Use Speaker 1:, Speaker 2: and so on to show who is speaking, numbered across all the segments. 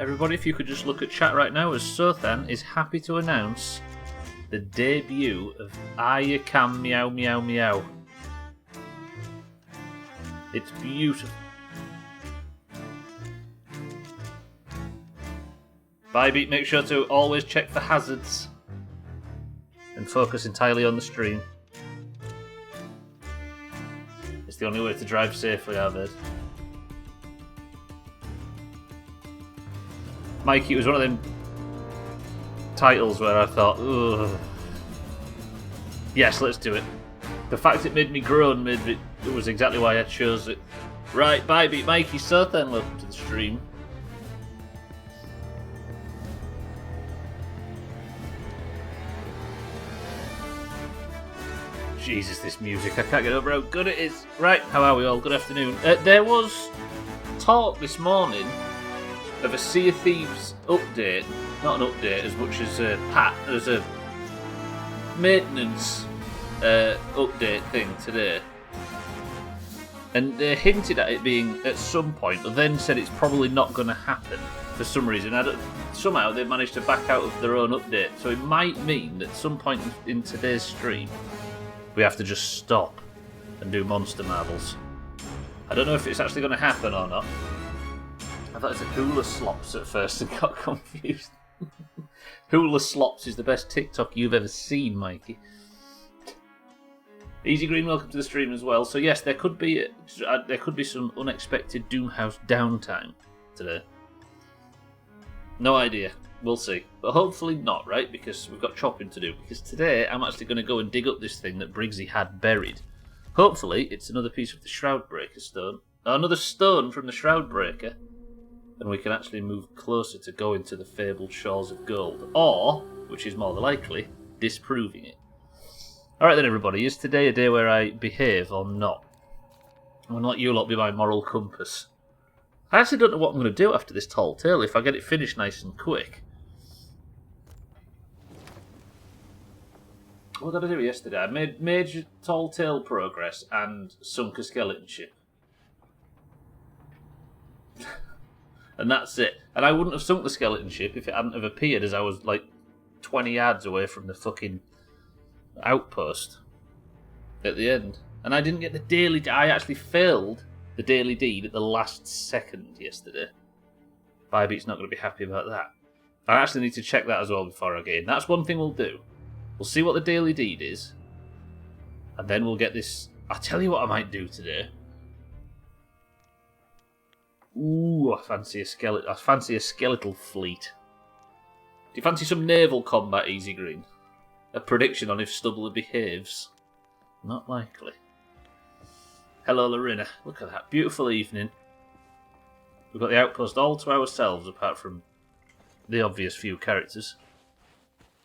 Speaker 1: Everybody, if you could just look at chat right now, as Sothan is happy to announce the debut of Ayakam Meow Meow Meow. It's beautiful. Bybeat, make sure to always check for hazards and focus entirely on the stream. It's the only way to drive safely, I've heard. Mikey, it was one of them titles where I thought, ugh. Yes, let's do it. The fact it made me groan it was exactly why I chose it. Right, Bybeat, Mikey, Sothan, welcome to the stream. Jesus, this music, I can't get over how good it is. Right, how are we all? Good afternoon. There was talk this morning of a Sea of Thieves update. Not an update as much as a maintenance update thing today. And they hinted at it being at some point, but then said it's probably not going to happen for some reason. Somehow they've managed to back out of their own update, so it might mean that at some point in today's stream we have to just stop and do Monster Marbles. I don't know if it's actually going to happen or not. I thought it was a Hula Slops at first and got confused. Hula Slops is the best TikTok you've ever seen, Mikey. Easy Green, welcome to the stream as well. So yes, there could be some unexpected Doomhaus downtime today. No idea. We'll see. But hopefully not, right? Because we've got chopping to do. Because today I'm actually going to go and dig up this thing that Briggsy had buried. Hopefully it's another piece of the Shroudbreaker stone. Another stone from the Shroudbreaker. And we can actually move closer to going to the fabled shores of gold. Or, which is more likely, disproving it. Alright then everybody, is today a day where I behave or not? I'm going to let you lot be my moral compass. I actually don't know what I'm going to do after this tall tale if I get it finished nice and quick. What did I do yesterday? I made major tall tale progress and sunk a skeleton ship. And that's it. And I wouldn't have sunk the skeleton ship if it hadn't have appeared as I was like 20 yards away from the fucking outpost at the end. And I didn't get the daily... I actually failed the daily deed at the last second yesterday. Bybeat's not going to be happy about that. I actually need to check that as well before I get in. That's one thing we'll do. We'll see what the daily deed is. And then we'll get this... I'll tell you what I might do today. Ooh, I fancy a skeletal fleet. Do you fancy some naval combat, Easy Green? A prediction on if Stubbler behaves? Not likely. Hello, Lorena. Look at that. Beautiful evening. We've got the outpost all to ourselves, apart from the obvious few characters.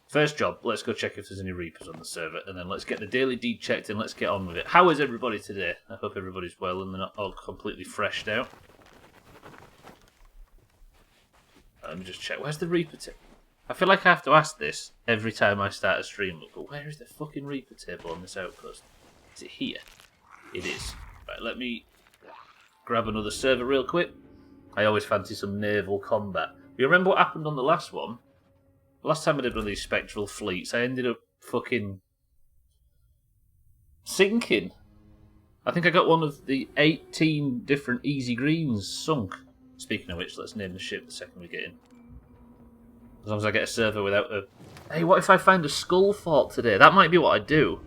Speaker 1: First job, let's go check if there's any Reapers on the server, and then let's get the daily deed checked and let's get on with it. How is everybody today? I hope everybody's well and they're not all completely freshed out. Let me just check. Where's the Reaper table? I feel like I have to ask this every time I start a stream, but where is the fucking Reaper table on this outpost? Is it here? It is. Right, let me grab another server real quick. I always fancy some naval combat. You remember what happened on the last one? The last time I did one of these spectral fleets, I ended up fucking sinking. I think I got one of the 18 different Easy Greens sunk. Speaking of which, let's name the ship the second we get in. As long as I get a server without a... Hey, what if I find a skull fort today? That might be what I do.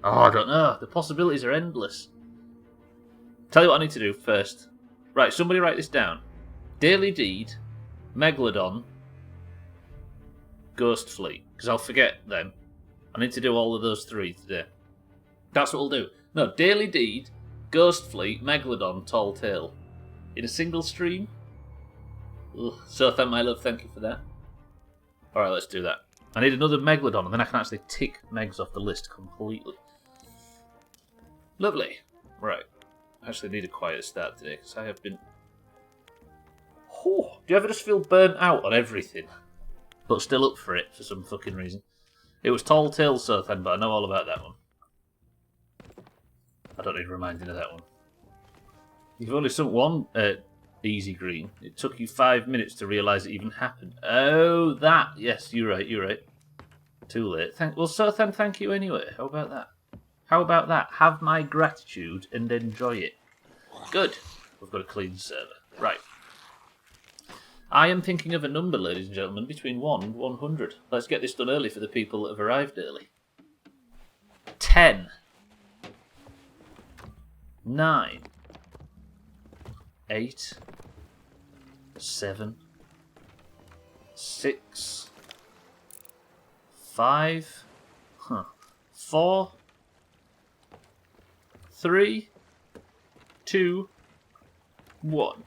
Speaker 1: Oh, I don't know. The possibilities are endless. Tell you what I need to do first. Right, somebody write this down. Daily Deed, Megalodon, Ghost Fleet. Because I'll forget them. I need to do all of those three today. That's what we'll do. No, Daily Deed, Ghost Fleet, Megalodon, Tall Tale. In a single stream? Ugh. So, my love, thank you for that. Alright, let's do that. I need another Megalodon, and then I can actually tick Megs off the list completely. Lovely. Right. I actually need a quiet start today, because I have been... Oh, do you ever just feel burnt out on everything? But still up for it, for some fucking reason. It was Tall Tale Sothan, but I know all about that one. I don't need reminding of that one. You've only sunk one Easy green. It took you 5 minutes to realise it even happened. Oh, that. Yes, you're right, you're right. Too late. Well, Sothan, thank you anyway. How about that? How about that? Have my gratitude and enjoy it. Good. We've got a clean server. Right. I am thinking of a number, ladies and gentlemen, between 1 and 100. Let's get this done early for the people that have arrived early. 10. 9. 8. 7. 6. 5. 4. 3. 2. 1.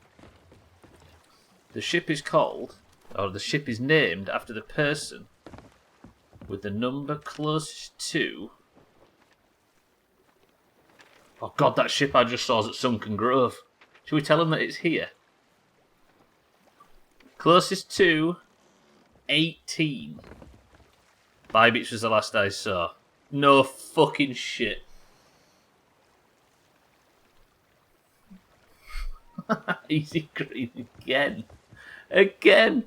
Speaker 1: The ship is called, or the ship is named after the person with the number closest to... Oh god, that ship I just saw is at Sunken Grove. Should we tell them that it's here? Closest to 18. By Beach was the last I saw. No fucking shit. Easy Green again. Again!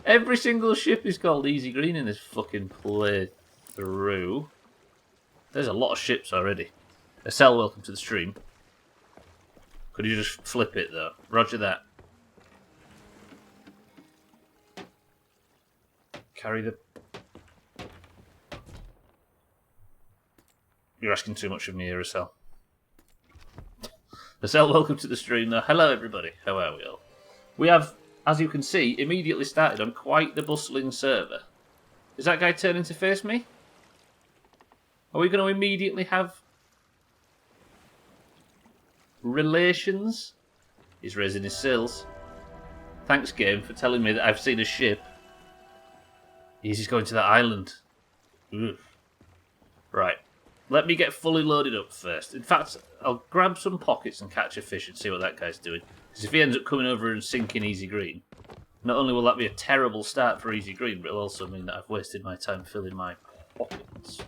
Speaker 1: Every single ship is called Easy Green in this fucking playthrough. There's a lot of ships already. Estelle, welcome to the stream. Could you just flip it though? Roger that. Carry the... You're asking too much of me here, Estelle. Estelle, welcome to the stream though. Hello everybody. How are we all? We have, as you can see, immediately started on quite the bustling server. Is that guy turning to face me? Are we going to immediately have relations? He's raising his sails. Thanks, game, for telling me that I've seen a ship. He's going to that island. Oof. Right. Let me get fully loaded up first. In fact, I'll grab some pockets and catch a fish and see what that guy's doing. Because if he ends up coming over and sinking Easy Green, not only will that be a terrible start for Easy Green, but it'll also mean that I've wasted my time filling my pockets.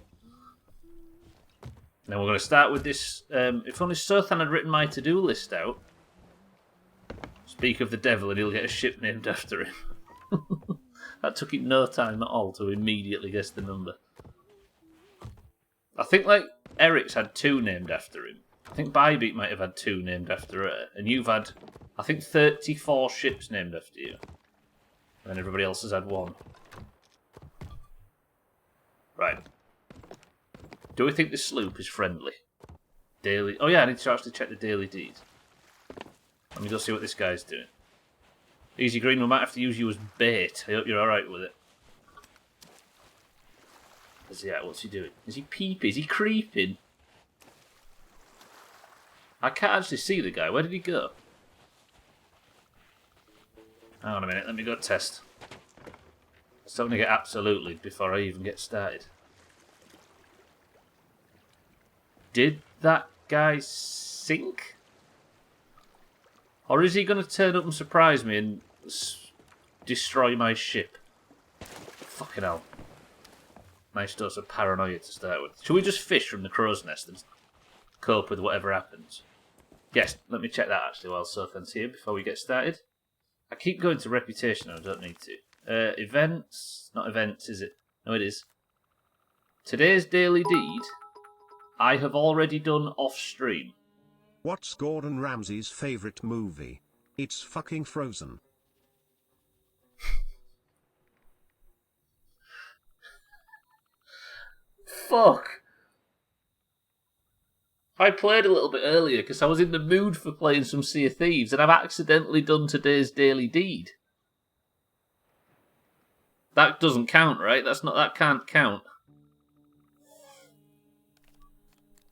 Speaker 1: Now we're going to start with this. If only Sothan had written my to-do list out. Speak of the devil and he'll get a ship named after him. That took him no time at all to immediately guess the number. I think, like, Eric's had 2 named after him. I think Bybeat might have had 2 named after her. And you've had, I think, 34 ships named after you. And then everybody else has had 1. Right. Do we think the sloop is friendly? Daily... Oh yeah, I need to actually check the daily deed. Let me go see what this guy's doing. Easy Green, we might have to use you as bait. I hope you're alright with it. Where's he at? What's he doing? Is he peeping? Is he creeping? I can't actually see the guy. Where did he go? Hang on a minute. Let me go test. It's starting to get absolutely before I even get started. Did that guy sink? Or is he going to turn up and surprise me and destroy my ship? Fucking hell. Nice dose of paranoia to start with. Should we just fish from the crow's nest and cope with whatever happens? Yes, let me check that actually while Sothan's here before we get started. I keep going to reputation, I don't need to. Events? Not events, is it? No, it is. Today's daily deed, I have already done off-stream.
Speaker 2: What's Gordon Ramsay's favourite movie? It's fucking Frozen.
Speaker 1: Fuck. I played a little bit earlier because I was in the mood for playing some Sea of Thieves and I've accidentally done today's daily deed. That doesn't count, right? That can't count.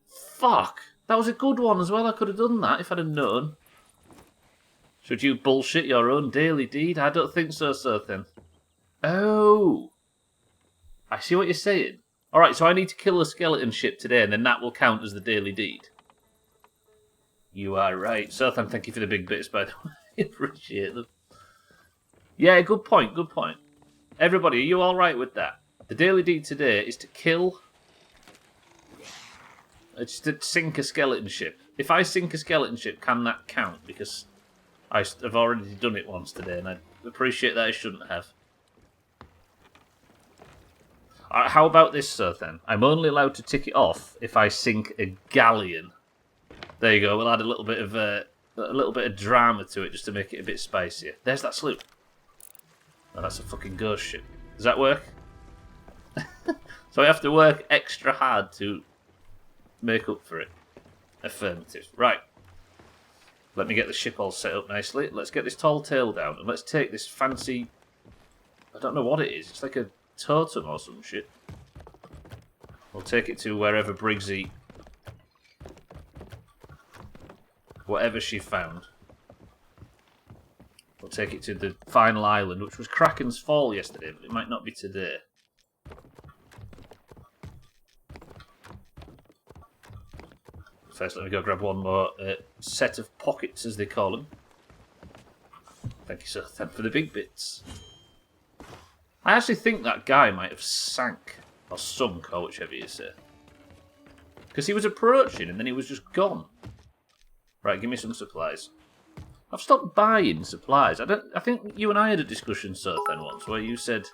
Speaker 1: Fuck. That was a good one as well. I could have done that if I'd have known. Should you bullshit your own daily deed? I don't think so, Sothan. Oh. I see what you're saying. Alright, so I need to kill a skeleton ship today, and then that will count as the daily deed. You are right. Sothan, thank you for the big bits, by the way. I appreciate them. Yeah, good point, good point. Everybody, are you alright with that? The daily deed today is to kill... It's to sink a skeleton ship. If I sink a skeleton ship, can that count? Because I've already done it once today, and I appreciate that I shouldn't have. How about this, sir, then? I'm only allowed to tick it off if I sink a galleon. There you go. We'll add a little bit of drama to it just to make it a bit spicier. There's that sloop. Oh, that's a fucking ghost ship. Does that work? So I have to work extra hard to make up for it. Affirmative. Right. Let me get the ship all set up nicely. Let's get this tall tale down, and let's take this fancy... I don't know what it is. It's like a totem or some shit. We'll take it to wherever Briggsy... whatever she found. We'll take it to the final island, which was Kraken's Fall yesterday, but it might not be today. First, let me go grab one more set of pockets, as they call them. Thank you, sir. Thank you for the big bits. I actually think that guy might have sank, or sunk, or whichever you say. Because he was approaching, and then he was just gone. Right, give me some supplies. I've stopped buying supplies. I think you and I had a discussion, sir, then once, where you said...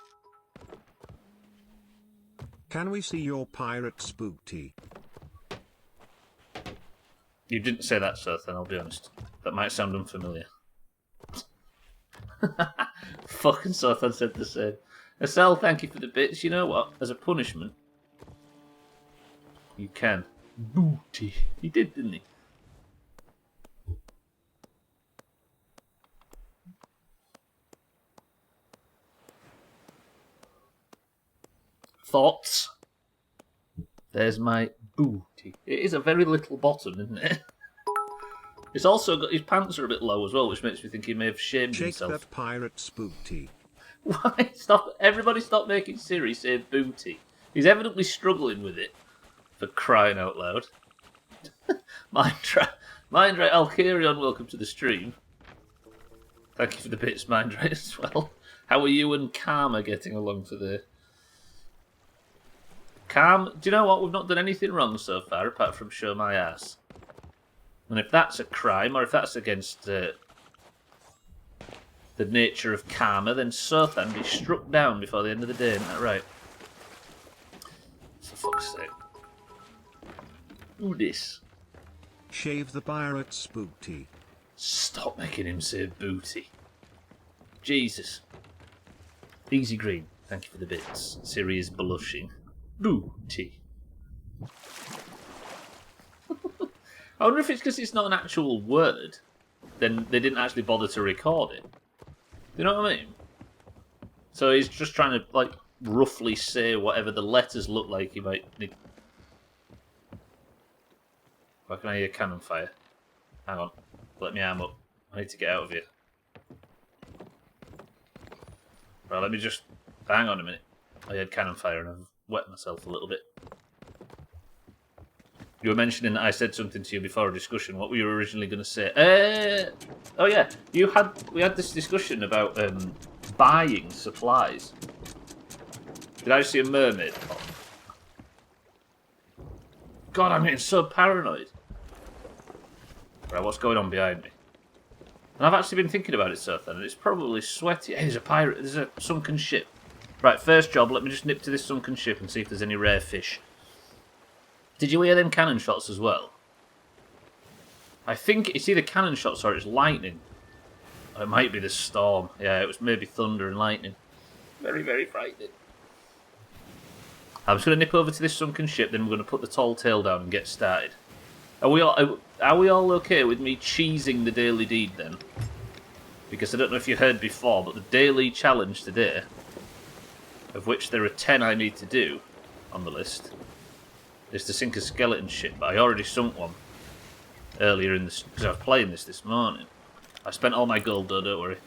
Speaker 2: Can we see your pirate spookty?
Speaker 1: You didn't say that, sir, then, I'll be honest. That might sound unfamiliar. Fucking Sothan said the same. Estelle, thank you for the bits. You know what? As a punishment, you can. Booty. He did, didn't he? Thoughts? There's my booty. It is a very little bottom, isn't it? It's also got his pants are a bit low as well, which makes me think he may have shamed himself.
Speaker 2: Shake that pirate spookty.
Speaker 1: Why? Stop! Everybody stop making Siri say booty. He's evidently struggling with it. For crying out loud. Mindray Alkarion, welcome to the stream. Thank you for the bits, Mindray, as well. How are you and Karma getting along today? Calm, do you know what? We've not done anything wrong so far, apart from show my ass. And if that's a crime, or if that's against the nature of karma, then Sothan be struck down before the end of the day, isn't that right? For fuck's sake. Do this.
Speaker 2: Shave the pirate spookty.
Speaker 1: Stop making him say booty. Jesus. Easy Green, thank you for the bits. Siri is blushing. Booty. I wonder if it's because it's not an actual word, then they didn't actually bother to record it. You know what I mean? So he's just trying to, like, roughly say whatever the letters look like he might need. Why can I hear cannon fire? Hang on. Let me arm up. I need to get out of here. Right, let me just... Hang on a minute. I heard cannon fire and I've wet myself a little bit. You were mentioning that I said something to you before a discussion. What were you originally going to say? Oh yeah, we had this discussion about buying supplies. Did I see a mermaid pop? God, I'm getting so paranoid. Right, what's going on behind me? And I've actually been thinking about it, Sothan, and it's probably sweaty. Hey, there's a pirate. There's a sunken ship. Right, first job. Let me just nip to this sunken ship and see if there's any rare fish. Did you hear them cannon shots as well? I think it's either cannon shots or it's lightning. Or it might be the storm. Yeah, it was maybe thunder and lightning. Very, very frightening. I'm just going to nip over to this sunken ship, then we're going to put the tall tale down and get started. Are we all okay with me cheesing the daily deed then? Because I don't know if you heard before, but the daily challenge today, of which there are 10 I need to do on the list, is to sink a skeleton ship, but I already sunk one earlier in this, because I was playing this morning. I spent all my gold though, don't worry.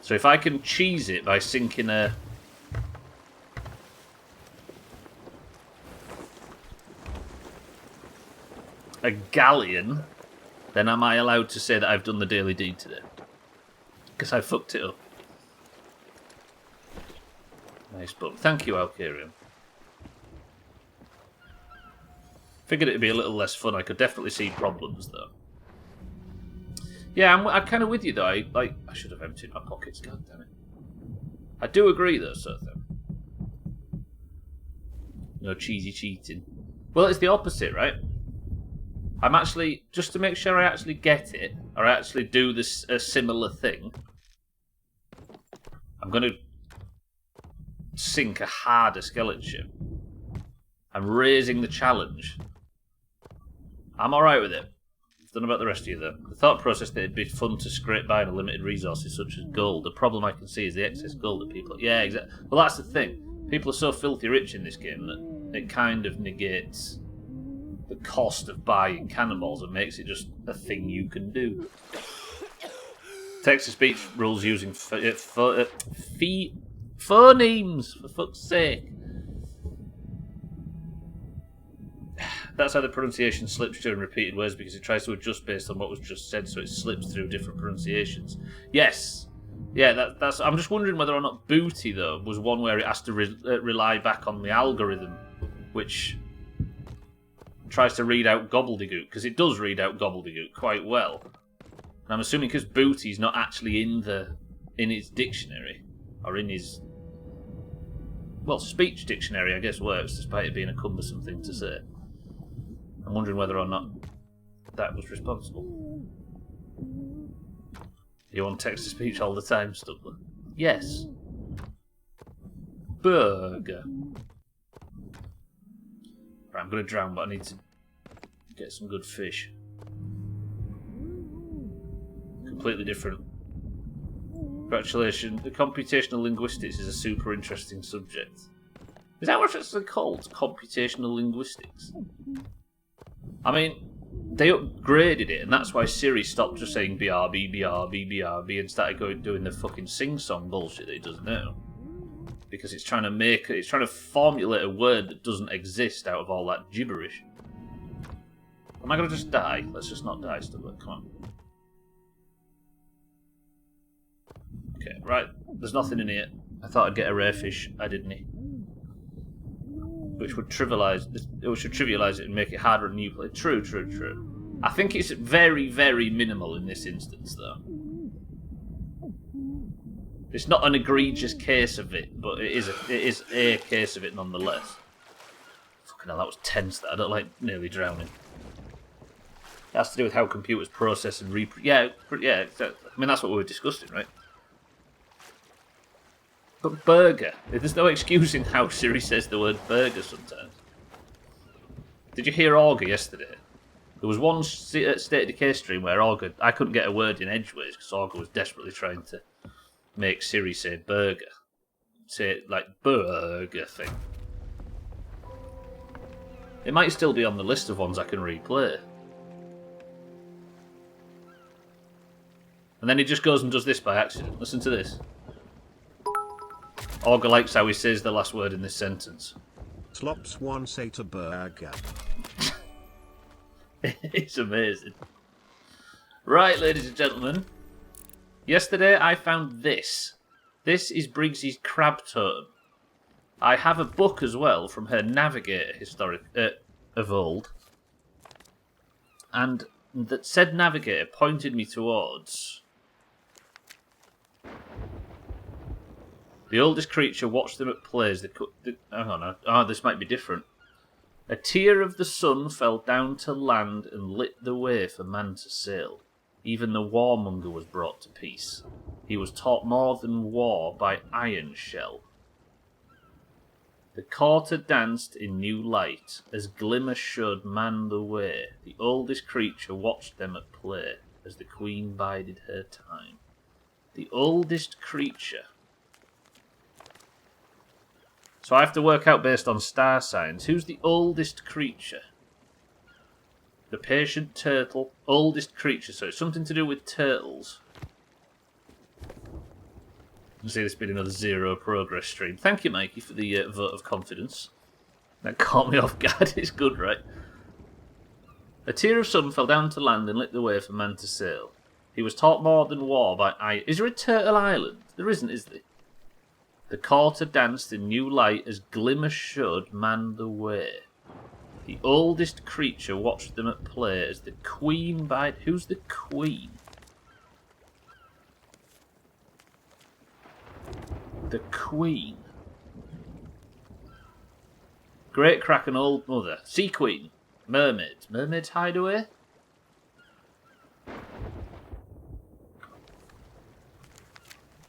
Speaker 1: So if I can cheese it by sinking a galleon, then am I allowed to say that I've done the daily deed today? Because I fucked it up. Nice bump. Thank you, Alkarion. Figured it'd be a little less fun. I could definitely see problems, though. Yeah, I'm kind of with you though. I should have emptied my pockets. God damn it. I do agree though, sort of thing. No cheesy cheating. Well, it's the opposite, right? I'm actually, just to make sure I actually get it, or I actually do this a similar thing, I'm going to sink a harder skeleton ship. I'm raising the challenge. I'm alright with it. I don't know about the rest of you though. The thought process that it'd be fun to scrape by on limited resources such as gold. The problem I can see is the excess gold that people... Yeah, exactly. Well, that's the thing. People are so filthy rich in this game that it kind of negates the cost of buying cannonballs and makes it just a thing you can do. Text-to-speech rules using phonemes, for fuck's sake. That's how the pronunciation slips during repeated words because it tries to adjust based on what was just said, so it slips through different pronunciations. Yes. Yeah, that's. I'm just wondering whether or not Booty, though, was one where it has to rely back on the algorithm, which tries to read out gobbledygook, because it does read out gobbledygook quite well. And I'm assuming because Booty's not actually in his dictionary, or in his... Well, speech dictionary, I guess, works, despite it being a cumbersome thing to say. I'm wondering whether or not that was responsible. You on text-to-speech all the time, Stubbler? Yes. Burger. Right, I'm going to drown, but I need to get some good fish. Completely different. Congratulations. The computational linguistics is a super interesting subject. Is that what it's called? Computational linguistics? I mean, they upgraded it, and that's why Siri stopped just saying BRB, BRB, BRB and started doing the fucking sing-song bullshit that it does now. Because it's trying to formulate a word that doesn't exist out of all that gibberish. Am I going to just die? Let's just not die, Stubbler. Come on. Okay, right. There's nothing in here. I thought I'd get a rare fish. I didn't. Which would trivialise it and make it harder on new play. True. I think it's very, very minimal in this instance, though. It's not an egregious case of it, but it is a case of it nonetheless. Fucking hell, that was tense. That I don't like nearly drowning. It has to do with how computers process and yeah, exactly. I mean, that's what we were discussing, right? But burger. There's no excusing how Siri says the word burger sometimes. Did you hear Augur yesterday? There was one State of Decay stream where Augur... I couldn't get a word in edgeways because Augur was desperately trying to make Siri say burger. Say it like burger thing. It might still be on the list of ones I can replay. And then he just goes and does this by accident. Listen to this. Augur likes how he says the last word in this sentence.
Speaker 2: Sloops once ate a burger.
Speaker 1: It's amazing. Right, ladies and gentlemen. Yesterday I found this. This is Briggsy's crab totem. I have a book as well from her Navigator of old. And that said Navigator pointed me towards... The oldest creature watched them at plays. Hang on, this might be different. A tear of the sun fell down to land and lit the way for man to sail. Even the warmonger was brought to peace. He was taught more than war by iron shell. The quarter danced in new light, as glimmer showed man the way. The oldest creature watched them at play, as the queen bided her time. The oldest creature... So I have to work out based on star signs. Who's the oldest creature? The patient turtle. Oldest creature. So it's something to do with turtles. You see this being another zero progress stream. Thank you, Mikey, for the vote of confidence. That caught me off guard. It's good, right? A tear of sun fell down to land and lit the way for man to sail. He was taught more than war by... Is there a Turtle Island? There isn't, is there? The quarter danced in new light as glimmer showed man the way. The oldest creature watched them at play as the queen bide... Who's the queen? The Queen. Great Kraken Old Mother. Sea Queen. Mermaids. Mermaids Hideaway?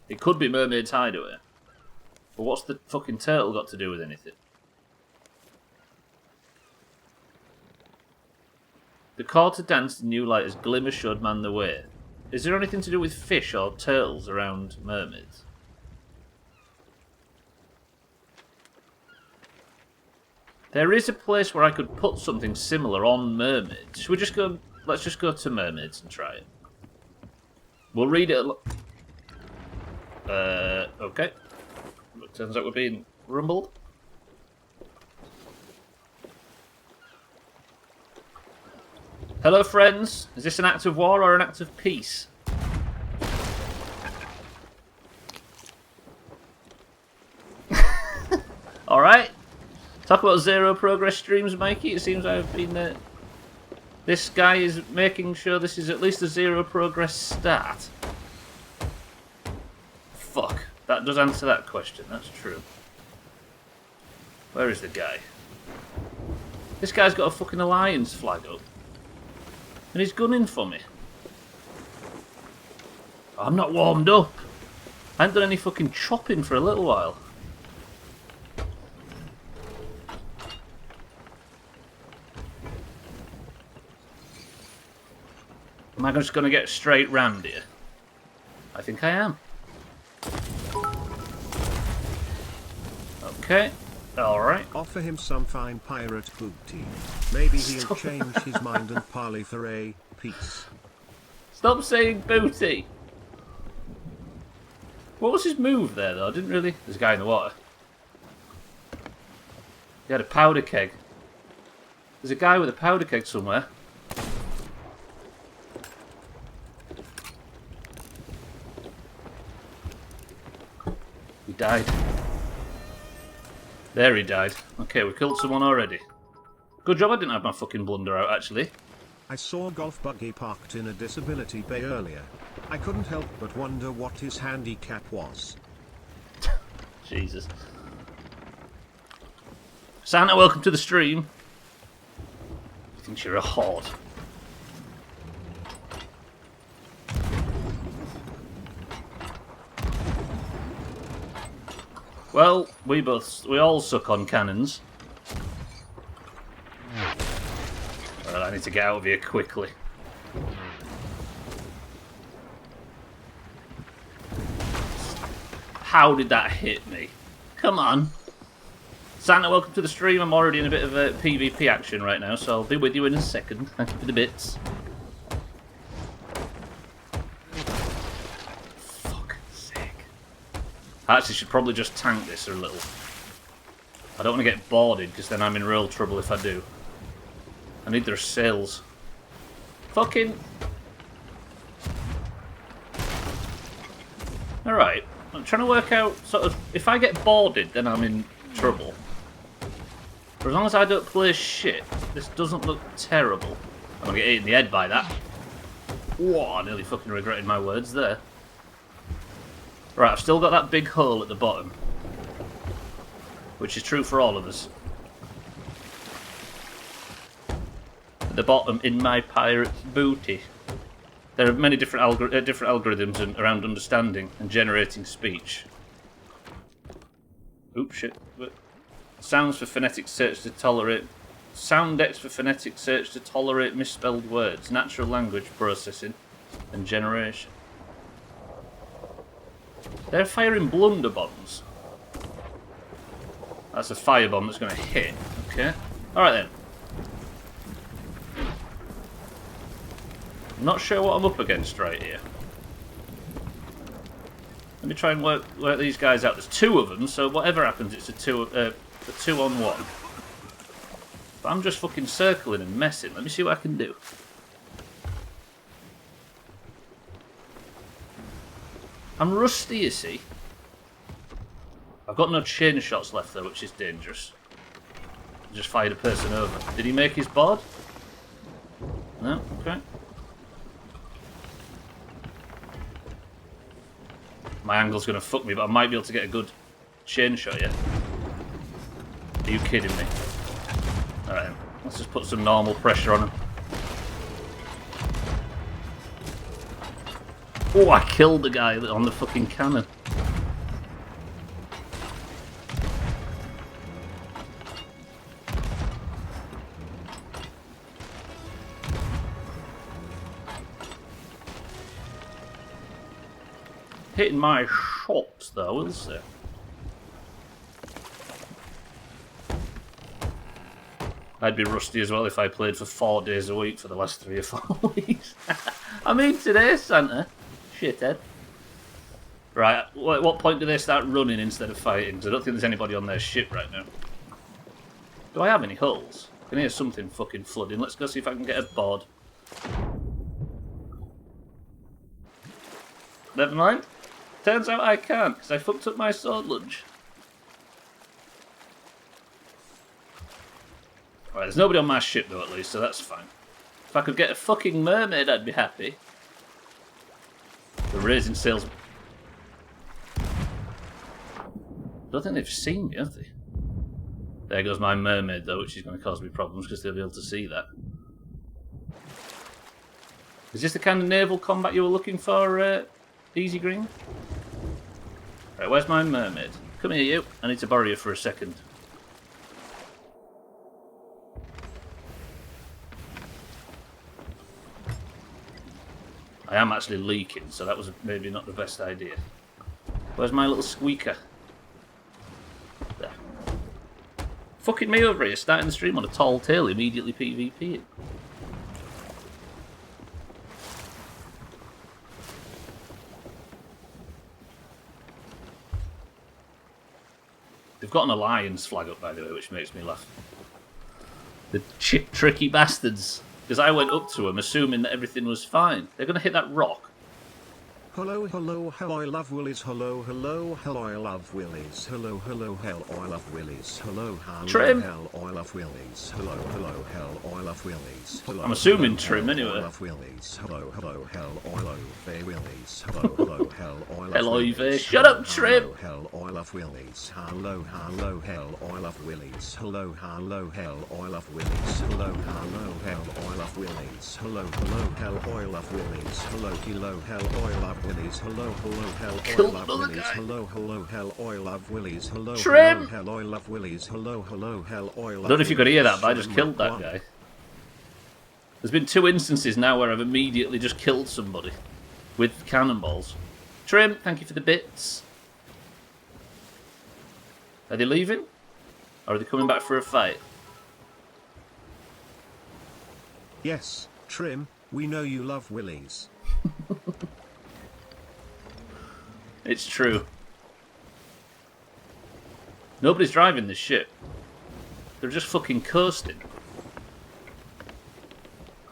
Speaker 1: It could be Mermaid's Hideaway. But what's the fucking turtle got to do with anything? The call to dance to new light as Glimmer showed man the way. Is there anything to do with fish or turtles around mermaids? There is a place where I could put something similar on mermaids. Should we just go... Let's just go to mermaids and try it. We'll read it... Okay. It turns out we're being rumbled. Hello, friends. Is this an act of war or an act of peace? Alright. Talk about zero progress streams, Mikey. It seems I've been... This guy is making sure this is at least a zero progress start. Fuck. That does answer that question. That's true. Where is the guy? This guy's got a fucking alliance flag up. And he's gunning for me. I'm not warmed up. I haven't done any fucking chopping for a little while. Am I just going to get straight rammed here? I think I am. Okay. Alright.
Speaker 2: Offer him some fine pirate booty. Maybe he'll change his mind and parley for a peace.
Speaker 1: Stop saying booty! What was his move there, though? I didn't really... There's a guy in the water. He had a powder keg. There's a guy with a powder keg somewhere. He died. There he died. Okay, we killed someone already. Good job I didn't have my fucking blunder out, actually.
Speaker 2: I saw a golf buggy parked in a disability bay earlier. I couldn't help but wonder what his handicap was.
Speaker 1: Jesus. Santa, welcome to the stream. He thinks you're a horde. Well, we all suck on cannons. Well, I need to get out of here quickly. How did that hit me? Come on. Santa, welcome to the stream. I'm already in a bit of a PvP action right now, so I'll be with you in a second. Thank you for the bits. I actually should probably just tank this a little. I don't want to get boarded, because then I'm in real trouble if I do. I need their sails. Fucking... Alright. I'm trying to work out, sort of, if I get boarded, then I'm in trouble. But as long as I don't play shit, this doesn't look terrible. I'm going to get hit in the head by that. Whoa, I nearly fucking regretted my words there. Right, I've still got that big hole at the bottom. Which is true for all of us. At the bottom, in my pirate's booty. There are many different algorithms around understanding and generating speech. Oops, shit. Sounds for phonetic search to tolerate... Soundex for phonetic search to tolerate misspelled words. Natural language processing and generation. They're firing blunder bombs. That's a firebomb that's going to hit. Okay. Alright then. I'm not sure what I'm up against right here. Let me try and work these guys out. There's two of them, so whatever happens, it's a 2-on-1. But I'm just fucking circling and messing. Let me see what I can do. I'm rusty, you see. I've got no chain shots left though, which is dangerous. I just fired a person over. Did he make his board? No? Okay. My angle's going to fuck me, but I might be able to get a good chain shot, yeah? Are you kidding me? Alright, let's just put some normal pressure on him. Oh, I killed the guy on the fucking cannon. Hitting my shots, though, we'll see. I'd be rusty as well if I played for 4 days a week for the last 3 or 4 weeks. I mean, today, Santa. Shithead. Right, at what point do they start running instead of fighting? Because I don't think there's anybody on their ship right now. Do I have any hulls? I can hear something fucking flooding. Let's go see if I can get a board. Never mind. Turns out I can't, because I fucked up my sword lunge. Right, there's nobody on my ship though, at least, so that's fine. If I could get a fucking mermaid, I'd be happy. They're raising sails. I don't think they've seen me, have they? There goes my mermaid, though, which is going to cause me problems, because they'll be able to see that. Is this the kind of naval combat you were looking for, Easy Green? Right, where's my mermaid? Come here, you. I need to borrow you for a second. I am actually leaking, so that was maybe not the best idea. Where's my little squeaker? There. Fucking me over here, starting the stream on a tall tale, immediately PvPing. They've got an alliance flag up, by the way, which makes me laugh. The tricky bastards. Because I went up to them assuming that everything was fine. They're going to hit that rock.
Speaker 2: Hello, hello, hello, I love Willies. Hello, hello, hello, I love Willies. Hello, hello, hell, I love Willies. Hello, hello,
Speaker 1: Trim.
Speaker 2: hell, I love Willies. Hello, hello, hell, I love Willies. Hello,
Speaker 1: I'm assuming
Speaker 2: hello,
Speaker 1: Trim
Speaker 2: hell,
Speaker 1: anyway.
Speaker 2: I love Willies. Hello, hello, hell, I love Willies. Hello, hello, hell, I love
Speaker 1: Hello,
Speaker 2: Willies.
Speaker 1: Eve. Shut up, Trim.
Speaker 2: Hello, hell, I love Willies. Hello, hello, hell, I love Willies. Hello, hello, hell, I love Willies. Hello, hello, hell, I love Willies. Hello, hello, hell, I love Willies. Hello, hello, hell, I love Willies. Hello, hello, hell, I love Willies. Hello, hello, hell, I love Willies. Hello,
Speaker 1: Trim.
Speaker 2: hello, hell, I love Willies. Hello, hello, hell, I love
Speaker 1: I don't know if you could hear that, but I
Speaker 2: Willies.
Speaker 1: just killed that guy. There's been 2 instances now where I've immediately just killed somebody with cannonballs. Trim, thank you for the bits. Are they leaving? Or are they coming back for a fight?
Speaker 2: Yes, Trim, we know you love Willies.
Speaker 1: It's true. Nobody's driving this ship. They're just fucking coasting.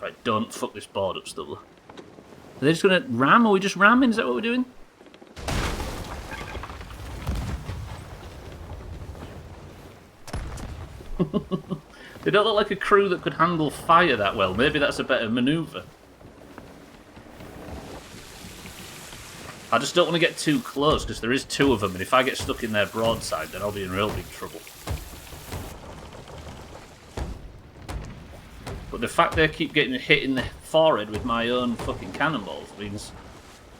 Speaker 1: Right, don't fuck this board up, Stubbler. Are they just gonna ram? Are we just ramming? Is that what we're doing? They don't look like a crew that could handle fire that well. Maybe that's a better manoeuvre. I just don't want to get too close, because there is 2 of them, and if I get stuck in their broadside, then I'll be in real big trouble. But the fact they keep getting hit in the forehead with my own fucking cannonballs means...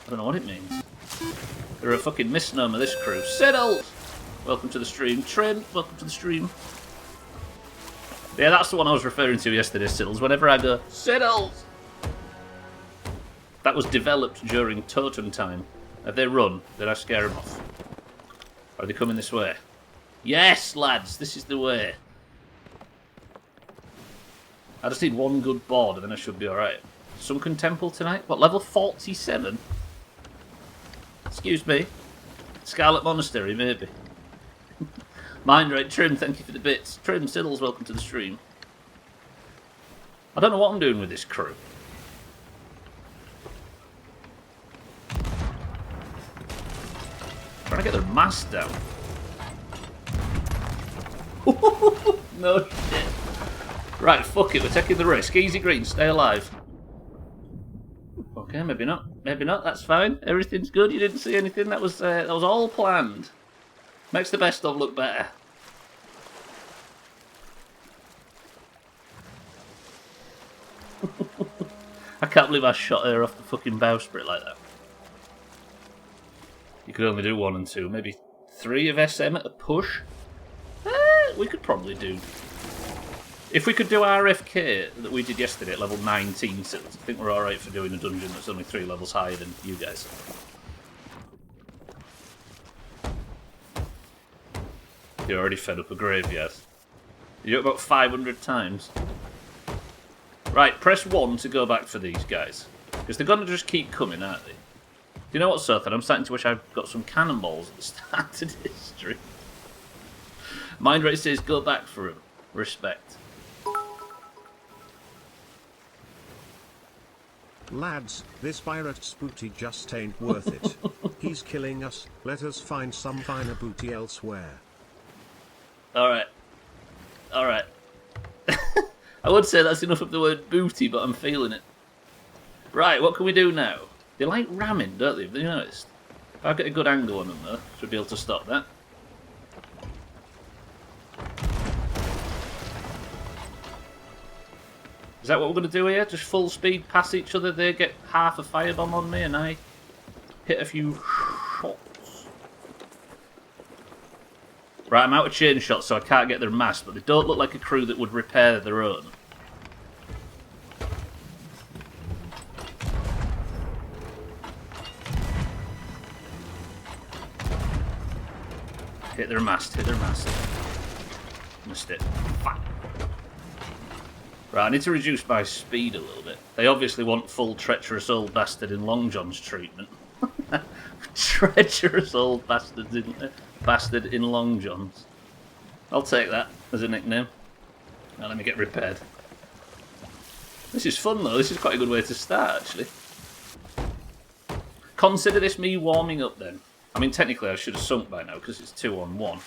Speaker 1: I don't know what it means. They're a fucking misnomer, this crew. Siddles! Welcome to the stream. Trim, welcome to the stream. Yeah, that's the one I was referring to yesterday, Siddles. Whenever I go, Siddles! That was developed during totem time. If they run, then I scare them off. Are they coming this way? Yes, lads, this is the way. I just need 1 good board and then I should be alright. Sunken Temple tonight? What, level 47? Excuse me. Scarlet Monastery, maybe. Mind right, Trim, thank you for the bits. Trim, Siddles, welcome to the stream. I don't know what I'm doing with this crew. Trying to get their mast down. No shit. Right, fuck it, we're taking the risk. Easy Green, stay alive. Okay. Yeah, maybe not. Maybe not. That's fine. Everything's good. You didn't see anything. That was all planned. Makes the best of look better. I can't believe I shot her off the fucking bowsprit like that. You could only do 1 and 2, maybe 3 of SM at a push. We could probably do. If we could do RFK that we did yesterday at level 19, so I think we're alright for doing a dungeon that's only 3 levels higher than you guys. You're already fed up a graveyard. You're about 500 times. Right, press 1 to go back for these guys. Because they're going to just keep coming, aren't they? Do you know what, Sothan? I'm starting to wish I've got some cannonballs at the start of this stream. Mind Rate says go back for him. Respect.
Speaker 2: Lads, this pirate's booty just ain't worth it. He's killing us. Let us find some finer booty elsewhere.
Speaker 1: Alright. Alright. I would say that's enough of the word booty, but I'm feeling it. Right, what can we do now? They like ramming, don't they? Have you noticed? If I get a good angle on them, though, should be able to stop that. Is that what we're going to do here? Just full speed past each other? They get half a firebomb on me and I hit a few shots. Right, I'm out of chain shots, so I can't get their mass, but they don't look like a crew that would repair their own. Hit their mast, hit their mast. Missed it. Fuck. Right, I need to reduce my speed a little bit. They obviously want full treacherous old bastard in Long John's treatment. Treacherous old bastard in Long John's. I'll take that as a nickname. Now let me get repaired. This is fun though, this is quite a good way to start actually. Consider this me warming up then. I mean technically I should have sunk by now because it's 2-on-1.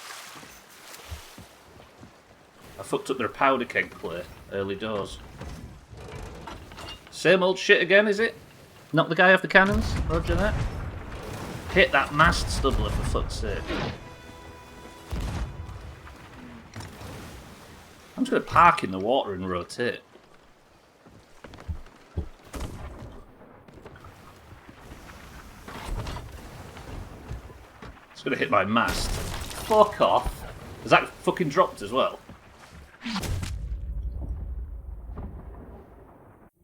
Speaker 1: I fucked up their powder keg play early doors. Same old shit again, is it? Knock the guy off the cannons? Roger that. Hit that mast, Stubbler, for fuck's sake. I'm just going to park in the water and rotate. It's going to hit my mast. Fuck off. Has that fucking dropped as well?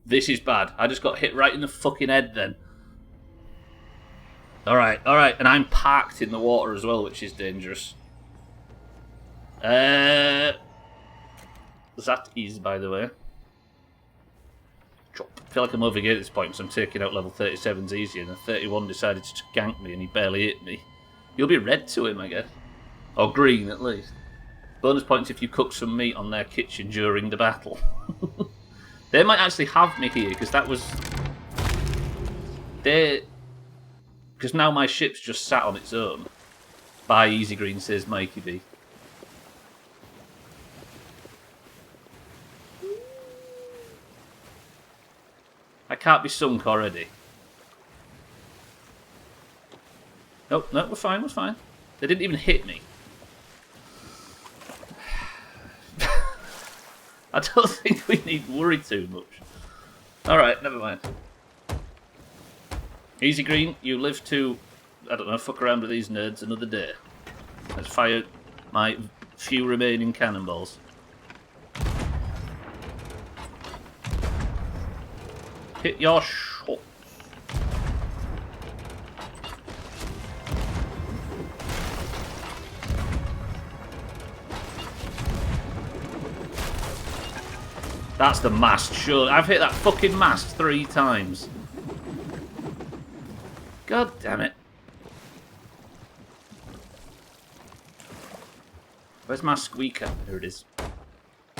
Speaker 1: This is bad. I just got hit right in the fucking head then. Alright, alright. And I'm parked in the water as well, which is dangerous. That is, by the way. Chop. I feel like I'm overgeared at this point because I'm taking out level 37's easier and the 31 decided to gank me and he barely hit me. You'll be red to him, I guess. Or green, at least. Bonus points if you cook some meat on their kitchen during the battle. They might actually have me here, because that was... Because now my ship's just sat on its own. Bye, Easy Green, says Mikey B. I can't be sunk already. Nope, no, we're fine, we're fine. They didn't even hit me. I don't think we need worry too much. Alright, never mind. Easy Green, you live to, I don't know, fuck around with these nerds another day. Let's fire my few remaining cannonballs. Hit your shot. That's the mast, sure. I've hit that fucking mast 3 times. God damn it. Where's my squeaker? Here it is.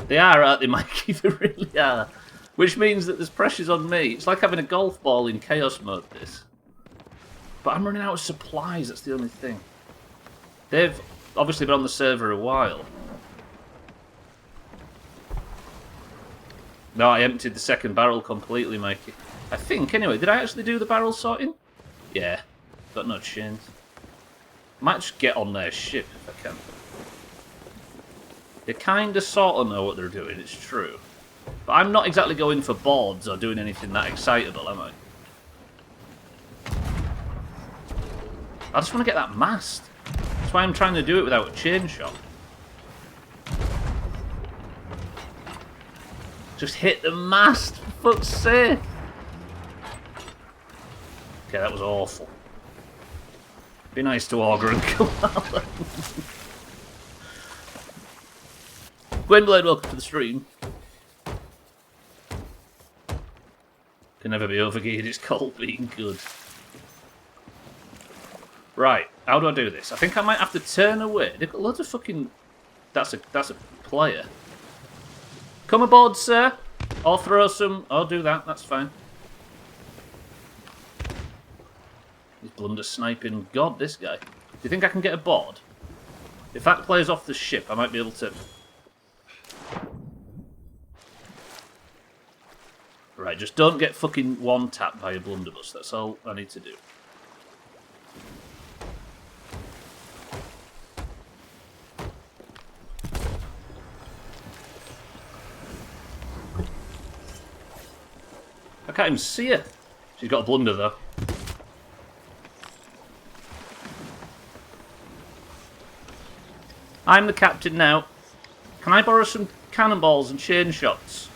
Speaker 1: They are, aren't they, Mikey? They really are. Which means that there's pressures on me. It's like having a golf ball in chaos mode, this. But I'm running out of supplies, that's the only thing. They've obviously been on the server a while. No, I emptied the second barrel completely, Mikey. I think, anyway. Did I actually do the barrel sorting? Yeah. Got no chains. Might just get on their ship if I can. They kind of sort of know what they're doing, it's true. But I'm not exactly going for boards or doing anything that excitable, am I? I just want to get that mast. That's why I'm trying to do it without a chain shot. Just hit the mast, for fuck's sake. Okay, that was awful. Be nice to Augur and Kamala. Gwynblade, welcome to the stream. Can never be overgeared, it's called being good. Right, how do I do this? I think I might have to turn away. They've got loads of fucking... That's a player. Come aboard, sir. Or throw some... Or do that, that's fine. He's blunder sniping. God, this guy. Do you think I can get aboard? If that player's off the ship, I might be able to... Right, just don't get fucking one-tapped by a blunderbuss. That's all I need to do. I can't even see her. She's got a blunder, though. I'm the captain now. Can I borrow some cannonballs and chain shots?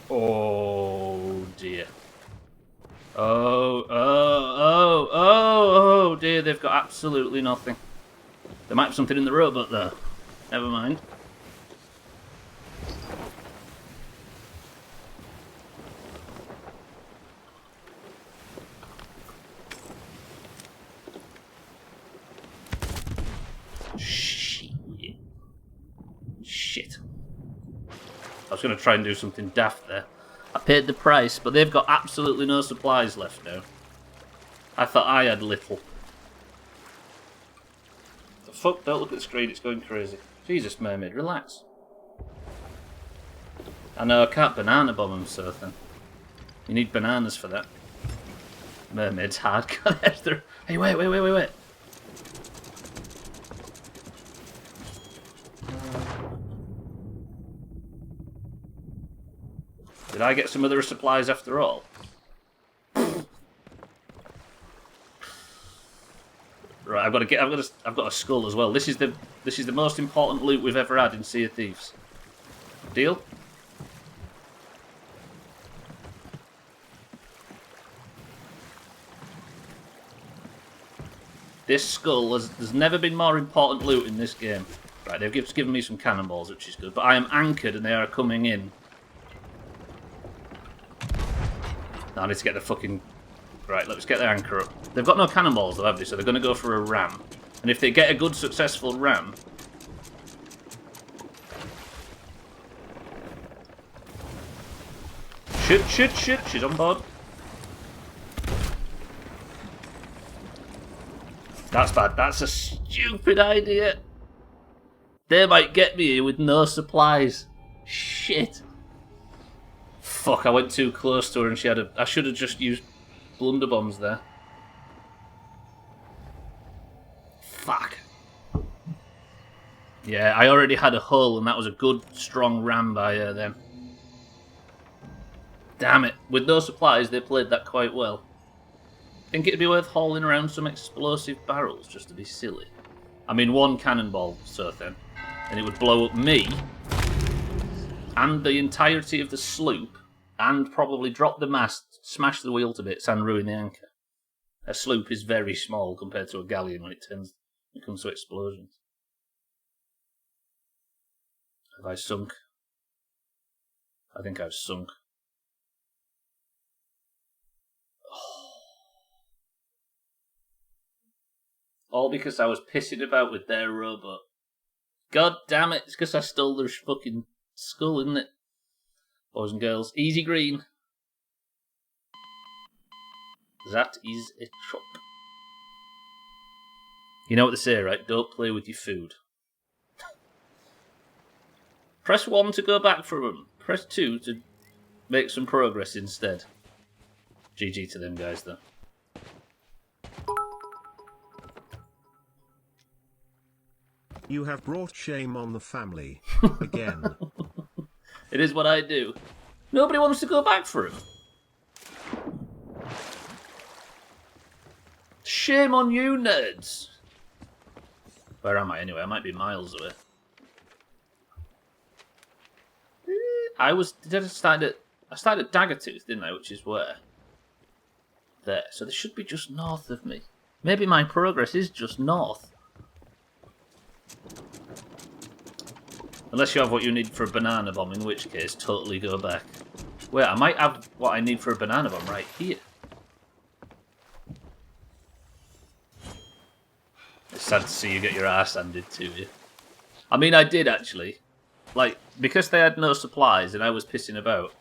Speaker 1: Oh, dear. Oh, dear. They've got absolutely nothing. There might be something in the rowboat, though. Never mind. Shit. I was going to try and do something daft there. I paid the price, but they've got absolutely no supplies left now. I thought I had little. The fuck? Don't look at the screen, it's going crazy. Jesus, mermaid, relax. I know, I can't banana bomb them, so then. You need bananas for that. Mermaid's hard. Hey, wait. Did I get some other supplies after all? Right, I've got a skull as well. This is the most important loot we've ever had in Sea of Thieves. Deal? This skull there's never been more important loot in this game. Right, they've given me some cannonballs, which is good, but I am anchored and they are coming in. I need to get the fucking... Right, let's get the anchor up. They've got no cannonballs though, have they? So they're going to go for a ram. And if they get a good, successful ram... Shit, she's on board. That's bad, that's a stupid idea. They might get me here with no supplies. Shit. Fuck, I went too close to her and she had I should have just used blunderbombs there. Fuck. Yeah, I already had a hull and that was a good, strong ram by her then. Damn it. With no supplies, they played that quite well. Think it'd be worth hauling around some explosive barrels just to be silly. I mean, one cannonball, so then. And it would blow up me and the entirety of the sloop. And probably drop the mast, smash the wheel to bits, and ruin the anchor. A sloop is very small compared to a galleon when it comes to explosions. Have I sunk? I think I've sunk. Oh. All because I was pissing about with their rowboat. God damn it, it's because I stole their fucking skull, isn't it? Boys and girls, easy green. That is a chop. You know what they say, right? Don't play with your food. Press 1 to go back from them. Press 2 to make some progress instead. GG to them guys, though.
Speaker 2: You have brought shame on the family. Again.
Speaker 1: It is what I do. Nobody wants to go back for him. Shame on you, nerds. Where am I anyway? I might be miles away. I started at Daggertooth, didn't I? Which is where? There. So they should be just north of me. Maybe my progress is just north. Unless you have what you need for a banana bomb, in which case, totally go back. Wait, I might have what I need for a banana bomb right here. It's sad to see you get your ass handed to you. I mean, I did actually. Like, because they had no supplies and I was pissing about,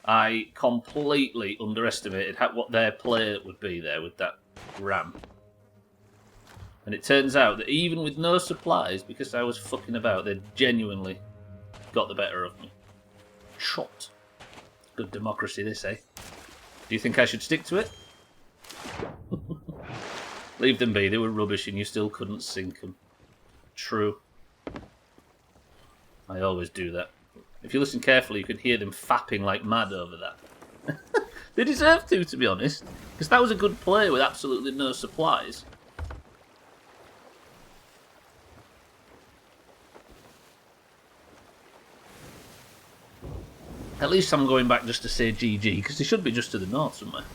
Speaker 1: I completely underestimated what their play would be there with that ram. And it turns out that even with no supplies, because I was fucking about, they genuinely got the better of me. Shot. Good democracy, this, eh? Do you think I should stick to it? Leave them be, they were rubbish and you still couldn't sink them. True. I always do that. If you listen carefully, you can hear them fapping like mad over that. They deserve to be honest. Because that was a good play with absolutely no supplies. At least I'm going back just to say GG, because they should be just to the north somewhere.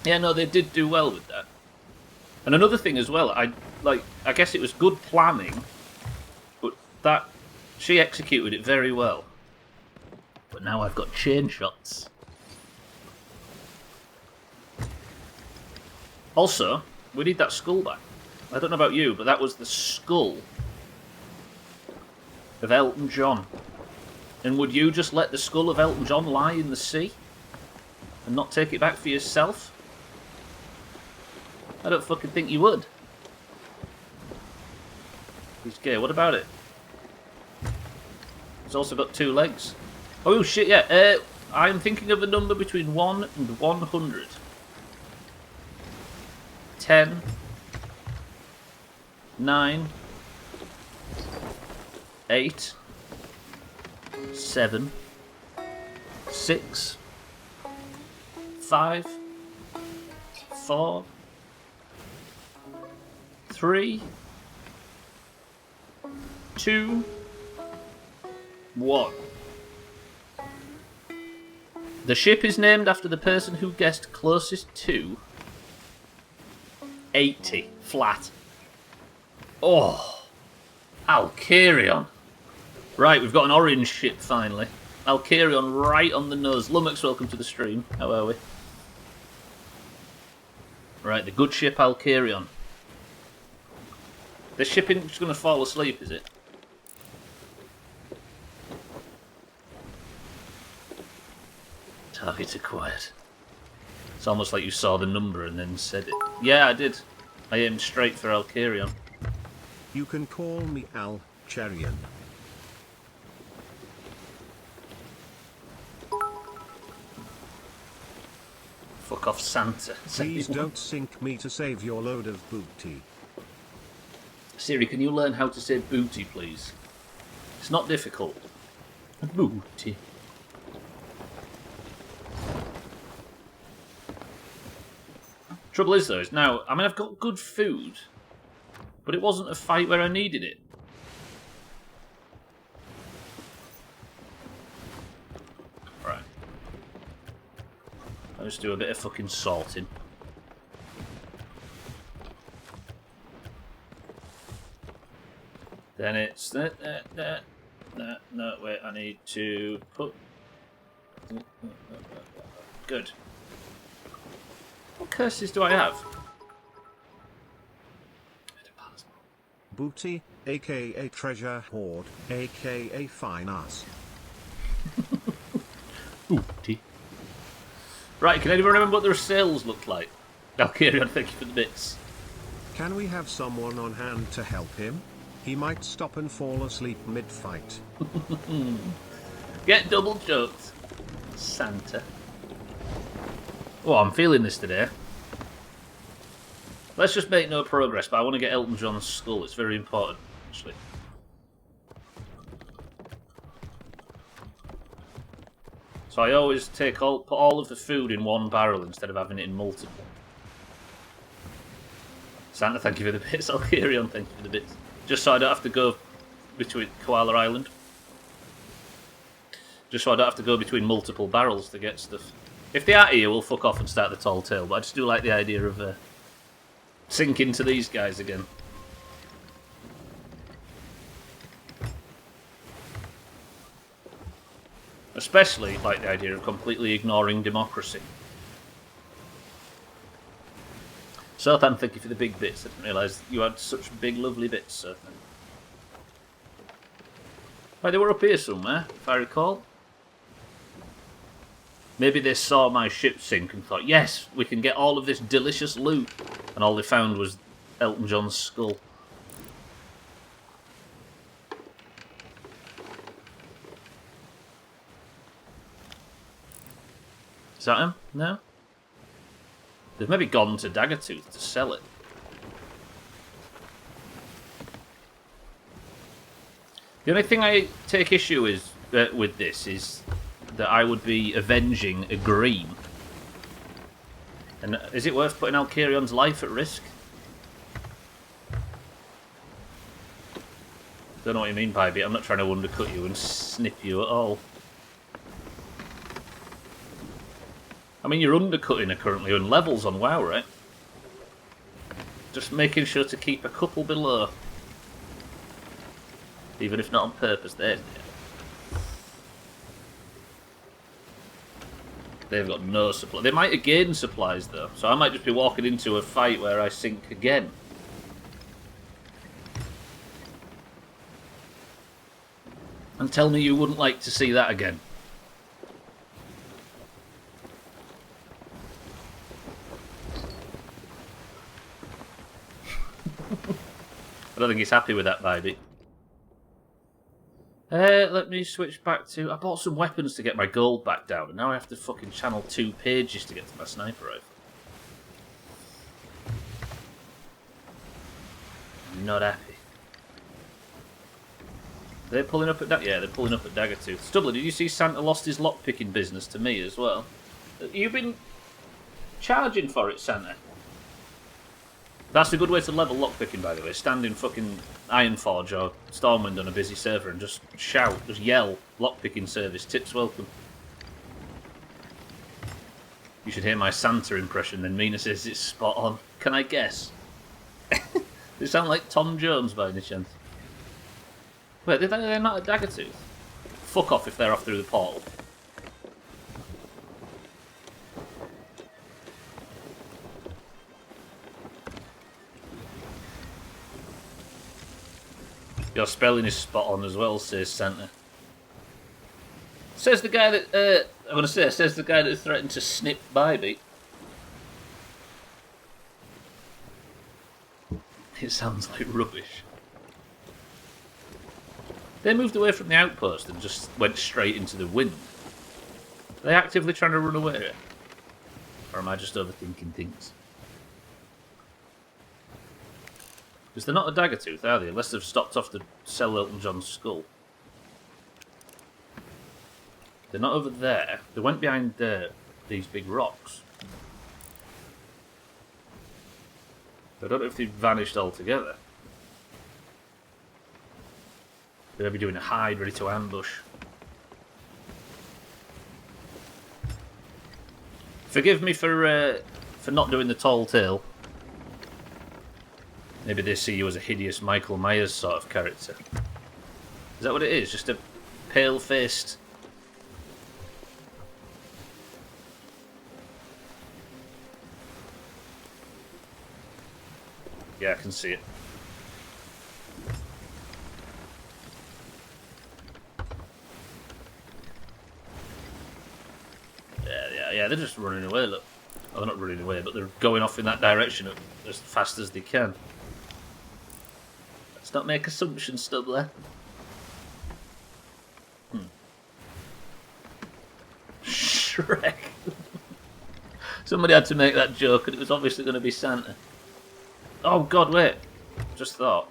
Speaker 1: Yeah, no, they did do well with that. And another thing as well, I guess it was good planning, but that she executed it very well. But now I've got chain shots. Also, we need that skull back. I don't know about you, but that was the skull of Elton John. And would you just let the skull of Elton John lie in the sea? And not take it back for yourself? I don't fucking think you would. He's gay, what about it? It's also got 2 legs. Oh shit, yeah. I'm thinking of a number between 1 and 100. 10. 9. 8. 7. 6. 5. 4. 3. 2. 1. The ship is named after the person who guessed closest to 80 flat. Oh, Alcarion. Right, we've got an orange ship finally. Alcarion right on the nose. Lummox, welcome to the stream. How are we? Right, the good ship Alcarion. The ship isn't just going to fall asleep, is it? Targets are quiet. It's almost like you saw the number and then said it. Yeah, I did. I aimed straight for Alcarion.
Speaker 2: You can call me Alcarion.
Speaker 1: Fuck off, Santa.
Speaker 2: Please don't sink me to save your load of booty.
Speaker 1: Siri, can you learn how to say booty, please? It's not difficult. Booty. Trouble is, though, is now, I mean, I've got good food, but it wasn't a fight where I needed it. Right. I'll just do a bit of fucking salting. Then it's... No, wait, I need to put... Good. What curses do I have?
Speaker 2: Booty, aka treasure hoard, aka fine ass.
Speaker 1: Booty. Right, can anyone remember what their sails looked like? Valkyrian, thank you for the bits.
Speaker 2: Can we have someone on hand to help him? He might stop and fall asleep mid-fight.
Speaker 1: Get double choked, Santa. Oh, I'm feeling this today. Let's just make no progress, but I want to get Elton John's skull. It's very important, actually. So I always put all of the food in one barrel instead of having it in multiple. Santa, thank you for the bits. Alkirion, thank you for the bits. Just so I don't have to go between Koala Island. Just so I don't have to go between multiple barrels to get stuff. If they are here, we'll fuck off and start the tall tale. But I just do like the idea of sinking to these guys again. Especially like the idea of completely ignoring democracy. Sothan, thank you for the big bits. I didn't realise you had such big, lovely bits, Sothan. Right, they were up here somewhere, if I recall. Maybe they saw my ship sink and thought, yes, we can get all of this delicious loot. And all they found was Elton John's skull. Is that him? No? They've maybe gone to Daggertooth to sell it. The only thing I take issue with this is that I would be avenging a green. And is it worth putting Alkirion's life at risk? Don't know what you mean by it. I'm not trying to undercut you and snip you at all. I mean, you're undercutting her currently on levels on WoW, right? Just making sure to keep a couple below. Even if not on purpose, there. They've got no supply. They might have gained supplies, though. So I might just be walking into a fight where I sink again. And tell me you wouldn't like to see that again. I don't think he's happy with that, baby. Let me switch back to... I bought some weapons to get my gold back down, and now I have to fucking channel 2 pages to get to my sniper rifle. I'm not happy. They're pulling up at... Yeah, they're pulling up at Daggertooth. Stubbler, did you see Santa lost his lockpicking business to me as well? You've been charging for it, Santa. That's a good way to level lockpicking, by the way. Stand in fucking Ironforge or Stormwind on a busy server and just shout, just yell, lockpicking service, tips welcome. You should hear my Santa impression, then Mina says it's spot on. Can I guess? They sound like Tom Jones by any chance. Wait, they're not at Daggertooth? Fuck off if they're off through the portal. Your spelling is spot on as well, says Santa. Says the guy that, says the guy that threatened to snip Bybee. It sounds like rubbish. They moved away from the outpost and just went straight into the wind. Are they actively trying to run away? Or am I just overthinking things? Because they're not a Daggertooth, are they? Unless they've stopped off to sell Elton John's skull. They're not over there. They went behind these big rocks. I don't know if they've vanished altogether. They may be doing a hide, ready to ambush. Forgive me for not doing the tall tale. Maybe they see you as a hideous Michael Myers sort of character. Is that what it is? Just a pale-faced... Yeah, I can see it. Yeah, they're just running away, look. Oh, they're not running away, but they're going off in that direction as fast as they can. Let's not make assumptions, Stubbler. Shrek. Somebody had to make that joke, and it was obviously going to be Santa. Oh God, wait. Just thought.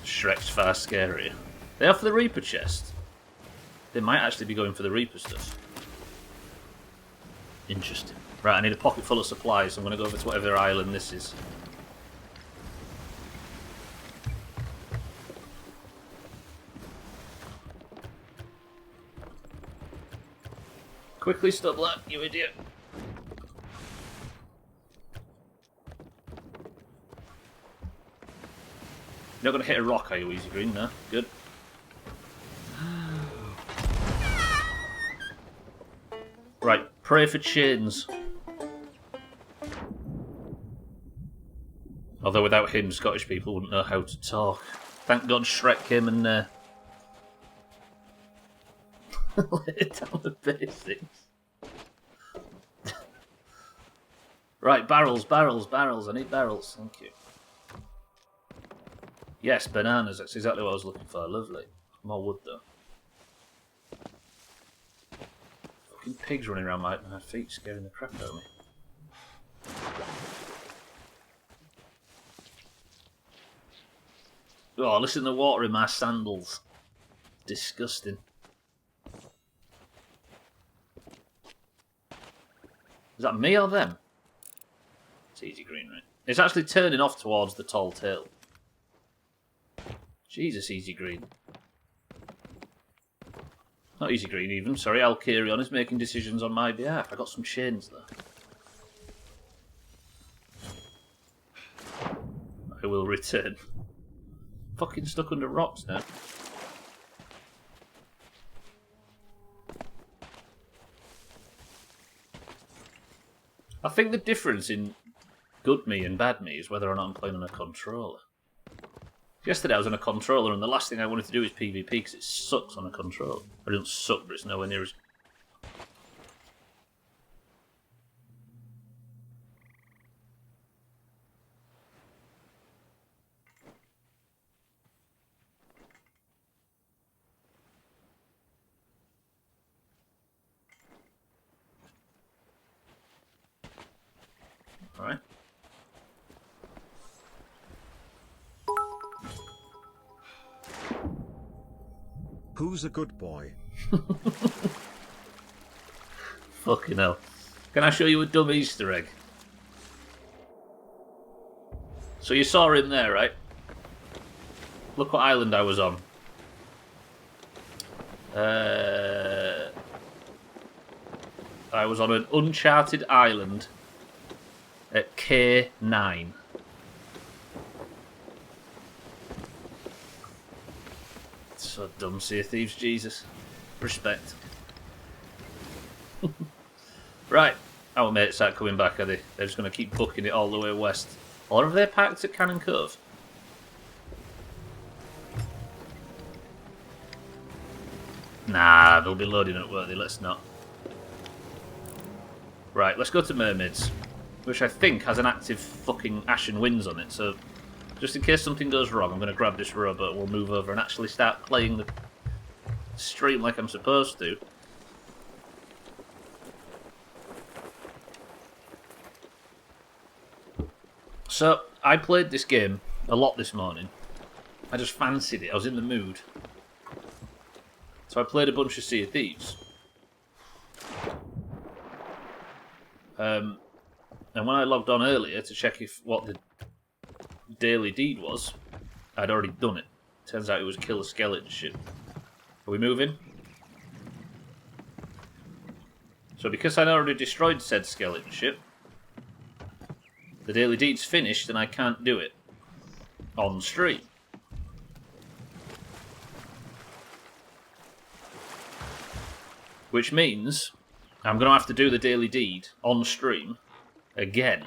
Speaker 1: Shrek's far scarier. They offer the Reaper chest. They might actually be going for the Reaper stuff. Interesting. Right, I need a pocket full of supplies, so I'm going to go over to whatever island this is. Quickly, Stubbler, you idiot. You're not going to hit a rock, are you, Easy Green? No? Good. Right, pray for chains. Although without him, Scottish people wouldn't know how to talk. Thank God Shrek came and laid down the basics. Right, barrels, barrels, barrels. I need barrels. Thank you. Yes, bananas. That's exactly what I was looking for. Lovely. More wood, though. Fucking pigs running around my feet, scaring the crap out of me. Oh, listen to the water in my sandals. Disgusting. Is that me or them? It's Easy Green, right? It's actually turning off towards the tall tale. Jesus, Easy Green. Not Easy Green even, sorry, Alkirion is making decisions on my behalf. I got some chains there. I will return. Fucking stuck under rocks now. I think the difference in good me and bad me is whether or not I'm playing on a controller. Yesterday I was on a controller and the last thing I wanted to do is PvP because it sucks on a controller. It doesn't suck, but it's nowhere near as... Alright.
Speaker 2: Who's a good boy?
Speaker 1: Fucking hell. Can I show you a dumb Easter egg? So you saw him there, right? Look what island I was on. I was on an uncharted island at K9. So dumb, Sea of Thieves, Jesus. Respect. Right. Our mates aren't coming back, are they? They're just going to keep booking it all the way west. Or have they parked at Cannon Cove? Nah, they'll be loading up, won't they? Let's not. Right, let's go to Mermaids. Which I think has an active fucking Ashen Winds on it, so... Just in case something goes wrong, I'm going to grab this rowboat, we'll move over and actually start playing the stream like I'm supposed to. So, I played this game a lot this morning. I just fancied it, I was in the mood. So I played a bunch of Sea of Thieves. And when I logged on earlier to check what the daily deed was, I'd already done it. Turns out it was kill a skeleton ship. Are we moving? So because I'd already destroyed said skeleton ship, the daily deed's finished and I can't do it on stream. Which means I'm going to have to do the daily deed on stream again.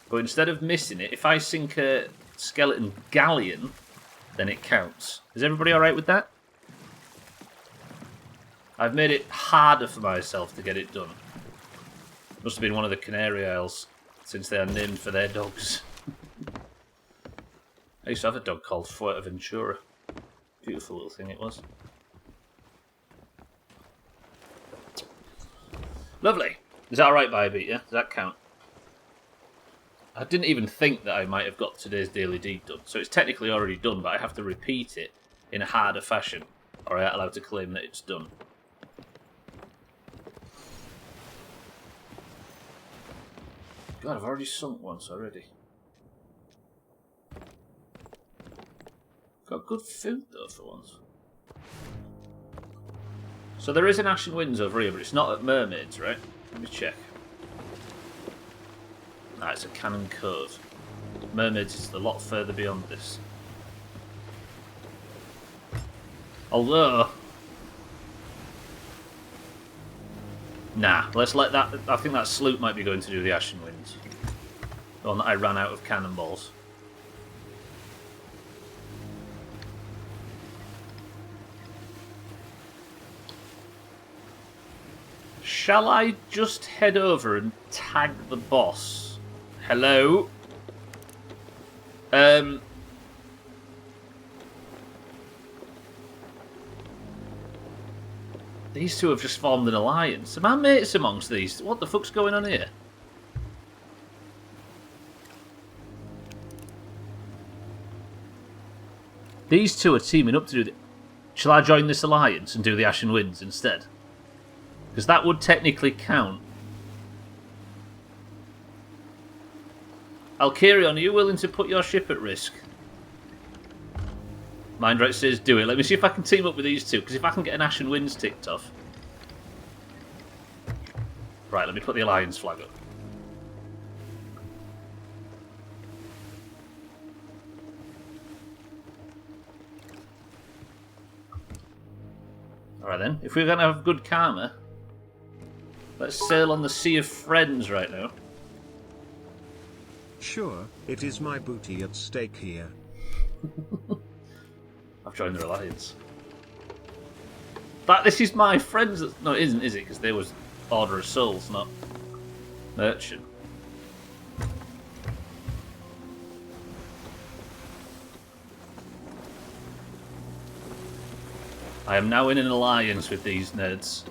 Speaker 1: But instead of missing it, if I sink a skeleton galleon, then it counts. Is everybody alright with that? I've made it harder for myself to get it done. Must have been one of the Canary Isles, since they are named for their dogs. I used to have a dog called Fuerteventura. Beautiful little thing it was. Lovely. Is that alright, Bybee? Yeah? Does that count? I didn't even think that I might have got today's daily deed done. So it's technically already done, but I have to repeat it in a harder fashion, or I'm allowed to claim that it's done. God, I've already sunk once already. Got good food though for once. So there is an Ashen Winds over here, but it's not at Mermaids, right? Let me check. Ah, it's a Cannon Cove. Mermaids is a lot further beyond this. Although... Nah, let's let that... I think that sloop might be going to do the Ashen Winds. The one that I ran out of cannonballs. Shall I just head over and tag the boss? Hello? These two have just formed an alliance. Am I mates amongst these? What the fuck's going on here? These two are teaming up to do the... Shall I join this alliance and do the Ashen Winds instead? Because that would technically count. Alkirion, are you willing to put your ship at risk? Mindright says do it. Let me see if I can team up with these two, because if I can get an Ashen Winds ticked off... Right, let me put the Alliance flag up. Alright then, if we're going to have good karma... Let's sail on the Sea of Friends right now.
Speaker 2: Sure, it is my booty at stake here.
Speaker 1: I've joined their alliance. But this is my friends. No, it isn't, is it? Because they was Order of Souls, not Merchant. I am now in an alliance with these nerds.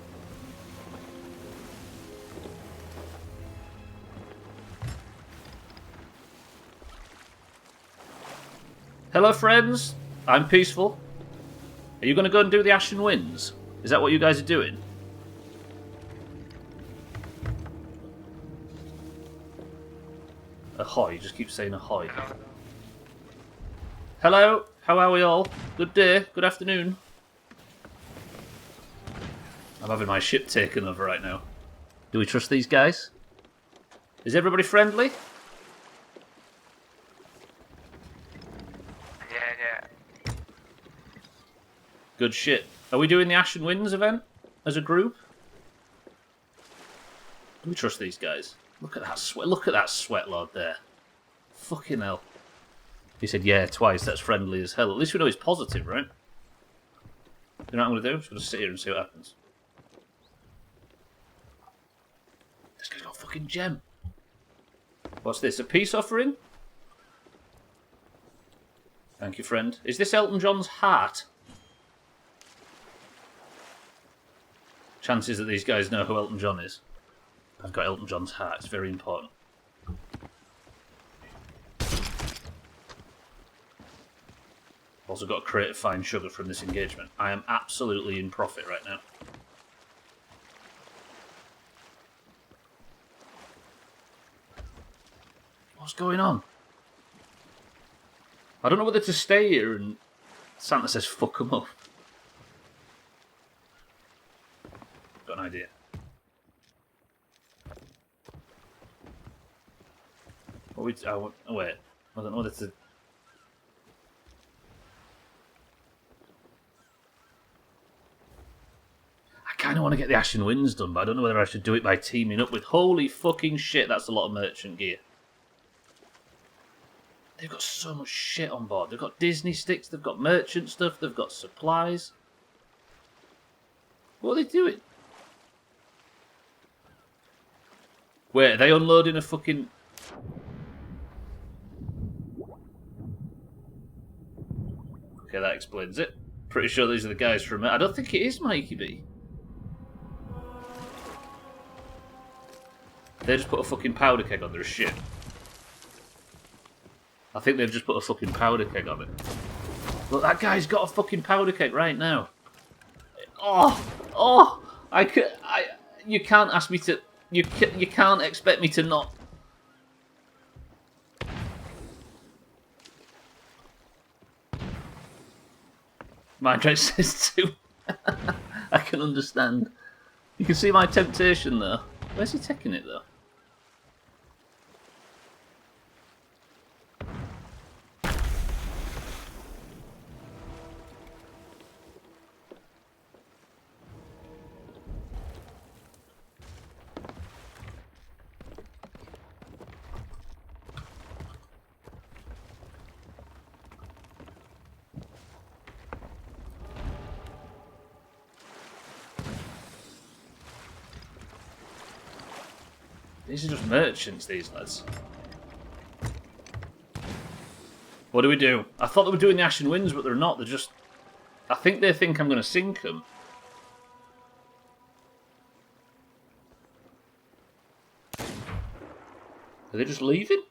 Speaker 1: Hello, friends. I'm peaceful. Are you going to go and do the Ashen Winds? Is that what you guys are doing? Ahoy. You just keep saying ahoy. Hello. How are we all? Good day. Good afternoon. I'm having my ship taken over right now. Do we trust these guys? Is everybody friendly? Good shit. Are we doing the Ashen Winds event as a group? Do we trust these guys? Look at that sweat. Look at that sweat lord there. Fucking hell. He said, yeah, twice. That's friendly as hell. At least we know he's positive, right? You know what I'm going to do? I'm just going to sit here and see what happens. This guy's got a fucking gem. What's this? A peace offering? Thank you, friend. Is this Elton John's heart? Chances that these guys know who Elton John is. I've got Elton John's heart. It's very important. Also got a crate of fine sugar from this engagement. I am absolutely in profit right now. What's going on? I don't know whether to stay here and Santa says fuck them up. Got an idea. What we? Oh, wait. I don't know whether to. I kind of want to get the Ashen Winds done, but I don't know whether I should do it by teaming up with. Holy fucking shit! That's a lot of merchant gear. They've got so much shit on board. They've got Disney sticks, they've got merchant stuff, they've got supplies. What are they doing? Wait, are they unloading a fucking... Okay, that explains it. Pretty sure these are the guys from... I don't think it is Mikey B. They just put a fucking powder keg on their shit. I think they've just put a fucking powder keg on it. Look, that guy's got a fucking powder keg right now. Oh! You can't ask me to... You can't expect me to not... My dress says too. I can understand. You can see my temptation though. Where's he taking it though? These are just merchants, these lads. What do we do? I thought they were doing the Ashen Winds, but they're not. They're just... I think they think I'm going to sink them. Are they just leaving?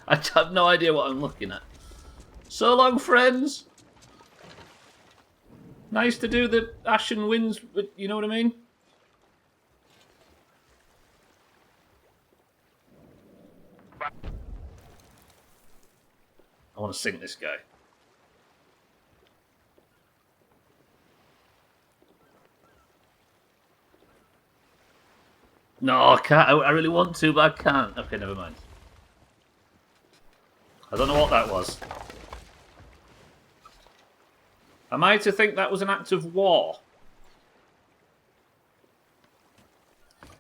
Speaker 1: I have no idea what I'm looking at. So long, friends! Nice to do the Ashen Winds, but you know what I mean? I want to sink this guy. No, I can't. I really want to, but I can't. Okay, never mind. I don't know what that was. Am I to think that was an act of war?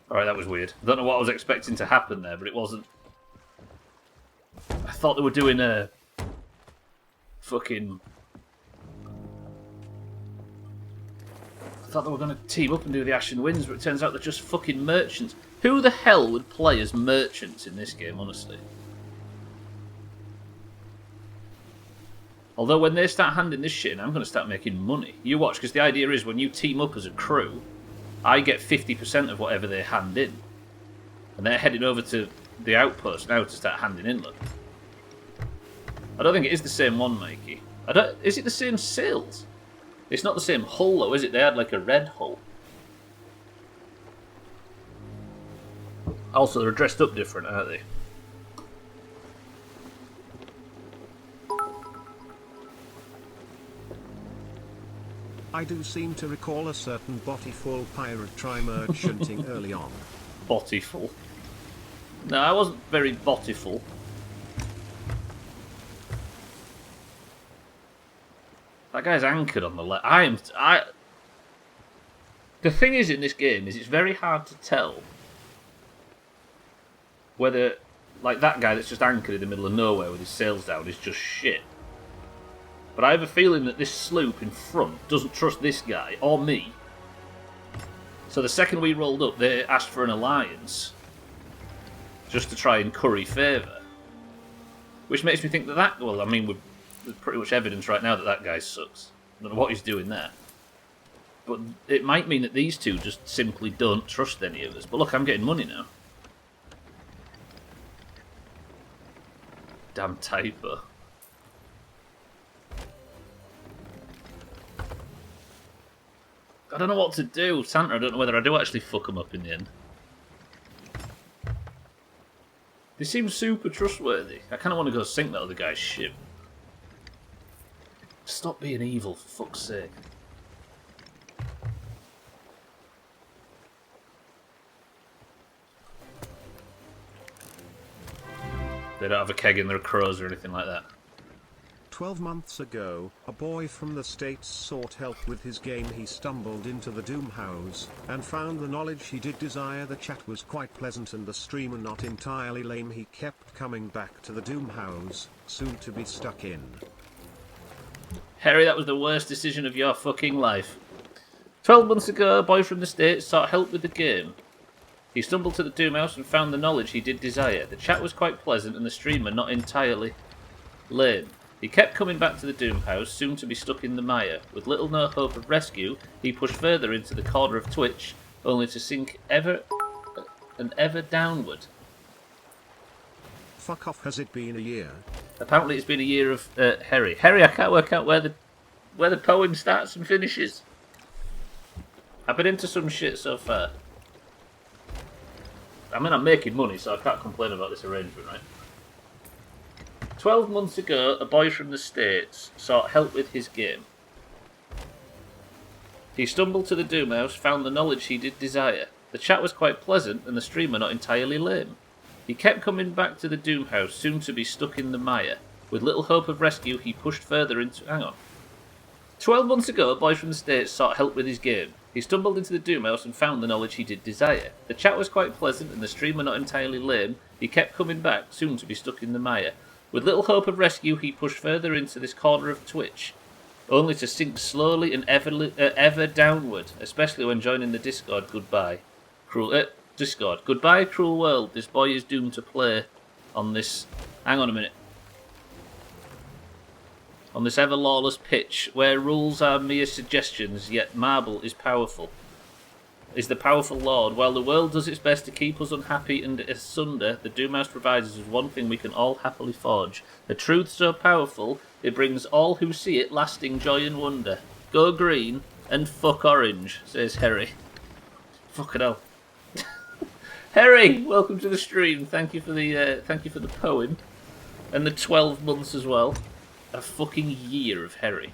Speaker 1: Alright, that was weird. I don't know what I was expecting to happen there, but it wasn't. I thought they were doing a... fucking... I thought they were going to team up and do the Ashen Winds, but it turns out they're just fucking merchants. Who the hell would play as merchants in this game, honestly? Although when they start handing this shit in, I'm going to start making money. You watch, because the idea is when you team up as a crew, I get 50% of whatever they hand in. And they're heading over to the outpost now to start handing in, look. I don't think it is the same one, Mikey. Is it the same sails? It's not the same hull, though, is it? They had like a red hull. Also, they're dressed up different, aren't they?
Speaker 2: I do seem to recall a certain botiful pirate tri-merchanting early on.
Speaker 1: Botiful. No, I wasn't very botiful. That guy's anchored on the left. The thing is in this game is it's very hard to tell whether, like, that guy that's just anchored in the middle of nowhere with his sails down is just shit. But I have a feeling that this sloop in front doesn't trust this guy, or me. So the second we rolled up, they asked for an alliance. Just to try and curry favour. Which makes me think that well, I mean, there's pretty much evidence right now that that guy sucks. I don't know what he's doing there. But it might mean that these two just simply don't trust any of us. But look, I'm getting money now. Damn typo. I don't know what to do, Santa. I don't know whether I do actually fuck them up in the end. They seem super trustworthy. I kind of want to go sink that other guy's ship. Stop being evil, for fuck's sake. They don't have a keg in their crows or anything like that.
Speaker 2: 12 months ago, a boy from the States sought help with his game. He stumbled into the Doomhaus, and found the knowledge he did desire. The chat was quite pleasant and the streamer not entirely lame. He kept coming back to the Doomhaus, soon to be stuck in.
Speaker 1: Harry, that was the worst decision of your fucking life. 12 months ago, a boy from the States sought help with the game. He stumbled to the Doomhaus and found the knowledge he did desire. The chat was quite pleasant and the streamer not entirely lame. He kept coming back to the Doomhaus, soon to be stuck in the mire. With little no hope of rescue, he pushed further into the corner of Twitch, only to sink ever downward.
Speaker 2: Fuck off, has it been a year?
Speaker 1: Apparently it's been a year of Harry. Harry, I can't work out where the poem starts and finishes. I've been into some shit so far. I mean, I'm making money, so I can't complain about this arrangement, right? 12 months ago, a boy from the States sought help with his game. He stumbled to the Doomhaus, found the knowledge he did desire. The chat was quite pleasant, and the streamer not entirely lame. He kept coming back to the Doomhaus, soon to be stuck in the mire. With little hope of rescue, he pushed further into... Hang on. 12 months ago, a boy from the States sought help with his game. He stumbled into the Doomhaus and found the knowledge he did desire. The chat was quite pleasant, and the streamer not entirely lame. He kept coming back, soon to be stuck in the mire. With little hope of rescue, he pushed further into this corner of Twitch, only to sink slowly and ever downward, especially when joining the Discord. Goodbye, cruel... Discord. Goodbye, cruel world. This boy is doomed to play on this... Hang on a minute. On this ever-lawless pitch, where rules are mere suggestions, yet marble is powerful. Is the powerful lord. While the world does its best to keep us unhappy and asunder, the Doomhaus provides us with one thing we can all happily forge. A truth so powerful, it brings all who see it lasting joy and wonder. Go green and fuck orange, says Harry. Fucking hell. Harry, welcome to the stream. Thank you for the poem. And the 12 months as well. A fucking year of Harry.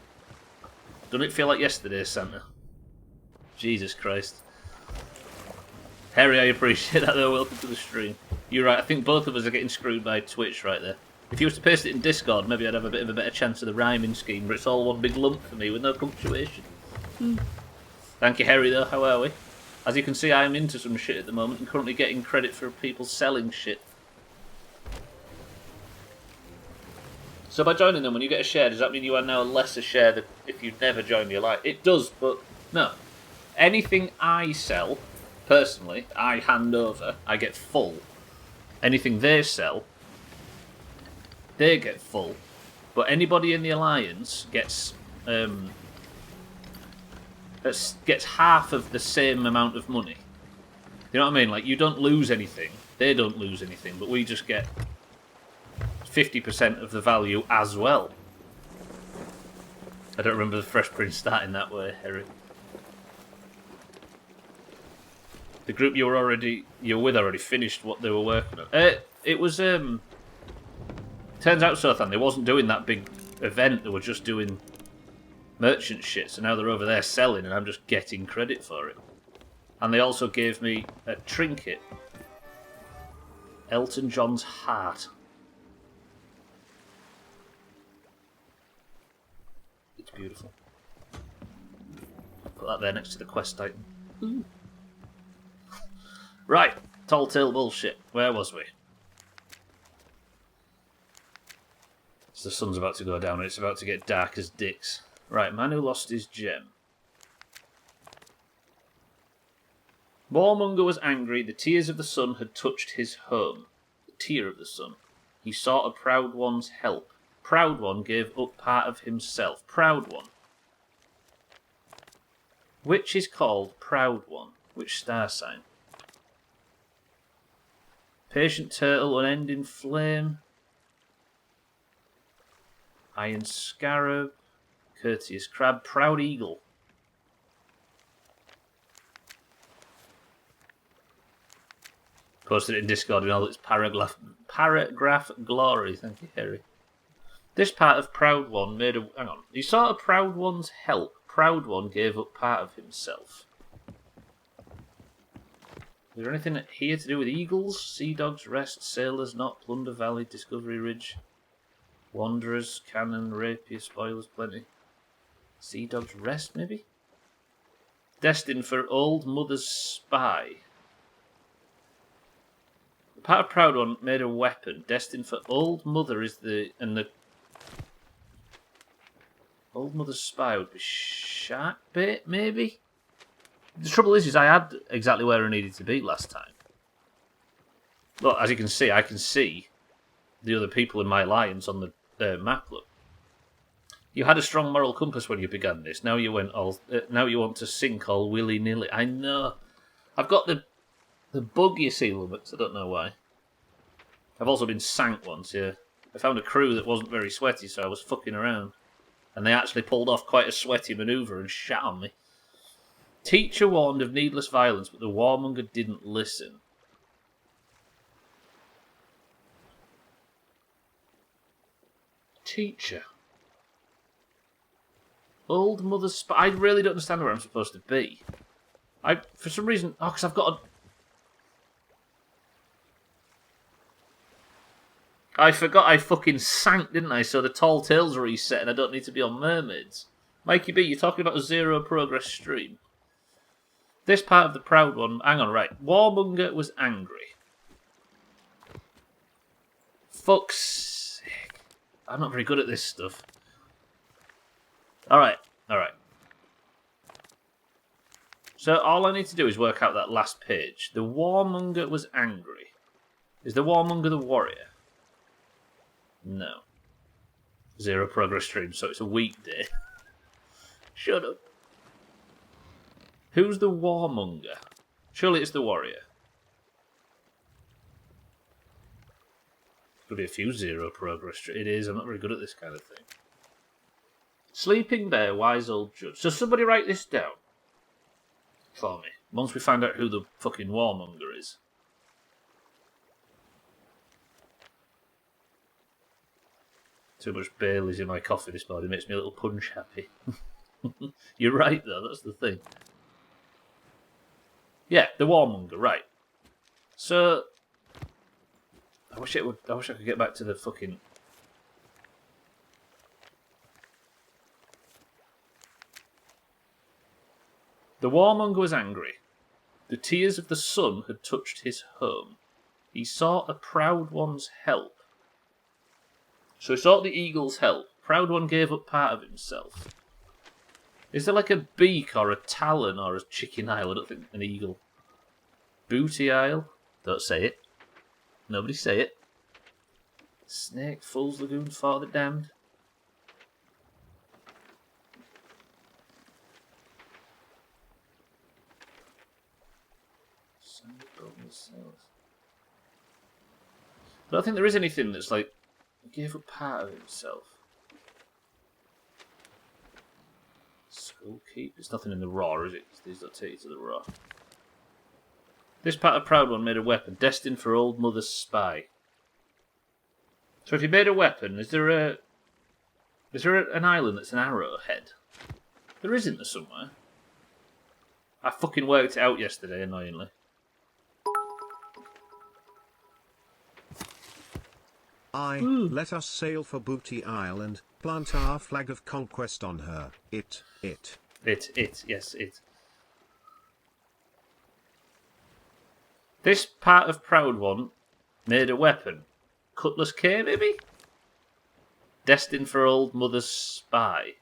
Speaker 1: Doesn't it feel like yesterday, Santa? Jesus Christ. Harry, I appreciate that though. Welcome to the stream. You're right, I think both of us are getting screwed by Twitch right there. If you was to paste it in Discord, maybe I'd have a bit of a better chance of the rhyming scheme, but it's all one big lump for me with no punctuation. Thank you, Harry, though. How are we? As you can see, I'm into some shit at the moment and currently getting credit for people selling shit. So by joining them, when you get a share, does that mean you are now less a share than if you'd never joined your life? It does, but no. Anything I sell, personally, I hand over, I get full. Anything they sell, they get full. But anybody in the alliance gets half of the same amount of money. You know what I mean? Like, you don't lose anything, they don't lose anything, but we just get 50% of the value as well. I don't remember the Fresh Prince starting that way, Harry. The group you were with already finished what they were working on. It was turns out, Sothan, they wasn't doing that big event, they were just doing merchant shit, so now they're over there selling and I'm just getting credit for it. And they also gave me a trinket. Elton John's heart. It's beautiful. Put that there next to the quest item. Ooh. Right, tall tale bullshit. Where was we? So the sun's about to go down and it's about to get dark as dicks. Right, man who lost his gem. Warmonger was angry. The tears of the sun had touched his home. The tear of the sun. He sought a proud one's help. Proud one gave up part of himself. Proud one. Which is called Proud One? Which star sign? Patient turtle, unending flame. Iron scarab. Courteous crab, proud eagle. Posted it in Discord in all its paragraph glory. Thank you, Harry. This part of Proud One made a... Hang on. He sought a Proud One's help. Proud One gave up part of himself. Is there anything here to do with eagles? Sea Dogs Rest, Sailors Knot, Plunder Valley, Discovery Ridge. Wanderers, cannon, rapier, spoilers, plenty. Sea Dog's Rest, maybe? Destined for Old Mother's Spy. The part of Proud One made a weapon. Destined for Old Mother is the... And the... Old Mother's Spy would be Shark Bait, maybe? The trouble is I had exactly where I needed to be last time. Look, as you can see, I can see the other people in my lines on the map, look. You had a strong moral compass when you began this. Now you want to sink all willy-nilly. I know. I've got the bug, you see, Lummox. I don't know why. I've also been sank once, yeah. I found a crew that wasn't very sweaty, so I was fucking around. And they actually pulled off quite a sweaty manoeuvre and shat on me. Teacher warned of needless violence, but the warmonger didn't listen. Teacher. Old Mother's Spy. I really don't understand where I'm supposed to be. For some reason... Oh, because I've got a... I forgot I fucking sank, didn't I? So the tall tales reset and I don't need to be on mermaids. Mikey B, you're talking about a zero progress stream. This part of the Proud One... Hang on, right. Warmonger was angry. Fuck's sake. I'm not very good at this stuff. Alright. So all I need to do is work out that last page. The warmonger was angry. Is the warmonger the warrior? No. Zero progress stream, so it's a weekday. Shut up. Who's the warmonger? Surely it's the warrior. Could be a few zero progress streams. It is, I'm not very good at this kind of thing. Sleeping Bear, wise old judge. So somebody write this down for me. Once we find out who the fucking warmonger is. Too much Bailey's in my coffee this morning. Makes me a little punch happy. You're right though, that's the thing. Yeah, the warmonger, right. So I wish I could get back to the fucking... The warmonger was angry. The tears of the sun had touched his home. He sought a proud one's help. So he sought the eagle's help. Proud one gave up part of himself. Is there like a beak or a talon or a chicken isle? I don't think an eagle. Booty isle? Don't say it. Nobody say it. Snake, Fool's Lagoon, Fort of the Damned. I don't think there is anything that's like he gave up part of himself. Skull Keep. There's nothing in the raw, is it? These don't take you to the raw. This part of Proud One made a weapon destined for Old Mother's Spy. So if you made a weapon, is there an island that's an arrowhead? There isn't there somewhere. I fucking worked it out yesterday, annoyingly.
Speaker 2: Let us sail for Booty Island, plant our flag of conquest on her. Yes, it. This part of Proud One made a weapon. Cutlass K, maybe? Destined for Old Mother's Spy.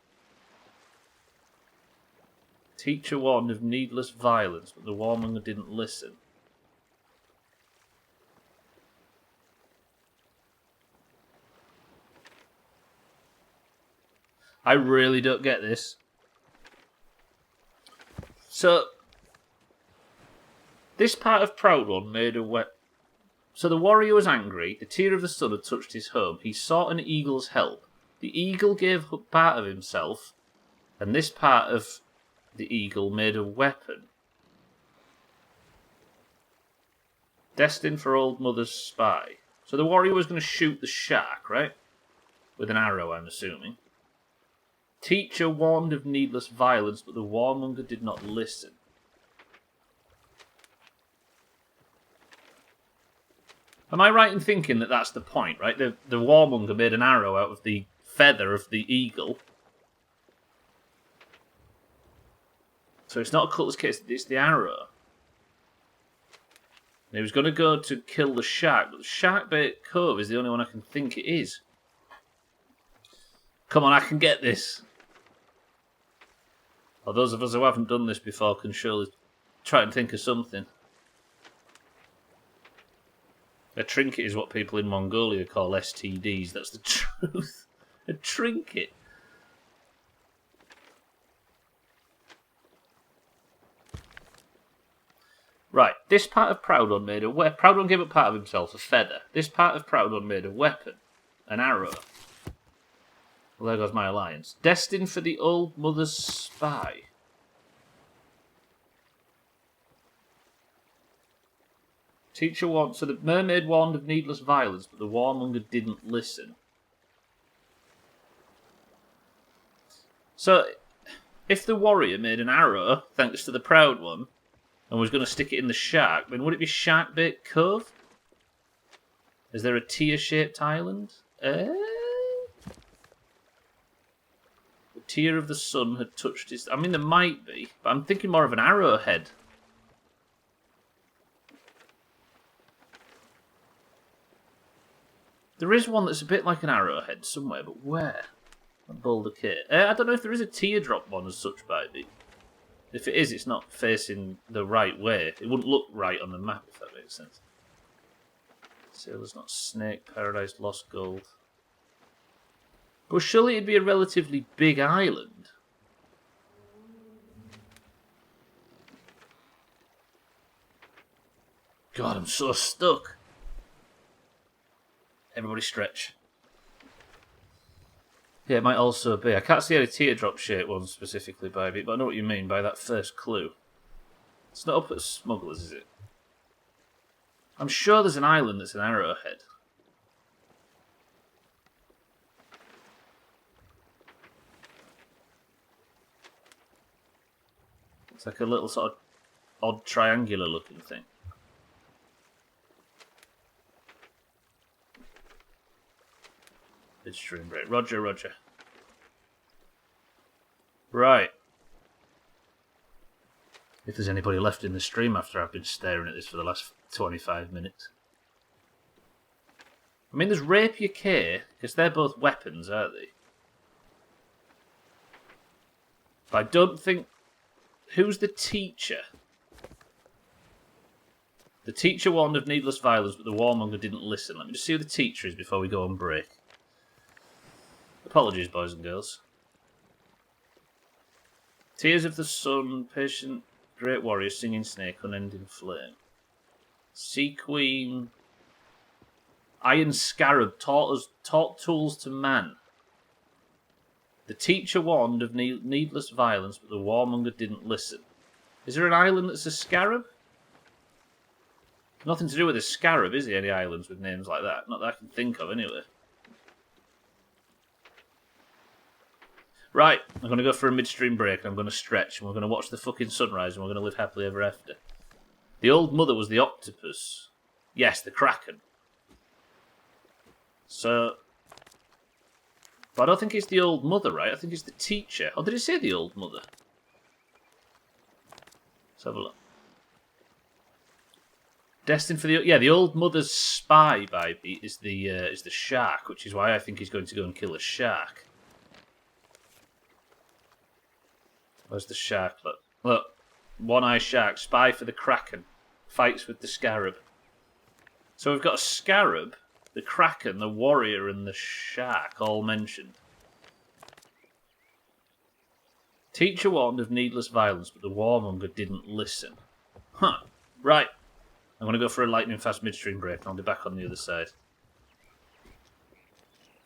Speaker 2: Teacher warned of needless violence, but the warmonger didn't listen. I really don't get this. So, this part of Proud One made a weapon. So the warrior was angry. The tear of the sun had touched his home. He sought an eagle's help. The eagle gave up part of himself, and this part of the eagle made a weapon. Destined for Old Mother's Spy. So the warrior was going to shoot the shark, right? With an arrow, I'm assuming. Teacher warned of needless violence, but the warmonger did not listen.
Speaker 1: Am I right in thinking that that's the point, right? The warmonger made an arrow out of the feather of the eagle. So it's not a cutlass kit, it's the arrow. And he was going to go to kill the shark, but the Sharkbait Cove is the only one I can think it is. Come on, I can get this. Well, those of us who haven't done this before can surely try and think of something. A trinket is what people in Mongolia call STDs. That's the truth. A trinket. Right, this part of Proudhon made a weapon. Proudhon gave up part of himself, a feather. This part of Proudhon made a weapon, an arrow. Well, there goes my alliance. Destined for the old mother's spy. Teacher warned, so the mermaid warned of needless violence, but the warmonger didn't listen. So, if the warrior made an arrow, thanks to the proud one, and was going to stick it in the shark, then would it be Sharkbait Cove? Is there a tear-shaped island? The tear of the sun had touched his... I mean, there might be, but I'm thinking more of an arrowhead. There is one that's a bit like an arrowhead somewhere, but where? Boulder Cave. I don't know if there is a teardrop one as such, baby. If it is, it's not facing the right way. It wouldn't look right on the map, if that makes sense. Sailor's not snake, paradise, lost gold. But surely it'd be a relatively big island. God, I'm so stuck. Everybody stretch. Yeah, it might also be. I can't see any teardrop shaped one specifically, baby, but I know what you mean by that first clue. It's not up at Smugglers, is it? I'm sure there's an island that's an arrowhead. It's like a little sort of odd triangular looking thing. Midstream break. Roger, roger. Right. If there's anybody left in the stream after I've been staring at this for the last 25 minutes. I mean, there's Rapier K, because they're both weapons, aren't they? But I don't think... Who's the teacher? The teacher warned of needless violence, but the warmonger didn't listen. Let me just see who the teacher is before we go on break. Apologies, boys and girls. Tears of the sun, patient, great warrior, singing snake, unending flame. Sea Queen, Iron Scarab taught tools to man. The teacher warned of needless violence, but the warmonger didn't listen. Is there an island that's a scarab? Nothing to do with a scarab, is there? Any islands with names like that? Not that I can think of, anyway. Right, I'm going to go for a midstream break and I'm going to stretch and we're going to watch the fucking sunrise and we're going to live happily ever after. The old mother was the octopus. Yes, the kraken. So... But I don't think it's the old mother, right? I think it's the teacher. Or did it say the old mother? Let's have a look. Destined for the... Yeah, the old mother's spy, baby, is the shark, which is why I think he's going to go and kill a shark. Where's the shark? Look. Look. One-eye shark. Spy for the kraken. Fights with the scarab. So we've got a scarab, the kraken, the warrior, and the shark all mentioned. Teacher warned of needless violence, but the warmonger didn't listen. Huh. Right. I'm going to go for a lightning fast midstream break and I'll be back on the other side.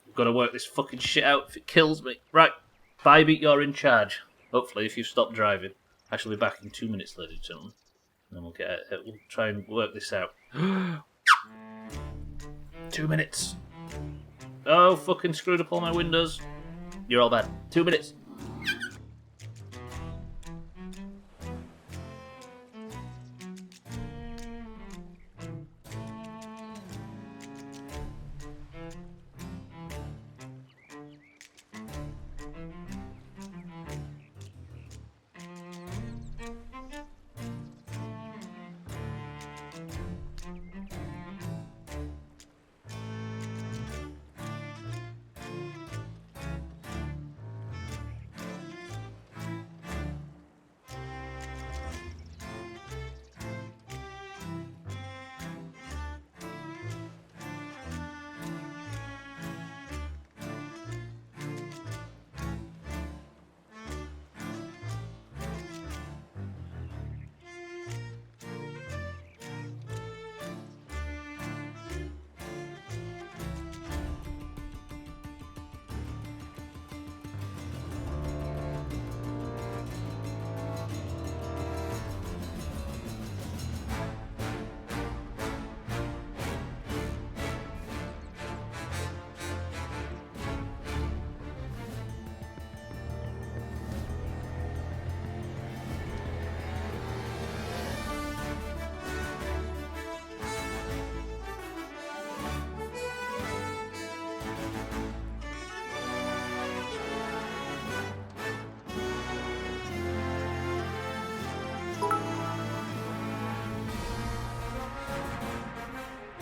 Speaker 1: I've got to work this fucking shit out if it kills me. Right. Bye, beat, you're in charge. Hopefully, if you've stopped driving. I shall be back in 2 minutes, ladies and gentlemen. And then we'll try and work this out. 2 minutes. Oh, fucking screwed up all my windows. You're all bad. 2 minutes.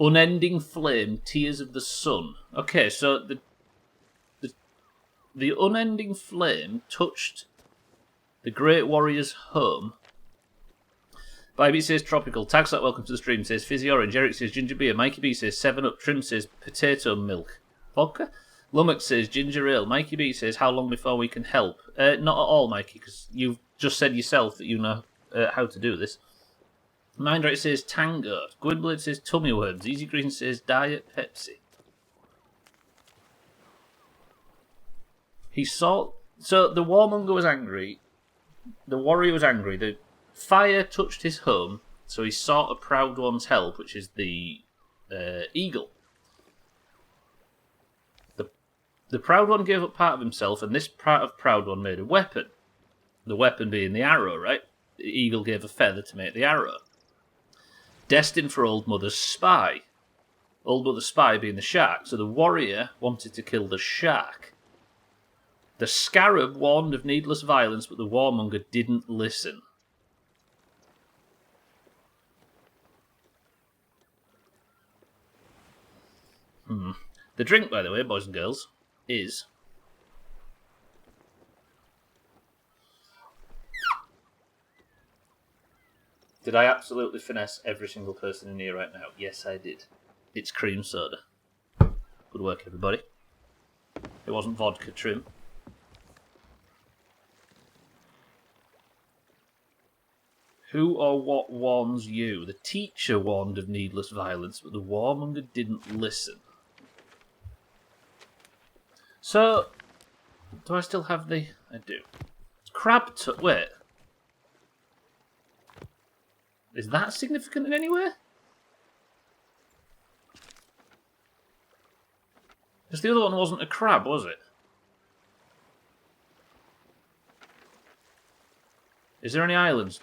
Speaker 1: Unending flame, tears of the sun. Okay, so the unending flame touched the Great Warrior's home. Bybee says tropical. Tagslot, welcome to the stream, says fizzy orange. Eric says ginger beer. Mikey B says 7-Up. Trim says potato milk. Vodka? Lummox says ginger ale. Mikey B says how long before we can help? Not at all, Mikey, because you've just said yourself that you know how to do this. Mindrake says Tango. Gwynblade says tummy worms. Easy Green says Diet Pepsi. He saw... So the warmonger was angry. The warrior was angry. The fire touched his home, so he sought a proud one's help, which is the eagle. The proud one gave up part of himself, and this part of proud one made a weapon. The weapon being the arrow, right? The eagle gave a feather to make the arrow. Destined for Old Mother's spy. Old Mother's spy being the shark. So the warrior wanted to kill the shark. The scarab warned of needless violence, but the warmonger didn't listen. The drink, by the way, boys and girls, is... Did I absolutely finesse every single person in here right now? Yes, I did. It's cream soda. Good work, everybody. It wasn't vodka, Trim. Who or what warns you? The teacher warned of needless violence, but the warmonger didn't listen. So, do I still have the... I do. Wait. Is that significant in any way? Because the other one wasn't a crab, was it? Is there any islands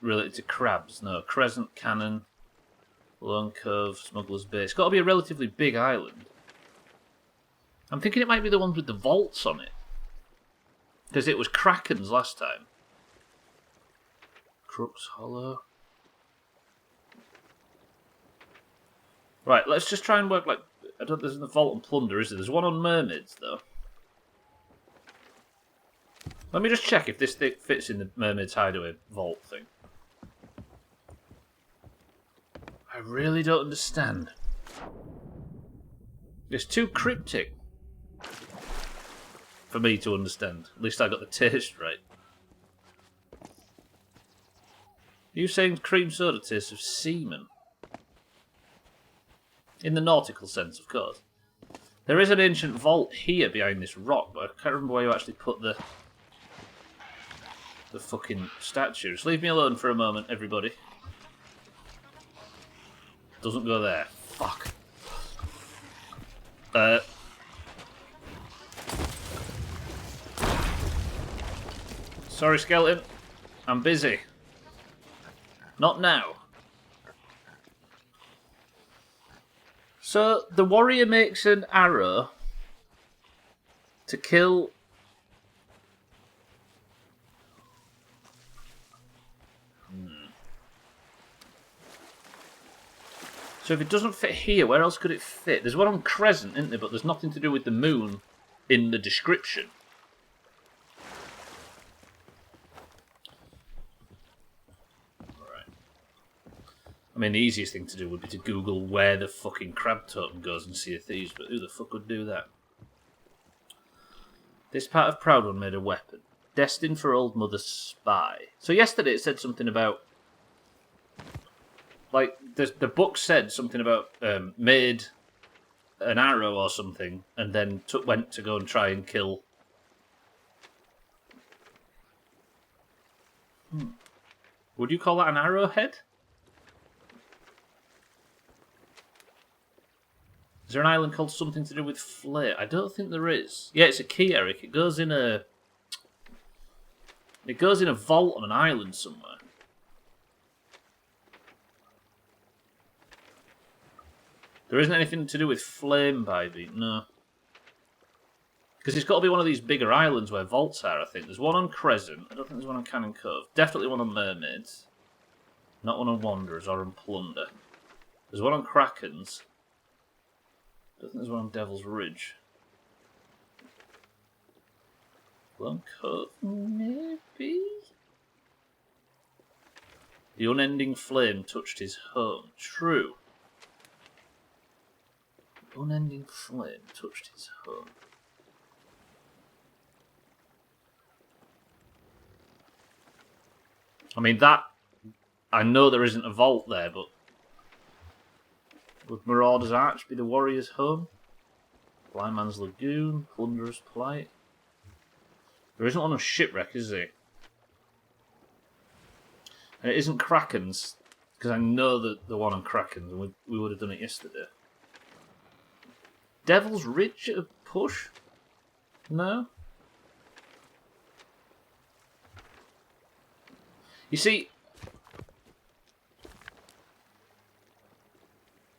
Speaker 1: related to crabs? No. Crescent, Cannon, Lone Cove, Smuggler's Bay. It's got to be a relatively big island. I'm thinking it might be the ones with the vaults on it. Because it was Krakens last time. Crooks Hollow. Right, let's just try and work like... I don't think there's a Vault and Plunder, is there? There's one on Mermaids, though. Let me just check if this thing fits in the Mermaid's Hideaway Vault thing. I really don't understand. It's too cryptic for me to understand. At least I got the taste right. Are you saying cream soda tastes of semen? In the nautical sense, of course. There is an ancient vault here behind this rock, but I can't remember where you actually put the fucking statue. Just leave me alone for a moment, everybody. Doesn't go there. Fuck. Sorry, skeleton. I'm busy. Not now. So, the warrior makes an arrow to kill... So if it doesn't fit here, where else could it fit? There's one on Crescent, isn't there? But there's nothing to do with the moon in the description. Alright. I mean, the easiest thing to do would be to Google where the fucking crab totem goes and see a Thieves, but who the fuck would do that? This part of Proud One made a weapon. Destined for Old Mother's spy. So yesterday it said something about... Like, the book said something about made an arrow or something, and then went to go and try and kill... Would you call that an arrowhead? Is there an island called something to do with flare? I don't think there is. Yeah, it's a key, Eric. It goes in a... It goes in a vault on an island somewhere. There isn't anything to do with flame, Bybee. No. Because it's got to be one of these bigger islands where vaults are, I think. There's one on Crescent. I don't think there's one on Cannon Cove. Definitely one on Mermaids. Not one on Wanderers or on Plunder. There's one on Kraken's. I don't think there's one on Devil's Ridge. One Cove, maybe? The unending flame touched his home. True. The unending flame touched his home. I mean, that... I know there isn't a vault there, but... Would Marauder's Arch be the warrior's home? Blind Man's Lagoon, Plunderer's Plight. There isn't one on Shipwreck, is there? And it isn't Kraken's, because I know that the one on Kraken's, and we would have done it yesterday. Devil's Ridge at a push? No? You see,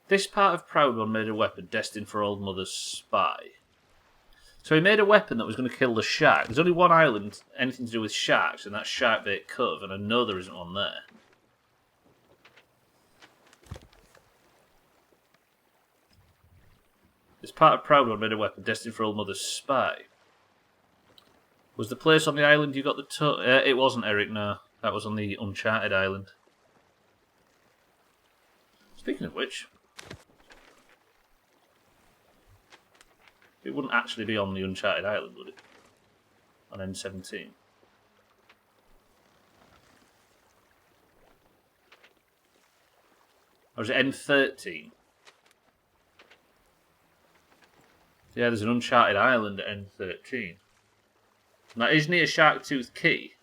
Speaker 1: this part of Proud One made a weapon destined for Old Mother's spy. So he made a weapon that was going to kill the shark. There's only one island, anything to do with sharks, and that's Sharkbait Cove, and I know there isn't one there. This part of Proud One made a weapon destined for Old Mother's spy. Was the place on the island you got the it wasn't, Eric, no. That was on the Uncharted island. Speaking of which... It wouldn't actually be on the Uncharted island, would it? On N17. Or is it N13? Yeah, there's an Uncharted island at N13. Now, isn't it a Sharktooth Key?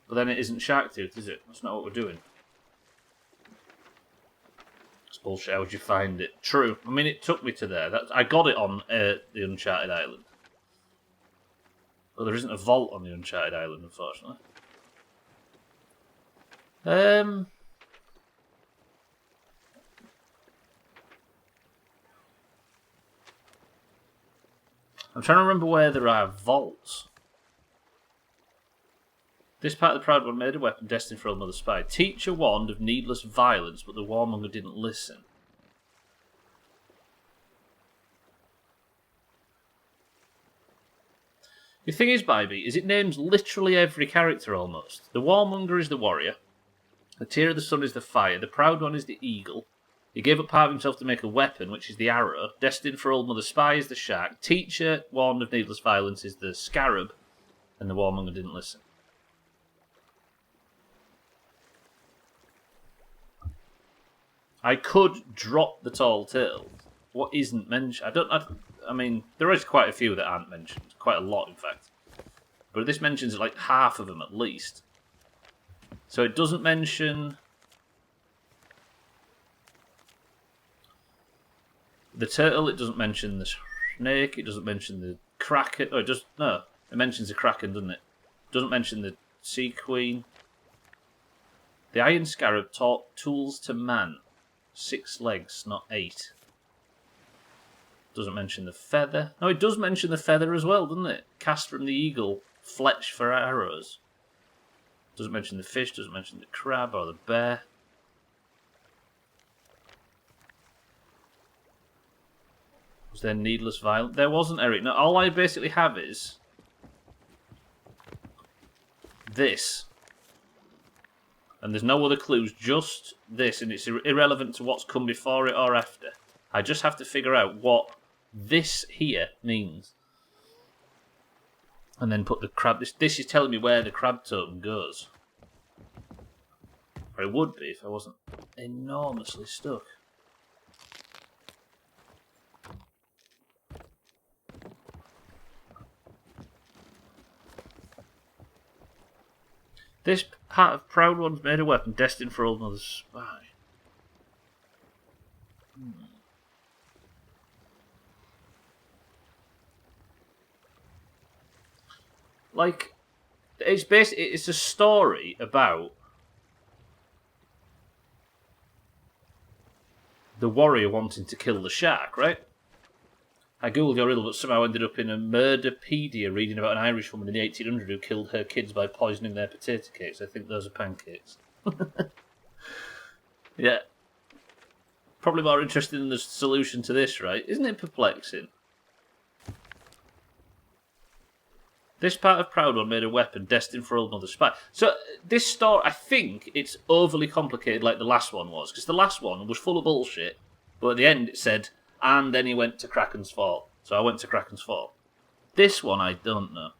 Speaker 1: But then it isn't Sharktooth, is it? That's not what we're doing. Bullshit, how would you find it? True. I mean, it took me to there. I got it on the Uncharted Island. But there isn't a vault on the Uncharted Island, unfortunately. I'm trying to remember where there are vaults. This part of the Proud One made a weapon destined for Old Mother's spy. Teacher warned of needless violence, but the warmonger didn't listen. The thing is, Bybee, is it names literally every character almost. The warmonger is the warrior. The Tear of the Sun is the fire. The Proud One is the eagle. He gave up part of himself to make a weapon, which is the arrow. Destined for Old Mother's spy is the shark. Teacher warned of needless violence is the scarab. And the warmonger didn't listen. I could drop the tall tale. What isn't mentioned? I mean, there is quite a few that aren't mentioned. Quite a lot, in fact. But this mentions like half of them at least. So it doesn't mention the turtle. It doesn't mention the snake. It doesn't mention the kraken. Oh, no. It mentions the kraken, doesn't it? It doesn't mention the sea queen. The iron scarab taught tools to man. 6 legs, not 8. Doesn't mention the feather. No, it does mention the feather as well, doesn't it? Cast from the eagle, fletch for arrows. Doesn't mention the fish, doesn't mention the crab or the bear. Was there needless violence? There wasn't, Eric. No, all I basically have is this. And there's no other clues, just this, and it's irrelevant to what's come before it or after. I just have to figure out what this here means. And then put the crab... This is telling me where the crab totem goes. Or it would be if I wasn't enormously stuck. This part of Proud One's made a weapon destined for Old Mother's spy. Like, it's a story about the warrior wanting to kill the shark, right? I googled your riddle, but somehow ended up in a murderpedia reading about an Irish woman in the 1800s who killed her kids by poisoning their potato cakes. I think those are pancakes. Yeah. Probably more interesting than the solution to this, right? Isn't it perplexing? This part of Proud One made a weapon destined for old mother spy. So this story, I think it's overly complicated like the last one was, because the last one was full of bullshit, but at the end it said, and then he went to Kraken's Fall. So I went to Kraken's Fall. This one, I don't know.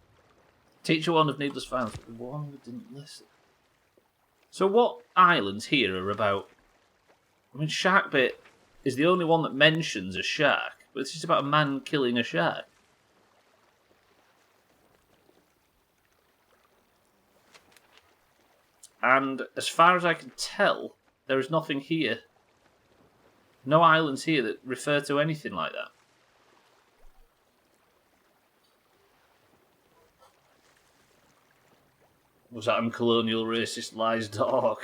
Speaker 1: Teacher warned of needless violence, but the one who didn't listen. So what islands here are about... I mean, Sharkbait is the only one that mentions a shark, but it's just about a man killing a shark. And as far as I can tell, there is nothing here. No islands here that refer to anything like that. Was that colonial racist lies dog?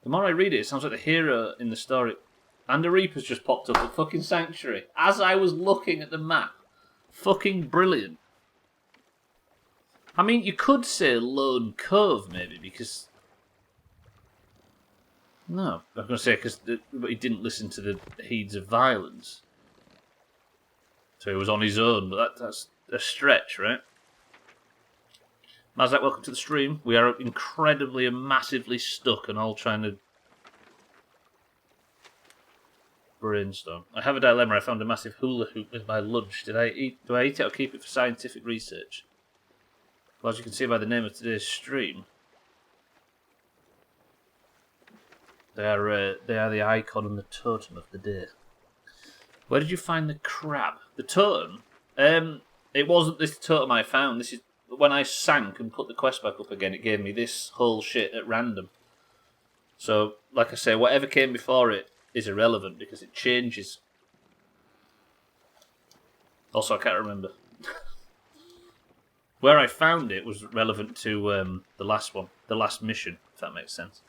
Speaker 1: The more I read it, it sounds like the hero in the story. And a Reaper's just popped up at fucking Sanctuary. As I was looking at the map. Fucking brilliant. I mean, you could say Lone Cove, maybe, because... No, I was going to say, because he didn't listen to the heeds of violence. So he was on his own, but that's a stretch, right? Mazak, welcome to the stream. We are incredibly and massively stuck and all trying to brainstorm. I have a dilemma. I found a massive hula hoop with my lunch. Do I eat it or keep it for scientific research? Well, as you can see by the name of today's stream, they are the icon and the totem of the day. Where did you find the crab? The totem? It wasn't this totem I found. This is when I sank and put the quest back up again. It gave me this whole shit at random. So, like I say, whatever came before it is irrelevant because it changes. Also, I can't remember. Where I found it was relevant to the last one, the last mission, if that makes sense.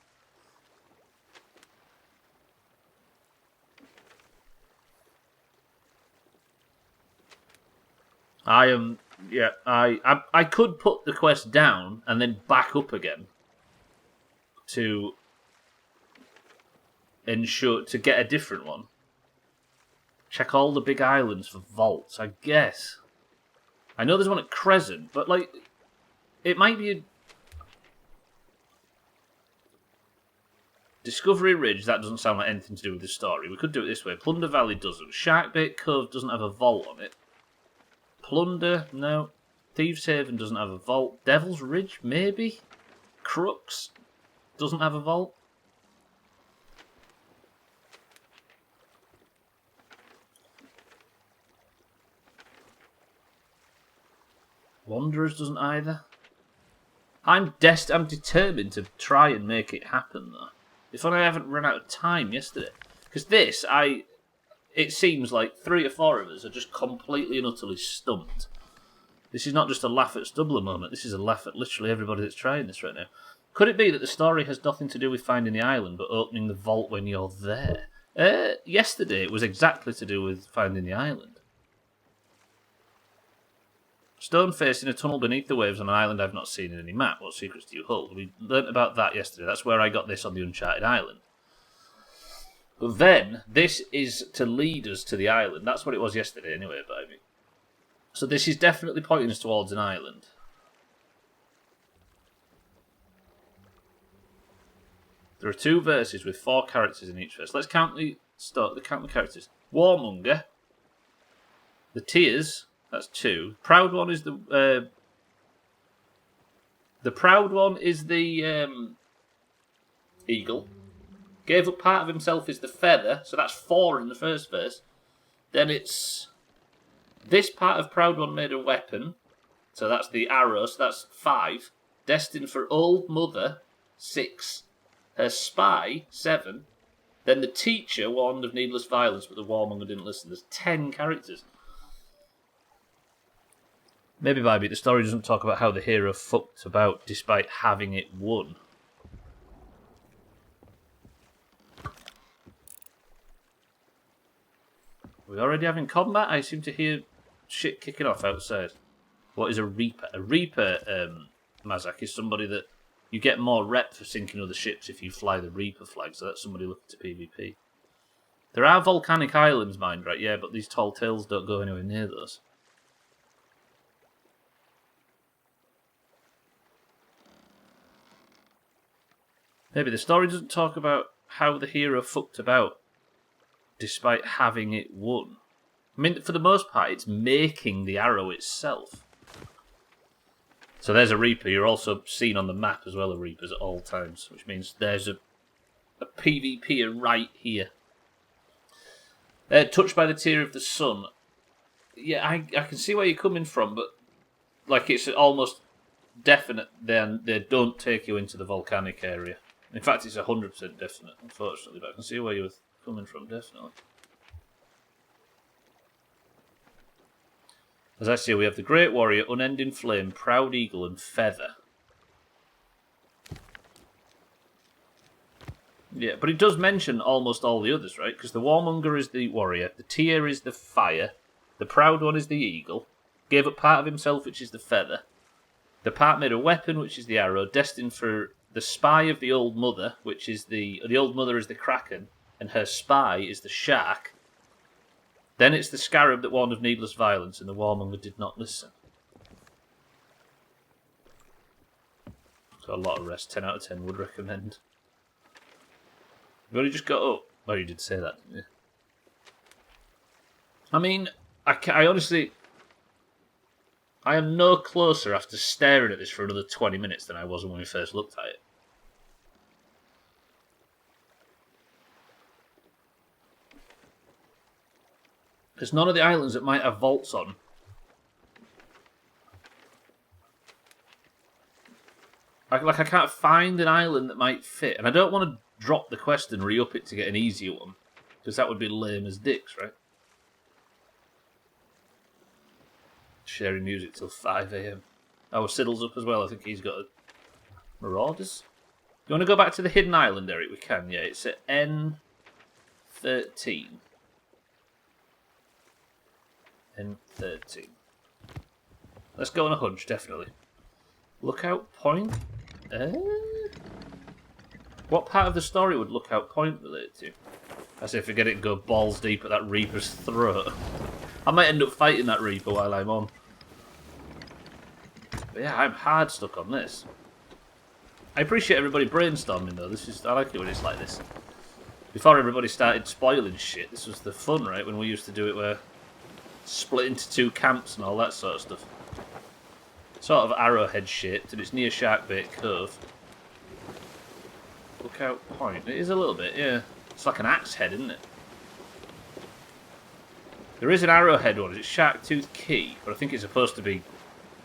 Speaker 1: I could put the quest down and then back up again to ensure to get a different one. Check all the big islands for vaults, I guess. I know there's one at Crescent, but like, it might be a Discovery Ridge. That doesn't sound like anything to do with the story. We could do it this way. Plunder Valley doesn't. Sharkbait Cove doesn't have a vault on it. Plunder, no. Thieves Haven doesn't have a vault. Devil's Ridge, maybe. Crux doesn't have a vault. Wanderers doesn't either. I'm determined to try and make it happen, though. If only I haven't run out of time yesterday. Because this, it seems like 3 or 4 of us are just completely and utterly stumped. This is not just a laugh at Stubbler moment. This is a laugh at literally everybody that's trying this right now. Could it be that the story has nothing to do with finding the island, but opening the vault when you're there? Yesterday, it was exactly to do with finding the island. Stone face in a tunnel beneath the waves on an island I've not seen in any map. What secrets do you hold? We learnt about that yesterday. That's where I got this on the Uncharted Island. But then, this is to lead us to the island. That's what it was yesterday anyway, baby. So this is definitely pointing us towards an island. There are 2 verses with 4 characters in each verse. Let's count the characters. Warmonger. The Tears. That's 2. Proud one is the proud one is the eagle. Gave up part of himself is the feather, so that's 4 in the first verse. Then it's this part of proud one made a weapon, so that's the arrow, so that's 5. Destined for old mother, 6. Her spy, 7. Then the teacher warned of needless violence, but the warmonger didn't listen. There's 10 characters. Maybe, Bybee, the story doesn't talk about how the hero fucked about despite having it won. Are we already having combat? I seem to hear shit kicking off outside. What is a Reaper? A Reaper, Mazak, is somebody that you get more rep for sinking other ships if you fly the Reaper flag, so that's somebody looking to PvP. There are volcanic islands, mind, right? Yeah, but these tall tales don't go anywhere near those. Maybe the story doesn't talk about how the hero fucked about despite having it won. I mean, for the most part, it's making the arrow itself. So there's a Reaper. You're also seen on the map as well, a Reapers at all times, which means there's a PvPer right here. Touched by the tear of the sun. Yeah, I can see where you're coming from, but like it's almost definite then they don't take you into the volcanic area. In fact, it's 100% definite, unfortunately, but I can see where you're coming from, definitely. As I see, we have the Great Warrior, Unending Flame, Proud Eagle, and Feather. Yeah, but it does mention almost all the others, right? Because the Warmonger is the Warrior, the Tear is the Fire, the Proud One is the Eagle, gave up part of himself, which is the Feather, the part made a weapon, which is the Arrow, destined for the Spy of the Old Mother, which is the Old Mother is the Kraken, and her Spy is the Shark. Then it's the Scarab that warned of needless violence, and the Warmonger did not listen. So a lot of rest, 10 out of 10 would recommend. You've only just got up. Oh, you did say that, didn't you? I mean, I honestly... I am no closer after staring at this for another 20 minutes than I was when we first looked at it. There's none of the islands that might have vaults on. I can't find an island that might fit. And I don't want to drop the quest and re-up it to get an easier one. Because that would be lame as dicks, right? Sharing music till 5 AM. Our Siddle's up as well. I think he's got a... Marauders? You want to go back to the hidden island, Eric? We can, yeah. It's at N13. N13. Let's go on a hunch, definitely. Lookout Point? What part of the story would Lookout Point relate to? As if we get it and go balls deep at that Reaper's throat. I might end up fighting that Reaper while I'm on. But yeah, I'm hard stuck on this. I appreciate everybody brainstorming though. I like it when it's like this. Before everybody started spoiling shit, this was the fun, right? When we used to do it where split into 2 camps and all that sort of stuff. Sort of arrowhead shaped, and it's near Sharkbait Cove. Lookout Point. It is a little bit, yeah. It's like an axe head, isn't it? There is an arrowhead one. It's Shark Tooth Key, but I think it's supposed to be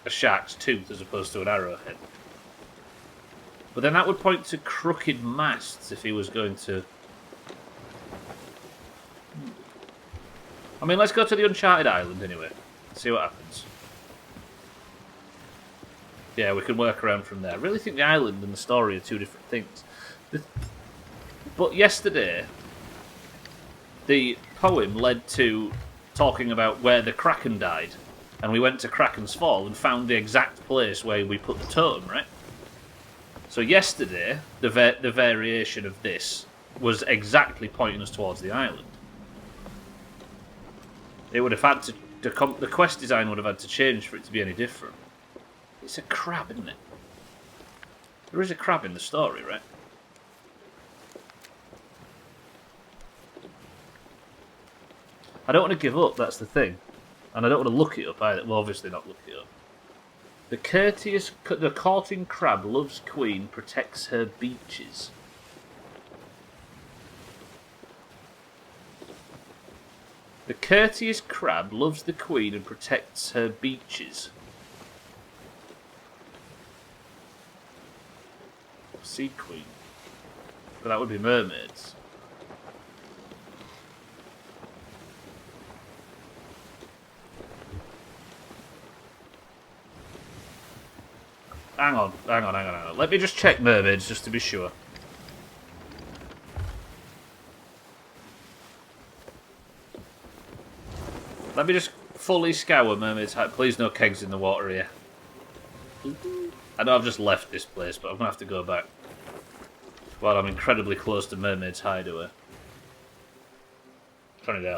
Speaker 1: a shark's tooth as opposed to an arrowhead. But then that would point to crooked masts if he was going to... I mean, let's go to the Uncharted Island anyway. See what happens. Yeah, we can work around from there. I really think the island and the story are 2 different things. But yesterday, the poem led to talking about where the Kraken died. And we went to Kraken's Fall and found the exact place where we put the totem, right? So yesterday, the variation of this was exactly pointing us towards the island. It would have had to... The quest design would have had to change for it to be any different. It's a crab, isn't it? There is a crab in the story, right? I don't want to give up, that's the thing. And I don't want to look it up either. Well, obviously not look it up. The courting crab loves queen, protects her beaches. The courteous crab loves the queen and protects her beaches. Sea queen. But that would be mermaids. Hang on. Let me just check mermaids just to be sure. Let me just fully scour Mermaid's Hide. Please no kegs in the water here. I know I've just left this place, but I'm going to have to go back. While I'm incredibly close to Mermaid's Hideaway. Trying to get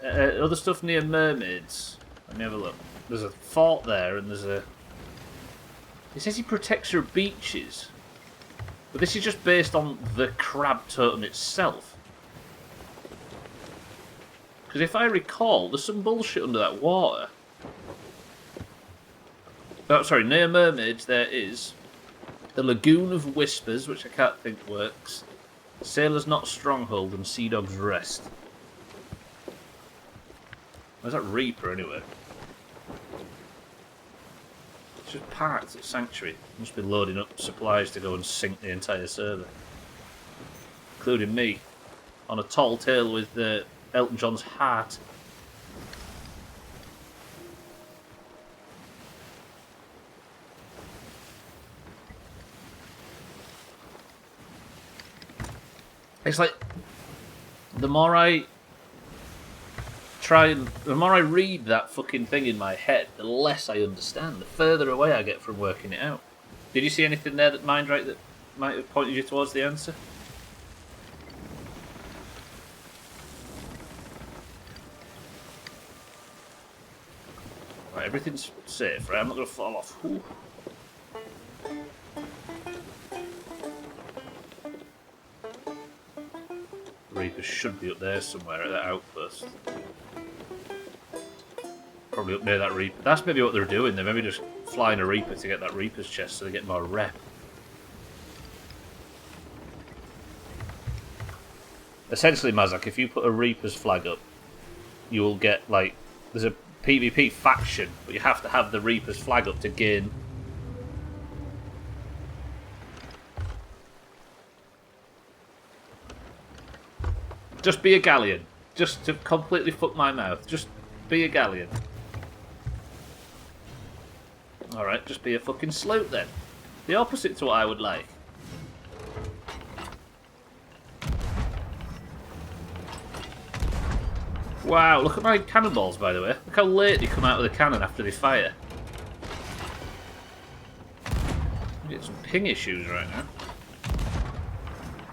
Speaker 1: out. Other stuff near Mermaids. Let me have a look. There's a fort there, and there's a... It says he protects her beaches. But this is just based on the crab totem itself. Because if I recall, there's some bullshit under that water. Oh, sorry, near Mermaids there is the Lagoon of Whispers, which I can't think works. Sailor's Knot Stronghold and Sea Dog's Rest. Where's that Reaper anyway? It's just parked at Sanctuary. Must be loading up supplies to go and sink the entire server. Including me. On a tall tale with Elton John's heart. It's like, the more I read that fucking thing in my head, the less I understand, the further away I get from working it out. Did you see anything there that might have pointed you towards the answer? Right, everything's safe, right? I'm not going to fall off. Ooh. Reapers should be up there somewhere at that outpost. Probably up near that Reaper. That's maybe what they're doing. They're maybe just flying a Reaper to get that Reaper's chest so they get more rep. Essentially, Mazak, if you put a Reaper's flag up, you will get, like, there's a PvP faction, but you have to have the Reaper's flag up to gain. Just be a galleon. Just to completely fuck my mouth. Just be a galleon. Alright, just be a fucking sloop then. The opposite to what I would like. Wow, look at my cannonballs, by the way. Look how late they come out of the cannon after they fire. I get some ping issues right now.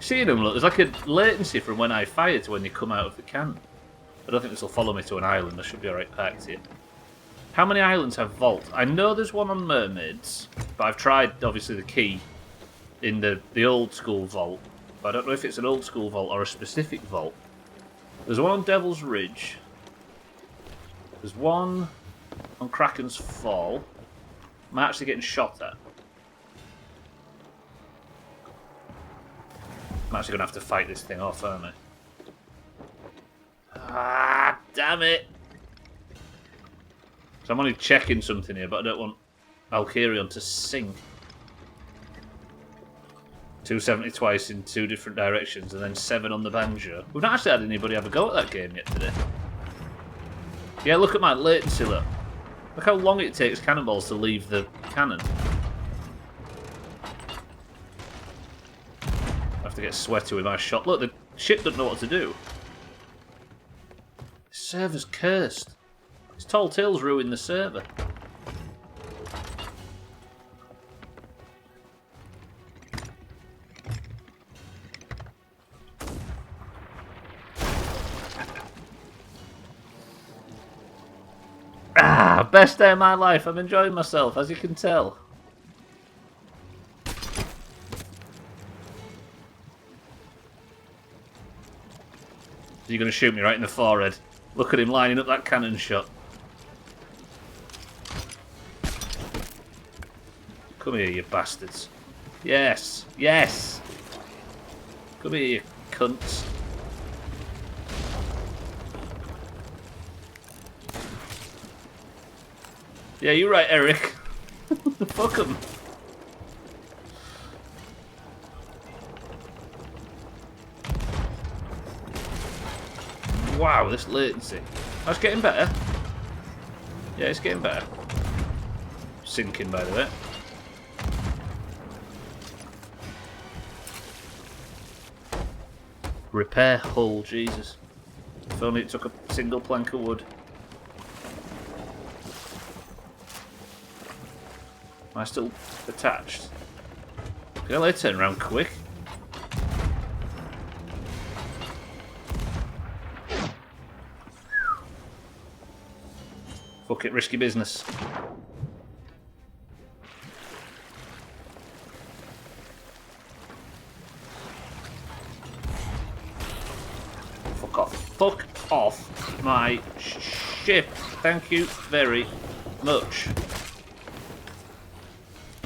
Speaker 1: Seeing them, look, there's like a latency from when I fire to when they come out of the cannon. I don't think this will follow me to an island. I should be alright parked here. How many islands have vault? I know there's one on Mermaids, but I've tried, obviously, the key in the old school vault. But I don't know if it's an old school vault or a specific vault. There's one on Devil's Ridge. There's one on Kraken's Fall. I'm actually getting shot at. I'm actually going to have to fight this thing off, aren't I? Ah, damn it! So I'm only checking something here, but I don't want Alkirion to sink. 270 twice in 2 different directions, and then 7 on the banjo. We've not actually had anybody have a go at that game yet today. Yeah, look at my latency, look. Look how long it takes cannonballs to leave the cannon. I have to get sweaty with my shot. Look, the ship doesn't know what to do. The server's cursed. This Tall Tales ruined the server. Ah, best day of my life. I'm enjoying myself, as you can tell. You're going to shoot me right in the forehead. Look at him lining up that cannon shot. Come here, you bastards. Yes, yes. Come here, you cunts. Yeah, you're right, Eric. Fuck him. Wow, this latency. Oh, it's getting better. Yeah, it's getting better. Sinking, by the way. Repair hull, Jesus. If only it took a single plank of wood. Am I still attached? Can I turn around quick? Fuck it, risky business. Fuck off. Fuck off my ship. Thank you very much.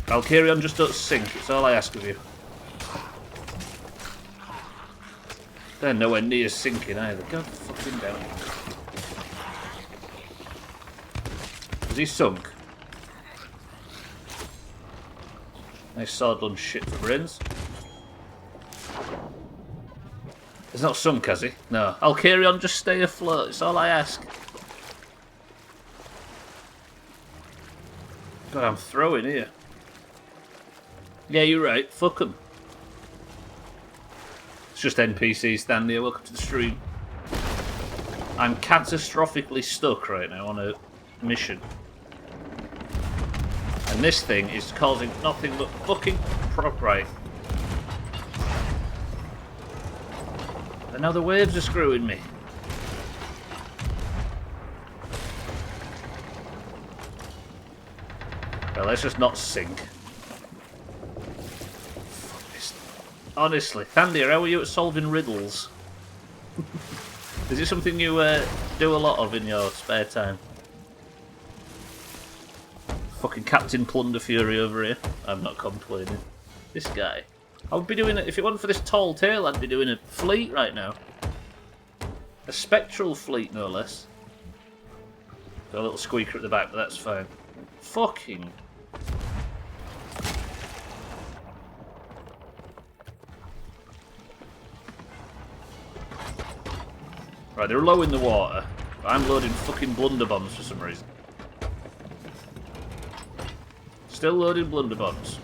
Speaker 1: Valkyrion, just don't sink. It's all I ask of you. They're nowhere near sinking either. God fucking damn it. Has he sunk? Nice sword done shit for brains. He's not sunk, has he? No. Valkyrion, just stay afloat. It's all I ask. God, I'm throwing here. Yeah, you're right. Fuck 'em. It's just NPCs standing here. Welcome to the stream. I'm catastrophically stuck right now on a mission. And this thing is causing nothing but fucking right. And now the waves are screwing me. Well, let's just not sink. Fuck this. Honestly, Thandir, how are you at solving riddles? Is it something you do a lot of in your spare time? Fucking Captain Plunder Fury over here. I'm not complaining. This guy. I would be doing it, if it wasn't for this tall tail, I'd be doing a fleet right now. A spectral fleet, no less. Got a little squeaker at the back, but that's fine. Fucking... Right, they're low in the water. But I'm loading fucking blunderbombs for some reason. Still loading blunderbombs.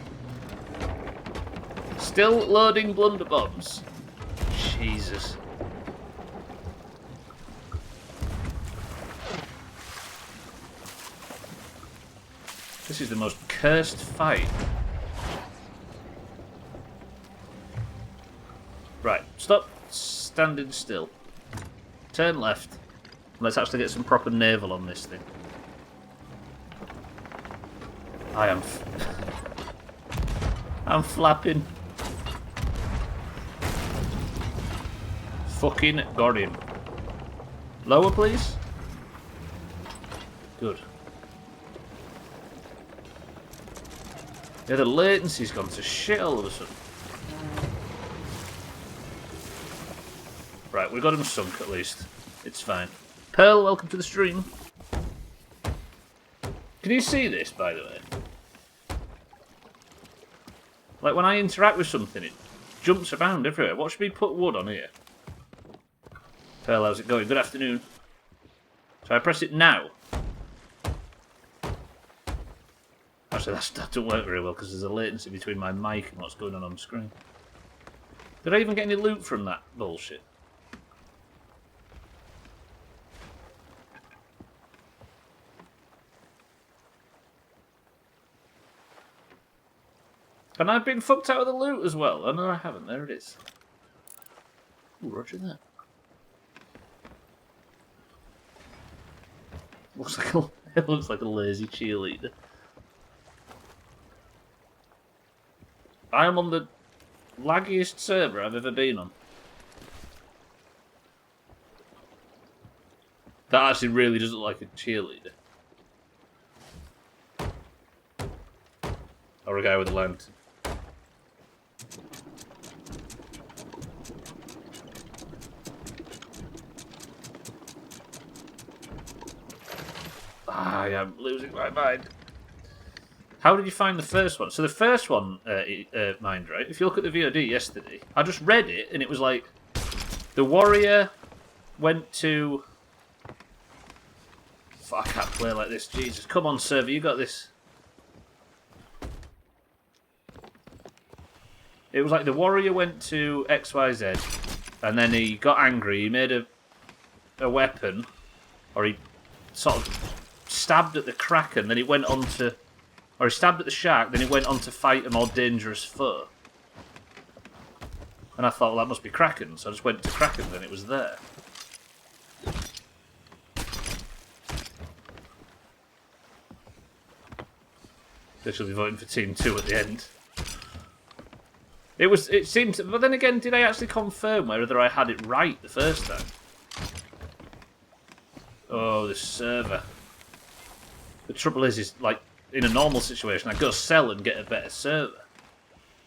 Speaker 1: Still loading blunderbombs. Jesus. This is the most cursed fight. Right, stop standing still. Turn left. Let's actually get some proper naval on this thing. I am... I'm flapping. Fucking got him. Lower, please. Good. Yeah, the latency's gone to shit all of a sudden. Right, we got him sunk at least. It's fine. Pearl, welcome to the stream. Can you see this, by the way? Like, when I interact with something, it jumps around everywhere. What should we put wood on here? Pearl, how's it going? Good afternoon. So I press it now. Actually, that doesn't work very well because there's a latency between my mic and what's going on the screen. Did I even get any loot from that bullshit? And I've been fucked out of the loot as well. Oh no, I haven't. There it is. Ooh, roger that. It looks like a lazy cheerleader. I am on the laggiest server I've ever been on. That actually really does look like a cheerleader. Or a guy with a lantern. I am losing my mind. How did you find the first one? So the first one, mind right, if you look at the VOD yesterday, I just read it and it was like, the warrior went to... I can't play like this, Jesus. Come on, server, you got this. It was like the warrior went to XYZ, and then he got angry. He made a weapon, or he sort of stabbed at the Kraken. Then he went on to, or he stabbed at the shark. Then he went on to fight a more dangerous foe. And I thought, well, that must be Kraken. So I just went to Kraken, and it was there. They should be voting for Team 2 at the end. It seemed, but then again, did I actually confirm whether I had it right the first time? Oh, this server. The trouble is like, in a normal situation, I go sell and get a better server.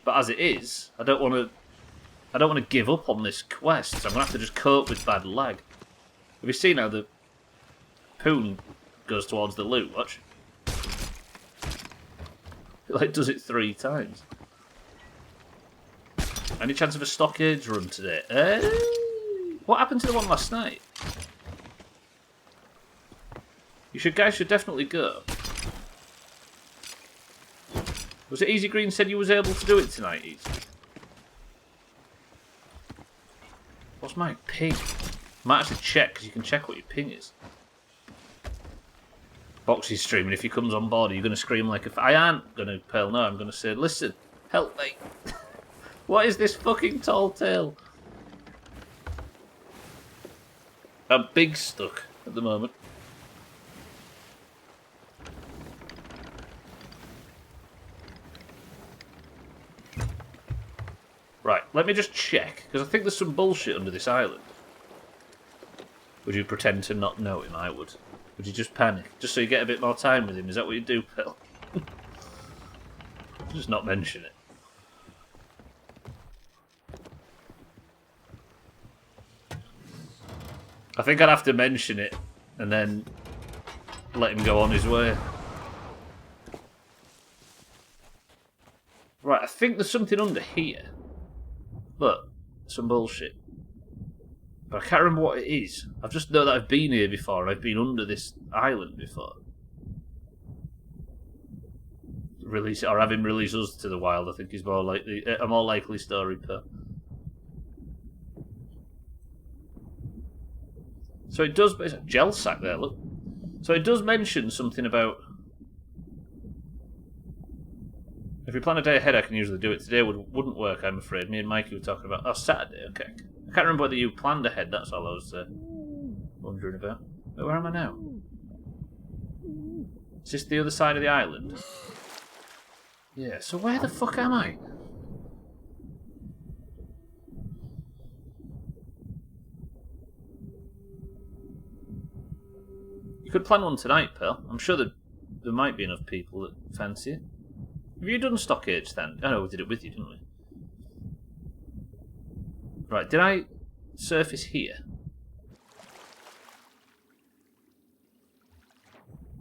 Speaker 1: But as it is, I don't want to give up on this quest, so I'm going to have to just cope with bad lag. Have you seen how the poon goes towards the loot? Watch. It like does it 3 times. Any chance of a stockades run today? What happened to the one last night? Guys should definitely go. Was it Easy Green said you was able to do it tonight, Easy? What's my ping? Might actually check, because you can check what your ping is. Boxy's streaming. If he comes on board, are you going to scream like a... I aren't going to, Pearl, no. I'm going to say, listen, help me. What is this fucking tall tale? I'm big stuck at the moment. Right, let me just check, because I think there's some bullshit under this island. Would you pretend to not know him? I would. Would you just panic? Just so you get a bit more time with him? Is that what you do, Phil? Just not mention it. I think I'd have to mention it, and then let him go on his way. Right, I think there's something under here. Look, some bullshit. But I can't remember what it is. I've just know that I've been here before, and I've been under this island before. Release it, or have him release us to the wild, I think is more likely, a more likely story, per. So it does, it's a gel sack there, look. So it does mention something about... If we plan a day ahead, I can usually do it. Today wouldn't work, I'm afraid. Me and Mikey were talking about... Oh, Saturday, okay. I can't remember whether you planned ahead, that's all I was wondering about. But where am I now? Is this the other side of the island? Yeah, so where the fuck am I? You could plan one tonight, Pearl. I'm sure that there might be enough people that fancy it. Have you done Stockage then? Oh no, we did it with you, didn't we? Right, did I surface here?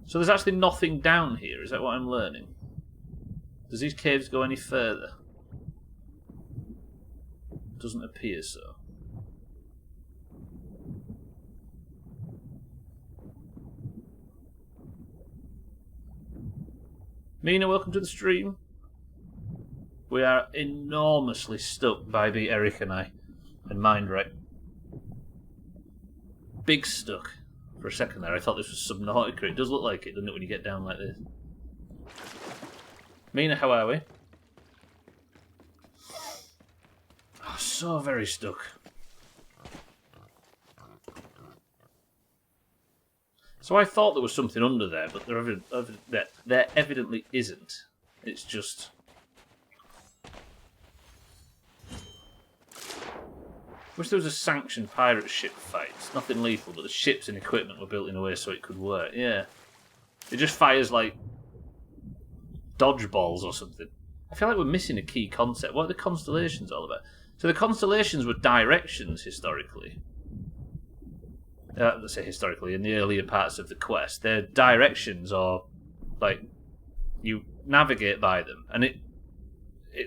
Speaker 1: So there's actually nothing down here, is that what I'm learning? Does these caves go any further? Doesn't appear so. Mina, welcome to the stream. We are enormously stuck by the Eric and I. And Mindwreck. Big stuck. For a second there, I thought this was Subnautica. It does look like it, doesn't it, when you get down like this? Mina, how are we? Oh, so very stuck. So I thought there was something under there, but there evidently isn't. It's just... Wish there was a sanctioned pirate ship fight. It's nothing lethal, but the ships and equipment were built in a way so it could work. Yeah. It just fires like dodgeballs or something. I feel like we're missing a key concept. What are the constellations all about? So the constellations were directions historically. Let's say historically, in the earlier parts of the quest. They're directions, or like you navigate by them. And it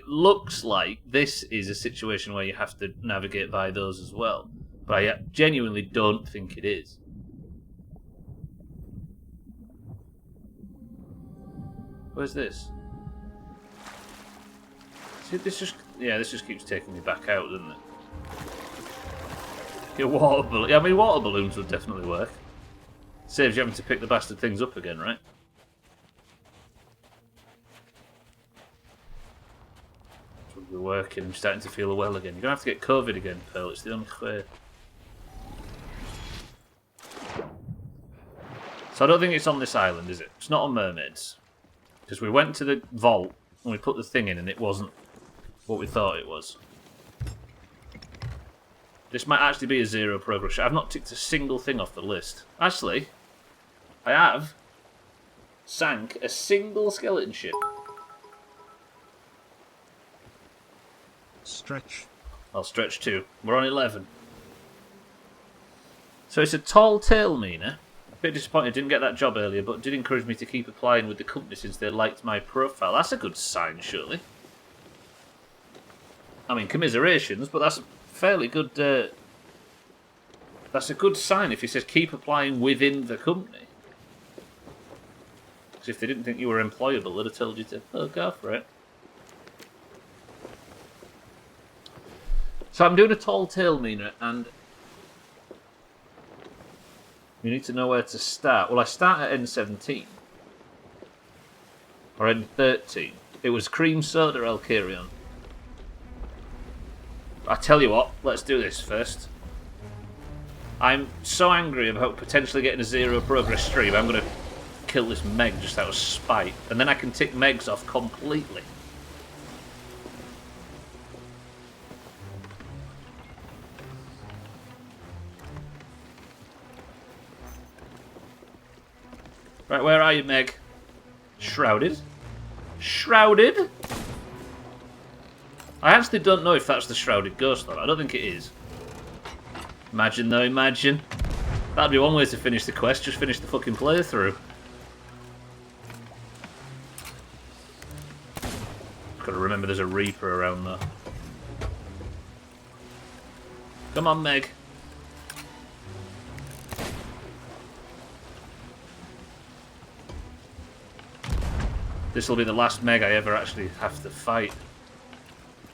Speaker 1: looks like this is a situation where you have to navigate by those as well. But I genuinely don't think it is. Where's this? See, this just keeps taking me back out, doesn't it? Get water balloons. Yeah, I mean, water balloons would definitely work. Saves you having to pick the bastard things up again, right? It would be working. I'm starting to feel well again. You're going to have to get COVID again, Pearl. It's the only way. So I don't think it's on this island, is it? It's not on Mermaids. Because we went to the vault and we put the thing in and it wasn't what we thought it was. This might actually be a zero progress. I've not ticked a single thing off the list. Actually, I have sank a single skeleton ship.
Speaker 2: Stretch.
Speaker 1: I'll stretch 2. We're on 11. So it's a tall tale meaner. A bit disappointed I didn't get that job earlier, but did encourage me to keep applying with the company since they liked my profile. That's a good sign, surely. I mean, commiserations, but that's a fairly good... that's a good sign if he says keep applying within the company. Because if they didn't think you were employable, they'd have told you to, oh, go for it. So I'm doing a tall tale meaner, and you need to know where to start. Well, I start at N17. Or N13. It was cream soda Alkarion. I tell you what, let's do this first. I'm so angry about potentially getting a zero progress stream, I'm going to kill this Meg just out of spite. And then I can tick Megs off completely. Right, where are you, Meg? Shrouded? Shrouded? I actually don't know if that's the Shrouded Ghost, though. I don't think it is. Imagine, though, imagine. That'd be one way to finish the quest, just finish the fucking playthrough. Gotta remember there's a Reaper around, though. Come on, Meg. This will be the last Meg I ever actually have to fight.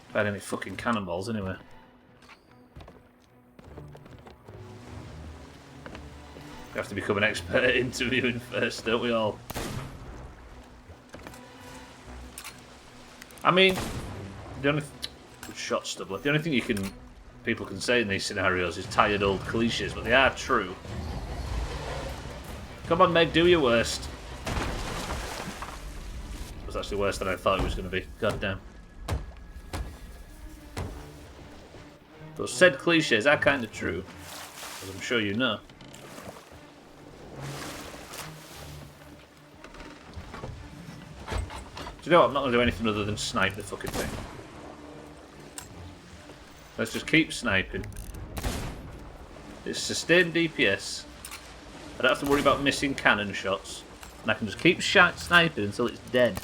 Speaker 1: If I had any fucking cannonballs, anyway. We have to become an expert at interviewing first, don't we all? I mean, the only good shot, Stubbler. The only thing people can say in these scenarios is tired old cliches, but they are true. Come on, Meg, do your worst. It was actually worse than I thought it was going to be. God damn. Those said cliches are kind of true, as I'm sure you know. Do you know what? I'm not going to do anything other than snipe the fucking thing. Let's just keep sniping. It's sustained DPS. I don't have to worry about missing cannon shots. And I can just keep sniping until it's dead.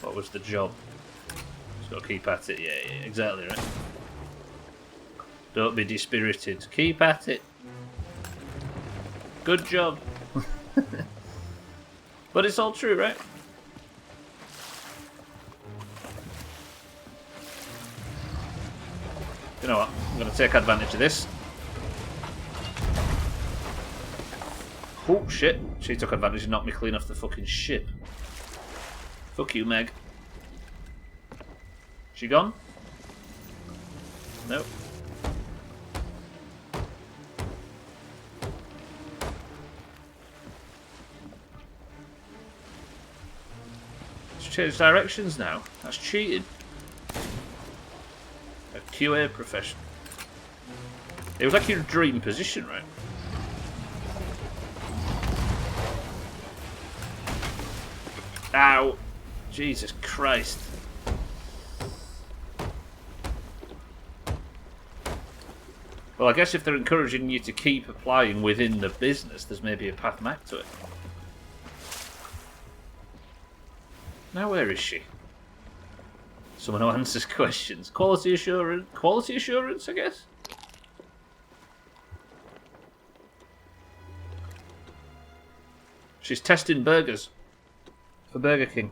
Speaker 1: What was the job? Just got to keep at it. Yeah, exactly right. Don't be dispirited. Keep at it. Good job. But it's all true, right? You know what? I'm going to take advantage of this. Oh, shit. She took advantage and knocked me clean off the fucking ship. Fuck you, Meg. She gone? Nope. Let's change directions now. That's cheating. A QA profession. It was like your dream position, right? Ow! Jesus Christ. Well, I guess if they're encouraging you to keep applying within the business, there's maybe a path back to it. Now where is she? Someone who answers questions. Quality assurance? Quality assurance, I guess? She's testing burgers. For Burger King.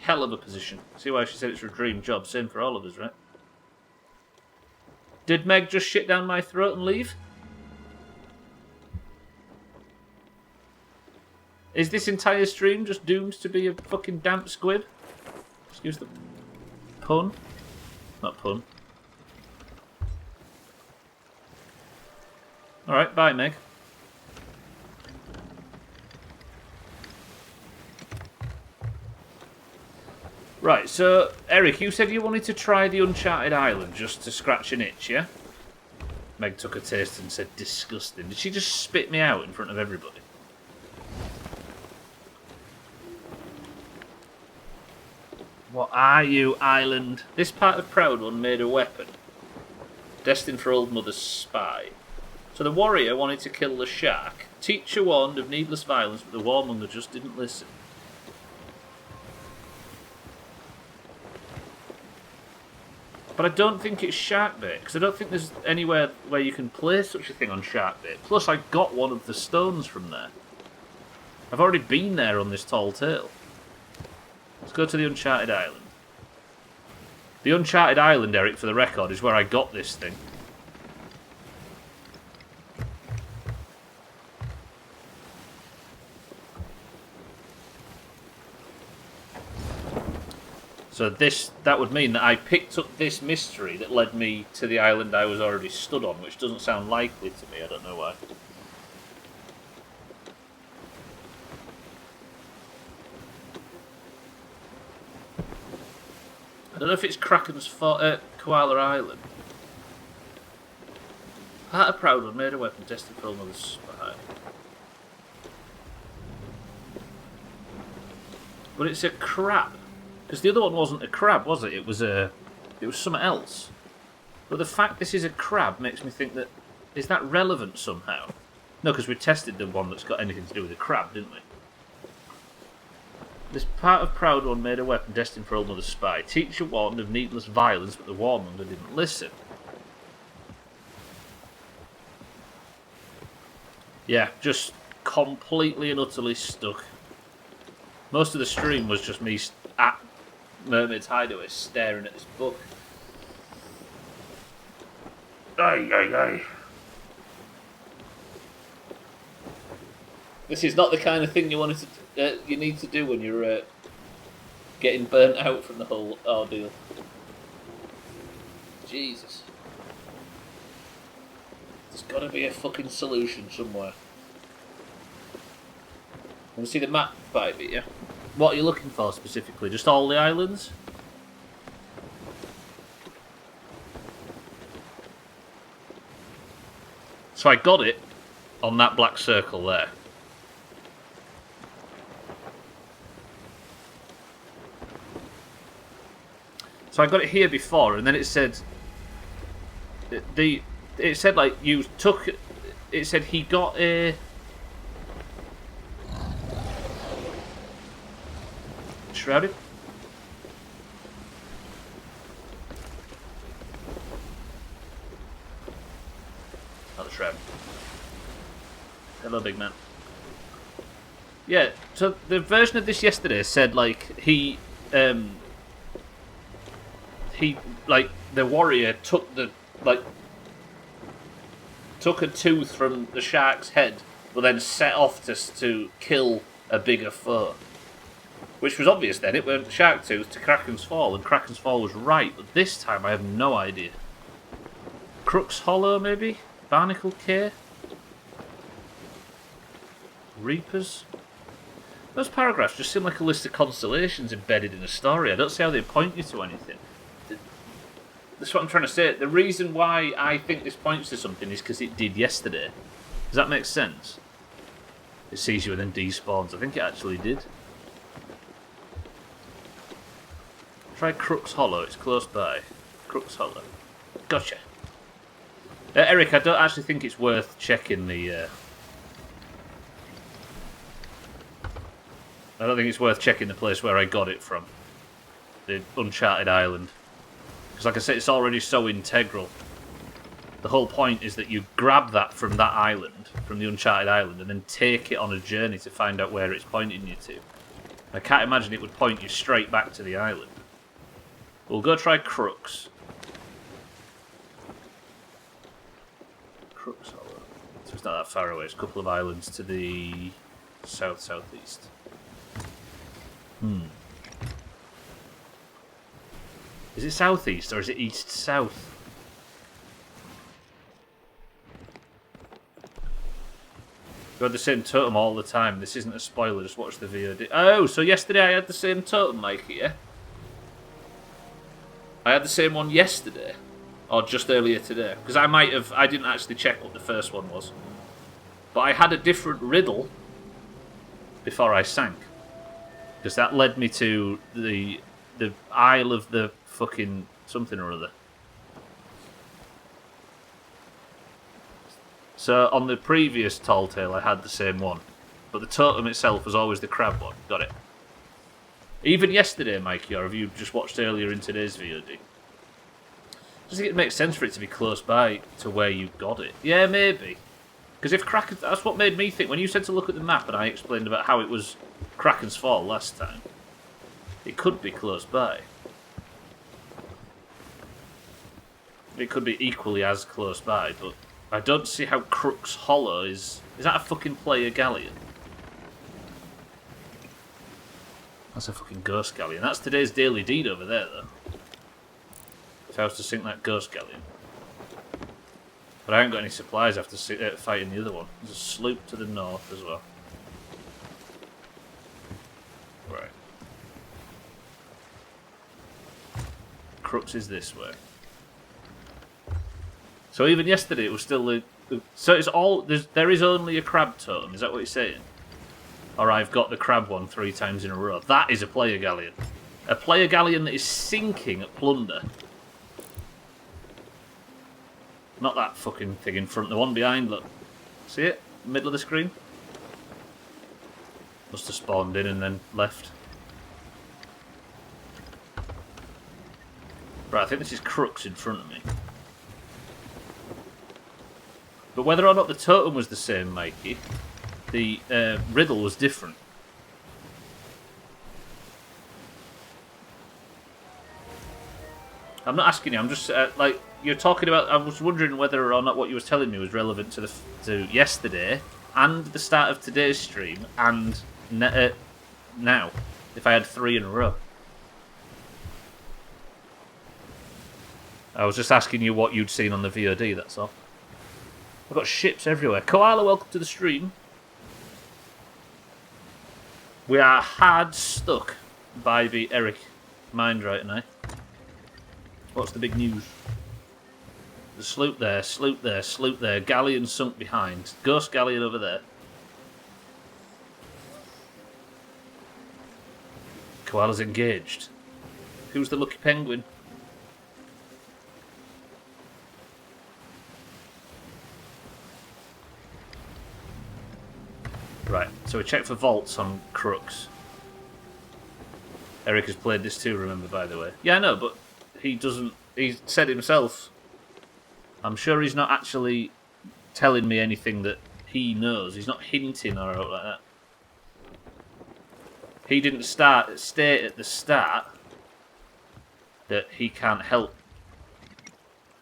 Speaker 1: Hell of a position. See why she said it's her dream job. Same for all of us, right? Did Meg just shit down my throat and leave? Is this entire stream just doomed to be a fucking damp squib? Excuse the pun. Not pun. Alright, bye, Meg. Right, so, Eric, you said you wanted to try the Uncharted Island just to scratch an itch, yeah? Meg took a taste and said, disgusting. Did she just spit me out in front of everybody? What are you, Island? This part of Proud One made a weapon, destined for Old Mother's spy. So the warrior wanted to kill the shark. Teacher warned of needless violence, but the warmonger just didn't listen. But I don't think it's shark bait, because I don't think there's anywhere where you can place such a thing on shark bait. Plus, I got one of the stones from there. I've already been there on this tall tale. Let's go to the Uncharted Island. The Uncharted Island, Eric, for the record, is where I got this thing. So that would mean that I picked up this mystery that led me to the island I was already stood on, which doesn't sound likely to me, I don't know why. I don't know if it's Kraken's Koala Island. Part of Proud One made a weapon tested for another spy. But it's a crab. Because the other one wasn't a crab, was it? It was something else. But the fact this is a crab makes me think that... Is that relevant somehow? No, because we tested the one that's got anything to do with a crab, didn't we? This part of Proud One made a weapon destined for Old Mother's spy. Teacher warned of needless violence, but the warmonger didn't listen. Yeah, just completely and utterly stuck. Most of the stream was just me at Mermaid's Hideaway staring at this book. Aye, aye, aye. This is not the kind of thing you wanted to, you need to do when you're getting burnt out from the whole ordeal. Jesus. There's got to be a fucking solution somewhere. Want to see the map by it, yeah? What are you looking for specifically? Just all the islands? So I got it on that black circle there. So I got it here before, and then it said... It said, like, you took... It said he got a... Shrouded? Not a shroud. Hello, big man. Yeah, so the version of this yesterday said, like, like, the warrior took the, like, took a tooth from the shark's head, but then set off to kill a bigger foe. Which was obvious then, it went Shark Tooth to Kraken's Fall, and Kraken's Fall was right, but this time I have no idea. Crux Hollow, maybe? Barnacle Cay? Reapers? Those paragraphs just seem like a list of constellations embedded in a story. I don't see how they point you to anything. That's what I'm trying to say. The reason why I think this points to something is because it did yesterday. Does that make sense? It sees you and then despawns. I think it actually did. Try Crux Hollow, it's close by. Crux Hollow. Gotcha. Eric, I don't actually think it's worth checking the... I don't think it's worth checking the place where I got it from. The Uncharted Island. Because like I said, it's already so integral. The whole point is that you grab that from that island, from the Uncharted Island, and then take it on a journey to find out where it's pointing you to. I can't imagine it would point you straight back to the island. We'll go try Crooks. Crooks Hollow. So it's not that far away. It's a couple of islands to the south-southeast. Is it southeast or is it east-south? You had the same totem all the time. This isn't a spoiler, just watch the VOD. Oh, so yesterday I had the same totem, Mikey, yeah? I had the same one yesterday. Or just earlier today. Because I didn't actually check what the first one was. But I had a different riddle before I sank. Because that led me to the Isle of the fucking something or other. So on the previous Tall Tale I had the same one. But the totem itself was always the crab one. Got it. Even yesterday, Mikey, or have you just watched earlier in today's VOD? I think it makes sense for it to be close by to where you got it. Yeah, maybe. Because if Kraken... That's what made me think. When you said to look at the map and I explained about how it was Kraken's Fall last time, it could be close by. It could be equally as close by, but I don't see how Crooks Hollow is... Is that a fucking player galleon? That's a fucking ghost galleon. That's today's daily deed over there, though. If I was to sink that ghost galleon. But I haven't got any supplies after fighting the other one. There's a sloop to the north as well. Right. Crooks is this way. So even yesterday it was still the so it's all there is only a crab totem. Is that what you're saying? Or I've got the crab one 3 times in a row. That is a player galleon. A player galleon that is sinking at plunder. Not that fucking thing in front, the one behind, look. See it? Middle of the screen? Must have spawned in and then left. Right, I think this is Crooks in front of me. But whether or not the totem was the same, Mikey, the riddle was different. I'm not asking you, I'm just, like, you're talking about... I was wondering whether or not what you were telling me was relevant to yesterday, and the start of today's stream, and now, if I had 3 in a row. I was just asking you what you'd seen on the VOD, that's all. I've got ships everywhere. Koala, welcome to the stream. We are hard stuck by the Eric Mind right now. What's the big news? The sloop there, sloop there, sloop there. Galleon sunk behind. Ghost galleon over there. Koala's engaged. Who's the lucky penguin? Right, so we check for vaults on Crooks. Eric has played this too, remember, by the way. Yeah, I know, but he doesn't... He said himself... I'm sure he's not actually telling me anything that he knows. He's not hinting or like that. He didn't state at the start that he can't help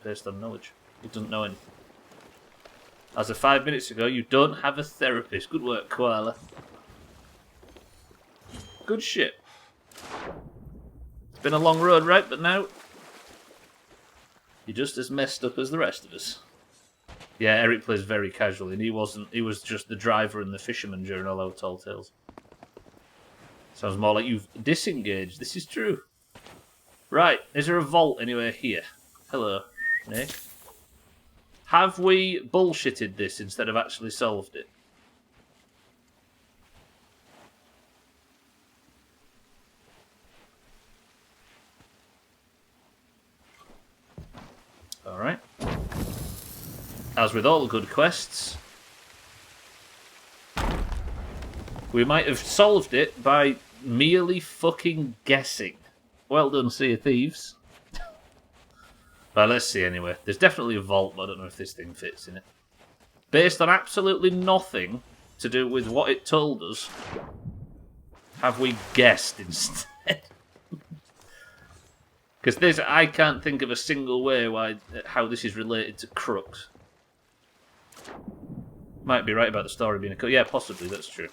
Speaker 1: based on knowledge. He doesn't know anything. As of 5 minutes ago, you don't have a therapist. Good work, Koala. Good shit. It's been a long road, right? But now you're just as messed up as the rest of us. Yeah, Eric plays very casually, and he wasn't. He was just the driver and the fisherman during all our tall tales. Sounds more like you've disengaged. This is true. Right, is there a vault anywhere here? Hello, Nick. Have we bullshitted this instead of actually solved it? Alright. As with all good quests, we might have solved it by merely fucking guessing. Well done, Sea of Thieves. Well, let's see anyway. There's definitely a vault, but I don't know if this thing fits in it. Based on absolutely nothing to do with what it told us, have we guessed instead? Because I can't think of a single way how this is related to crooks. Might be right about the story being a crook. Yeah, possibly, that's true.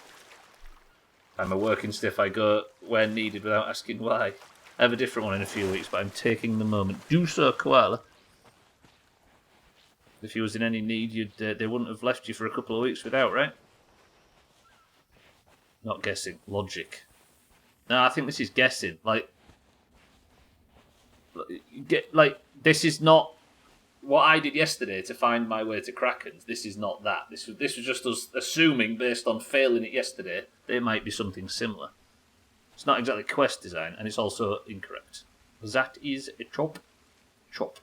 Speaker 1: I'm a working stiff, I go where needed without asking why. I have a different one in a few weeks, but I'm taking the moment. Do so, Koala. If you was in any need, they wouldn't have left you for a couple of weeks without, right? Not guessing. Logic. No, I think this is guessing. This is not what I did yesterday to find my way to Krakens. This is not that. This was just us assuming, based on failing it yesterday, that it might be something similar. It's not exactly quest design, and it's also incorrect. That is a chop. Chop.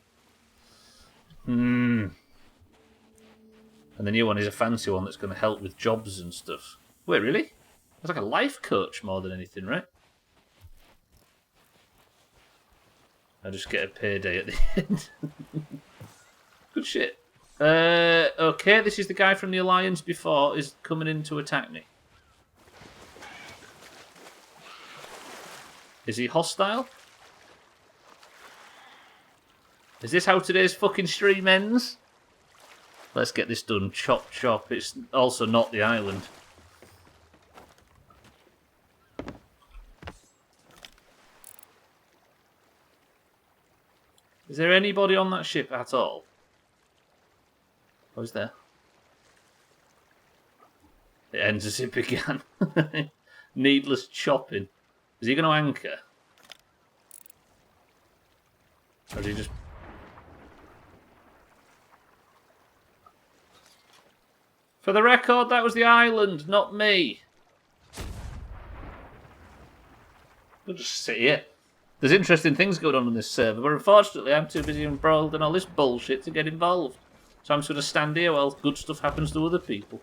Speaker 1: And the new one is a fancy one that's going to help with jobs and stuff. Wait, really? It's like a life coach more than anything, right? I just get a payday at the end. Good shit. Okay, this is the guy from the Alliance before is coming in to attack me. Is he hostile? Is this how today's fucking stream ends? Let's get this done. Chop, chop. It's also not the island. Is there anybody on that ship at all? Oh, is there? It ends as it began. Needless chopping. Is he going to anchor? Or is he just... For the record, that was the island, not me. We'll just sit here. There's interesting things going on this server, but unfortunately I'm too busy embroiled in all this bullshit to get involved. So I'm just going to stand here while good stuff happens to other people.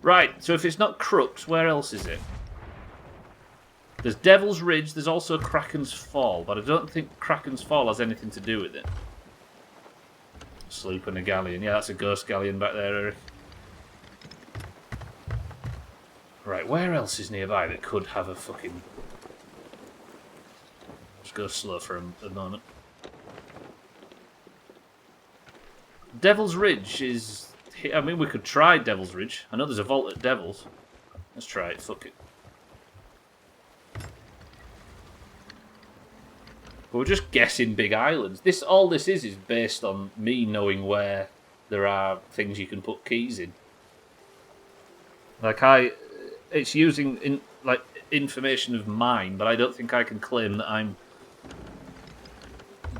Speaker 1: Right, so if it's not Crooks, where else is it? There's Devil's Ridge, there's also Kraken's Fall, but I don't think Kraken's Fall has anything to do with it. Sloop and a galleon. Yeah, that's a ghost galleon back there, Eric. Right, where else is nearby that could have a fucking... Just go slow for a moment. Devil's Ridge is... I mean, we could try Devil's Ridge. I know there's a vault at Devil's. Let's try it, fuck it. But we're just guessing big islands. All this is based on me knowing where there are things you can put keys in. It's using information of mine, but I don't think I can claim that I'm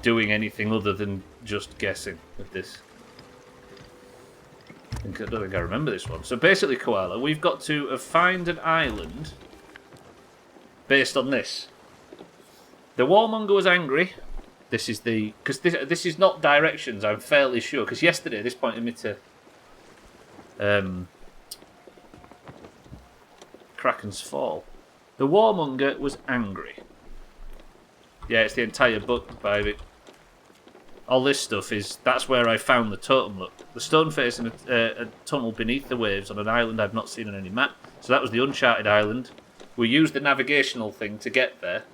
Speaker 1: doing anything other than just guessing with this. I don't think I remember this one. So basically, Koala, we've got to find an island based on this. The warmonger was angry. This is the... Because this is not directions, I'm fairly sure. Because yesterday, this pointed me to... Kraken's Fall. The warmonger was angry. Yeah, it's the entire book, baby. All this stuff is... That's where I found the totem, look. The stone face in a tunnel beneath the waves on an island I've not seen on any map. So that was the Uncharted Island. We used the navigational thing to get there.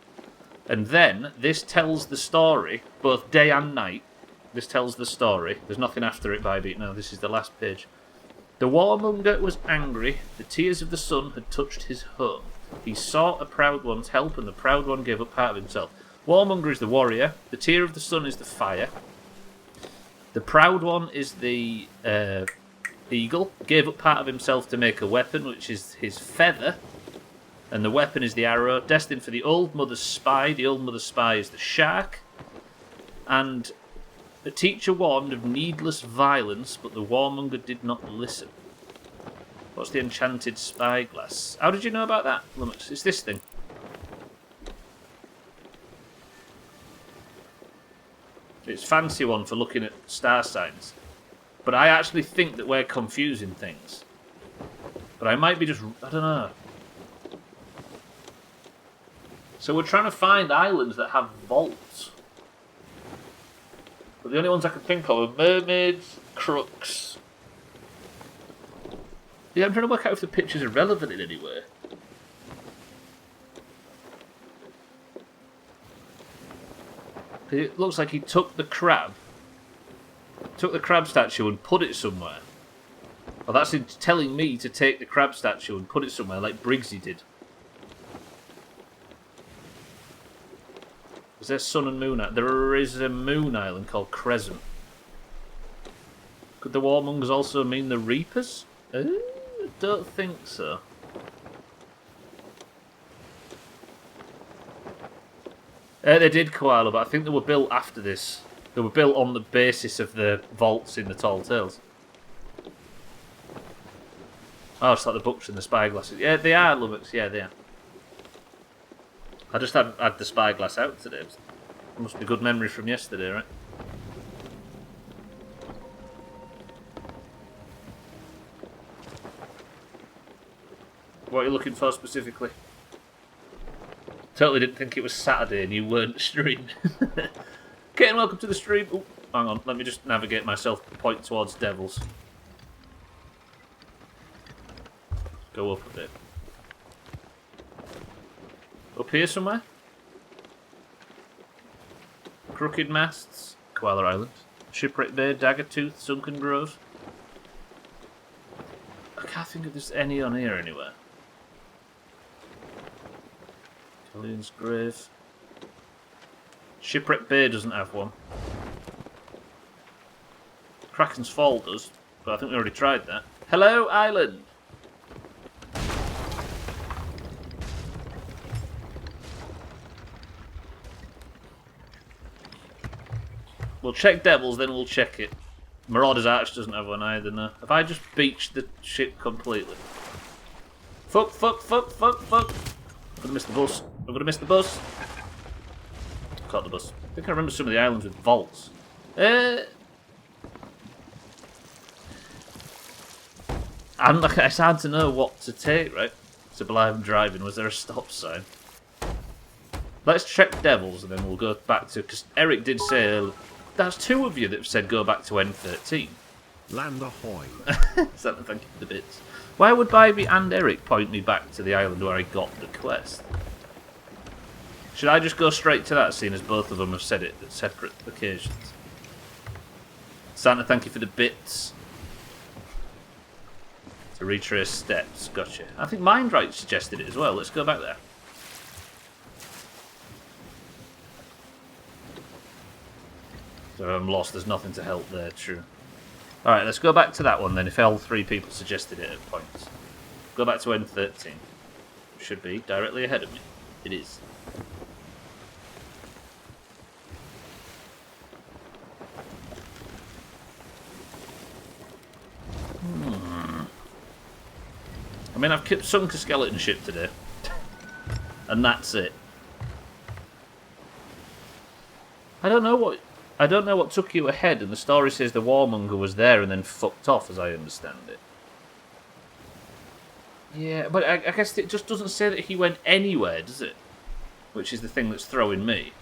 Speaker 1: And then, this tells the story, both day and night. This tells the story. There's nothing after it, by beat. No, this is the last page. The warmonger was angry. The tears of the sun had touched his home. He sought a proud one's help, and the proud one gave up part of himself. Warmonger is the warrior. The tear of the sun is the fire. The proud one is the eagle. Gave up part of himself to make a weapon, which is his feather. And the weapon is the arrow, destined for the Old Mother's Spy. The Old Mother's Spy is the shark. And the teacher warned of needless violence, but the warmonger did not listen. What's the enchanted spyglass? How did you know about that, Lumux? It's this thing. It's a fancy one for looking at star signs. But I actually think that we're confusing things. But I might be just... I don't know. So we're trying to find islands that have vaults. But the only ones I can think of are mermaids, crooks. Yeah, I'm trying to work out if the pictures are relevant in any way. It looks like he took the crab statue and put it somewhere. Well, that's him telling me to take the crab statue and put it somewhere like Briggsy did. Is there Sun and Moon Island? There is a moon island called Crescent. Could the Warmongers also mean the Reapers? I don't think so. They did, Koala, but I think they were built after this. They were built on the basis of the vaults in the Tall Tales. Oh, it's like the books and the spyglasses. Yeah, they are, Lummox. Yeah, they are. I just hadn't had the spyglass out today. It must be good memory from yesterday, right? What are you looking for specifically? Totally didn't think it was Saturday and you weren't streaming. Okay, and welcome to the stream. Oh, hang on, let me just navigate myself, point towards Devils. Go up a bit. Up here somewhere? Crooked Masts, Koala Island, Shipwreck Bay, Daggertooth, Sunken Grove. I can't think if there's any on here anywhere. Kellyan's Grave. Shipwreck Bay doesn't have one. Kraken's Fall does, but I think we already tried that. Hello, Island! We'll check Devils, then we'll check it. Marauder's Arch doesn't have one either, no. Have I just beached the ship completely? Fuck, fuck, fuck, fuck, fuck. I'm gonna miss the bus. I'm gonna miss the bus. Caught the bus. I think I remember some of the islands with vaults. And like, it's hard to know what to take, right? So while I'm driving, was there a stop sign? Let's check Devils and then we'll go back to... Because Eric did say... That's two of you that have said go back to N13.
Speaker 2: Land ahoy.
Speaker 1: Santa, thank you for the bits. Why would Bivey and Eric point me back to the island where I got the quest? Should I just go straight to that, seeing as both of them have said it at separate occasions? Santa, thank you for the bits. To retrace steps, gotcha. I think Mindright suggested it as well. Let's go back there. So I'm lost, there's nothing to help there, true. Alright, let's go back to that one then, if all three people suggested it at points. Go back to N13. Should be directly ahead of me. It is. I mean, I've sunk a skeleton ship today. And that's it. I don't know what took you ahead, and the story says the warmonger was there and then fucked off, as I understand it. Yeah, but I guess it just doesn't say that he went anywhere, does it? Which is the thing that's throwing me.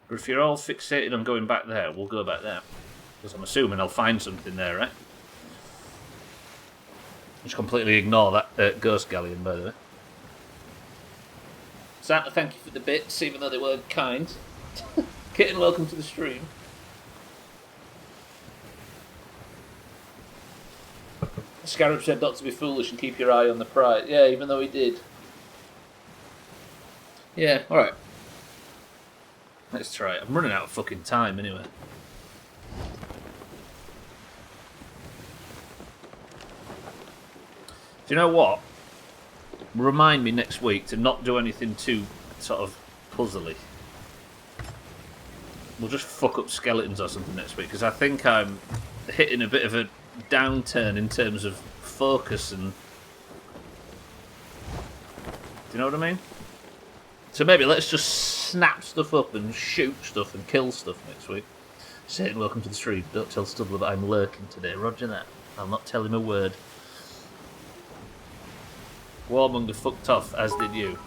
Speaker 1: But if you're all fixated on going back there, we'll go back there. Because I'm assuming I'll find something there, right? Just completely ignore that ghost galleon, by the way. Santa, thank you for the bits, even though they weren't kind. Kitten, welcome to the stream. Scarab said not to be foolish and keep your eye on the prize. Yeah, even though he did. Yeah, alright. Let's try it. I'm running out of fucking time anyway. Do you know what? Remind me next week to not do anything too sort of puzzly. We'll just fuck up skeletons or something next week, because I think I'm hitting a bit of a downturn in terms of focus and... Do you know what I mean? So maybe let's just snap stuff up and shoot stuff and kill stuff next week. Satan, welcome to the stream. Don't tell Stubbler that I'm lurking today. Roger that. I'll not tell him a word. Warmonger fucked off, as did you.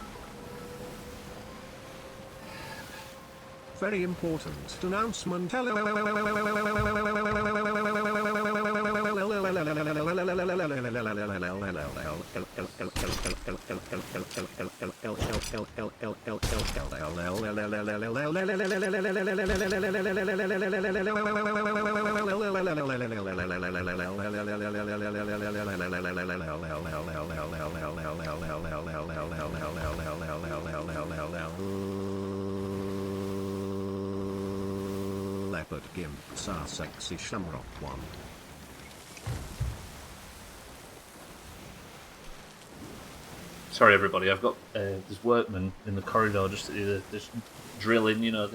Speaker 2: Very important announcement. Leopard gimps are sexy shamrock one.
Speaker 1: Sorry, everybody. I've got there's workmen in the corridor just drilling. You know.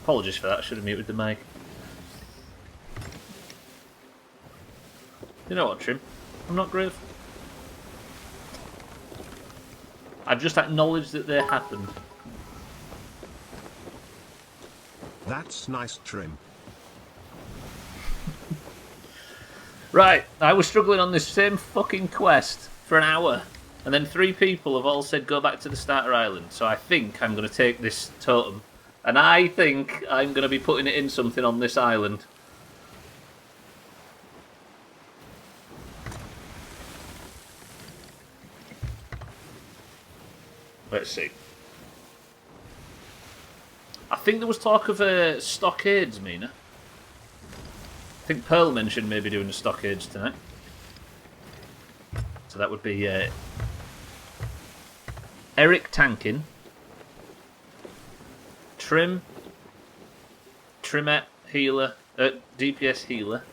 Speaker 1: Apologies for that. I should have muted the mic. You know what, Trim? I'm not grateful. I've just acknowledged that they happened.
Speaker 2: That's nice, Trim.
Speaker 1: Right, I was struggling on this same fucking quest for an hour, and then 3 people have all said go back to the starter island, so I think I'm going to take this totem, and I think I'm going to be putting it in something on this island. Let's see. I think there was talk of stockades, Mina. I think Pearl mentioned maybe doing the stockades tonight. So that would be Eric tanking, Trim, Trimette, healer, DPS healer,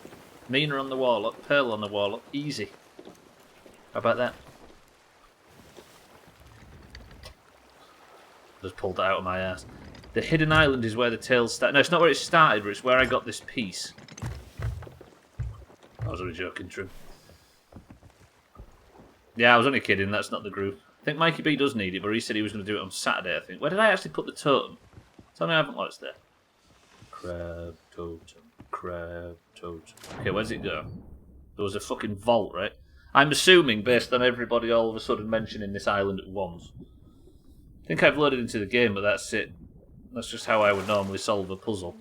Speaker 1: Mina on the warlock, Pearl on the warlock, easy. How about that? Just pulled that out of my ass. The hidden island is where the tales start. No, it's not where it started, but it's where I got this piece. I was only joking, Trim. Yeah, I was only kidding. That's not the group. I think Mikey B does need it, but he said he was going to do it on Saturday, I think. Where did I actually put the totem? Tell me I haven't lost there. Crab totem. Crab totem. Okay, where's it go? There was a fucking vault, right? I'm assuming, based on everybody all of a sudden mentioning this island at once. I think I've loaded into the game, but that's it. That's just how I would normally solve a puzzle.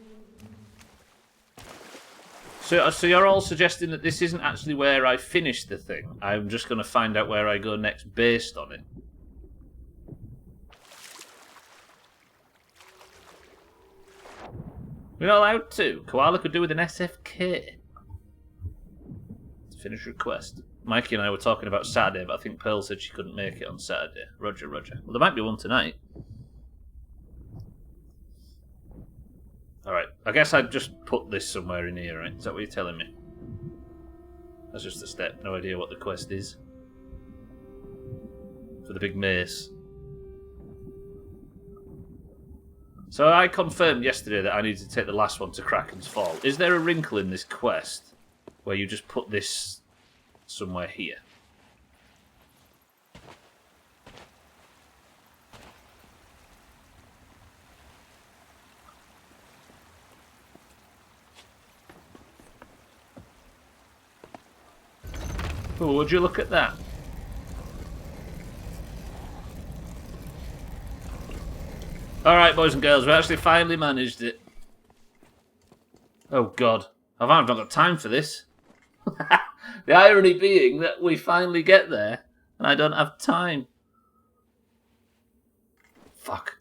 Speaker 1: So you're all suggesting that this isn't actually where I finish the thing. I'm just going to find out where I go next based on it. We're not allowed to. Koala could do with an SFK. Finish request. Mikey and I were talking about Saturday, but I think Pearl said she couldn't make it on Saturday. Roger, roger. Well, there might be one tonight. Alright, I guess I'd just put this somewhere in here, right? Is that what you're telling me? That's just a step. No idea what the quest is. For the big mace. So I confirmed yesterday that I needed to take the last one to Kraken's Fall. Is there a wrinkle in this quest where you just put this somewhere here? Oh, would you look at that? Alright, boys and girls, we actually finally managed it. Oh god, I've not got time for this. The irony being that we finally get there, and I don't have time. Fuck.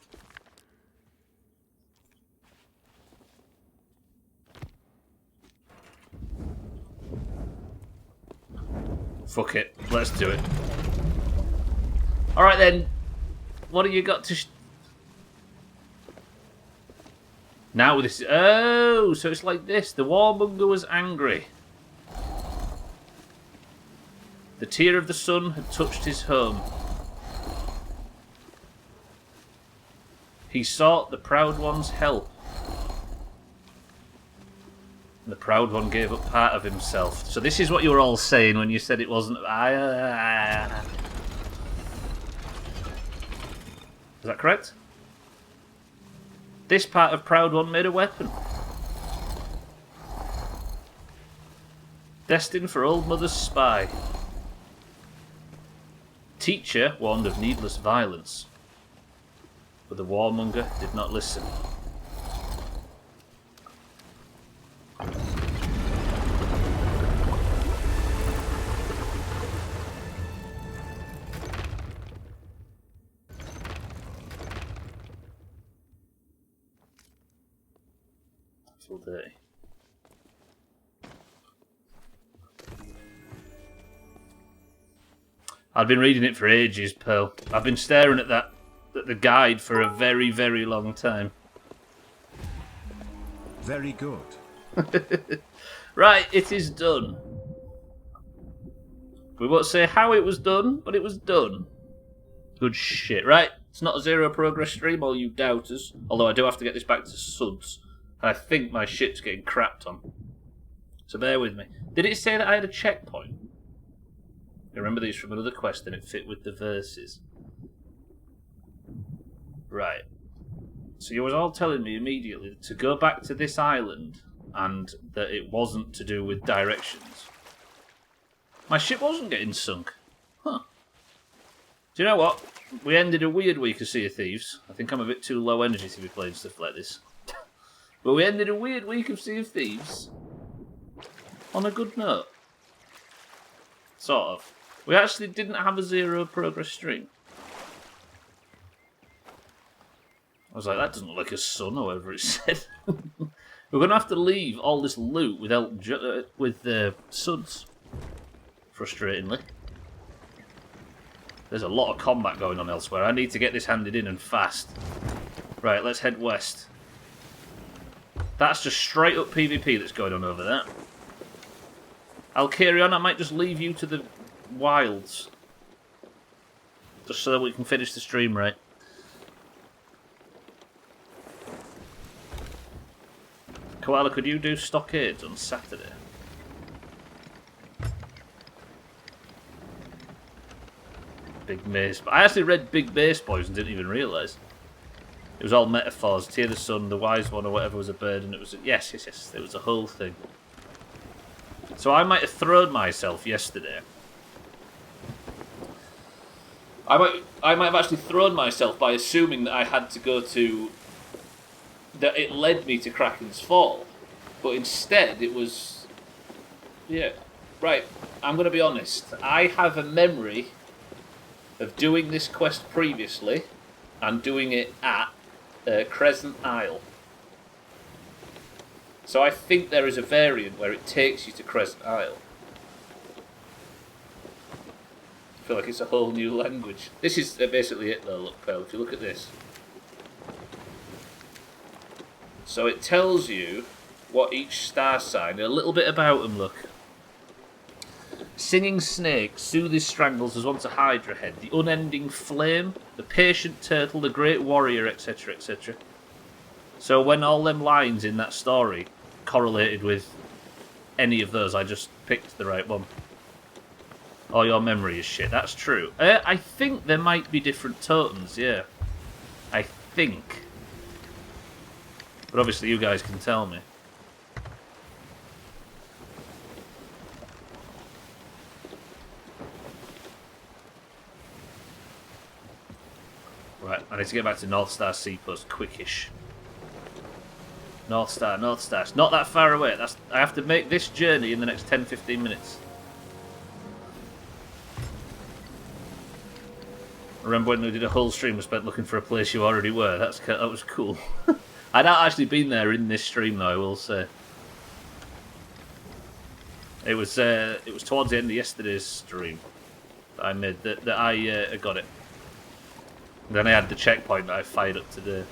Speaker 1: Fuck it, let's do it. Alright then, what have you got to... Now this is... Oh, so it's like this. The warmonger was angry. The tear of the sun had touched his home. He sought the proud one's help. And the proud one gave up part of himself. So this is what you were all saying when you said it wasn't... Is that correct? This part of Proud One made a weapon. Destined for Old Mother's spy. Teacher warned of needless violence. But the warmonger did not listen. Still dirty. I've been reading it for ages, Pearl. I've been staring at the guide for a very, very long time.
Speaker 2: Very good.
Speaker 1: Right, it is done. We won't say how it was done, but it was done. Good shit. Right, it's not a zero progress stream, all you doubters. Although I do have to get this back to Suds. And I think my shit's getting crapped on. So bear with me. Did it say that I had a checkpoint? I remember these from another quest and it fit with the verses. Right. So you was all telling me immediately to go back to this island and that it wasn't to do with directions. My ship wasn't getting sunk. Huh. Do you know what? We ended a weird week of Sea of Thieves. I think I'm a bit too low energy to be playing stuff like this. But we ended a weird week of Sea of Thieves on a good note. Sort of. We actually didn't have a zero progress stream. I was like, that doesn't look like a sun or whatever it said. We're going to have to leave all this loot with Suds. Frustratingly. There's a lot of combat going on elsewhere. I need to get this handed in and fast. Right, let's head west. That's just straight up PvP that's going on over there. I'll carry on. I might just leave you to the wilds. Just so that we can finish the stream right. Koala, could you do stockades on Saturday? Big Mace. I actually read Big Mace Boys and didn't even realise. It was all metaphors. Tear the Sun, the Wise One, or whatever was a bird, and it was... Yes. It was a whole thing. So I might have thrown myself yesterday. I might have actually thrown myself by assuming that I had to go to... that it led me to Kraken's Fall. But instead, it was... Yeah. Right, I'm going to be honest. I have a memory of doing this quest previously and doing it at Crescent Isle. So I think there is a variant where it takes you to Crescent Isle. I feel like it's a whole new language. This is basically it though, look, Pearl, if you look at this. So it tells you what each star sign, a little bit about them, look. Singing Snake, soothes strangles as once a Hydra head, the unending flame, the patient turtle, the great warrior, etc., etc. So when all them lines in that story correlated with any of those, I just picked the right one. Oh, your memory is shit. That's true. I think there might be different totems, yeah. I think. But obviously you guys can tell me. Right, I need to get back to North Star Seapost quickish. North Star. It's not that far away. I have to make this journey in the next 10-15 minutes. Remember when we did a whole stream we spent looking for a place you already were? That was cool. I'd not actually been there in this stream though, I will say. It was towards the end of yesterday's stream that I made that I got it. Then I had the checkpoint that I fired up today.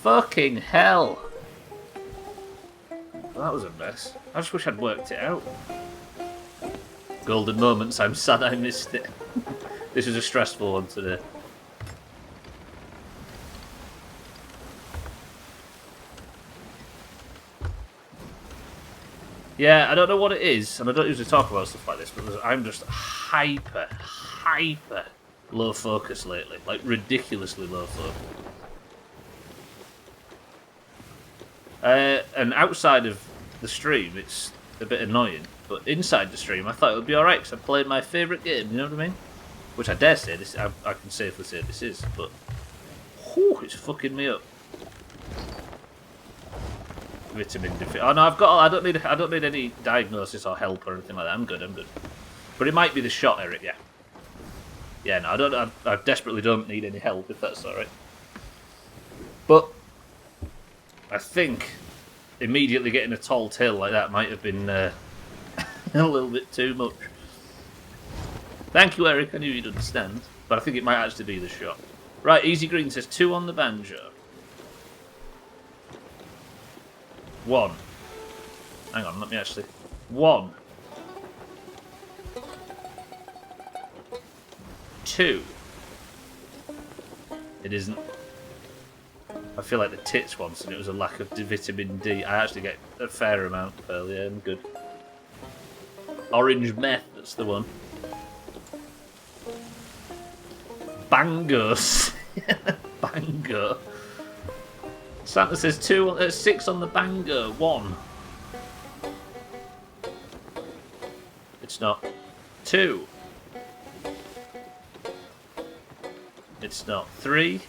Speaker 1: Fucking hell! Well, that was a mess. I just wish I'd worked it out. Golden moments, I'm sad I missed it. This was a stressful one today. Yeah, I don't know what it is, and I don't usually talk about stuff like this, but I'm just hyper low focus lately. Like, ridiculously low focus. And outside of the stream, it's a bit annoying. But inside the stream, I thought it would be alright, because I played my favourite game, you know what I mean? Which I dare say, this. I can safely say this is, but... Whew, it's fucking me up. Vitamin deficiency. Oh no, I don't need any diagnosis or help or anything like that. I'm good. But it might be the shot, Eric. Yeah. Yeah, no, I desperately don't need any help if that's all right. But I think immediately getting a tall tail like that might have been a little bit too much. Thank you, Eric. I knew you'd understand. But I think it might actually be the shot. Right, Easy Green says 2 on the banjo. 1. Hang on, let me actually... 1. 2. It isn't. I feel like the tits once and it was a lack of vitamin D. I actually get a fair amount, Pearl, yeah, I'm good. Orange meth, that's the one. Bangos. Bango. Santa says 6 on the bango. 1. It's not. 2. It's not. 3.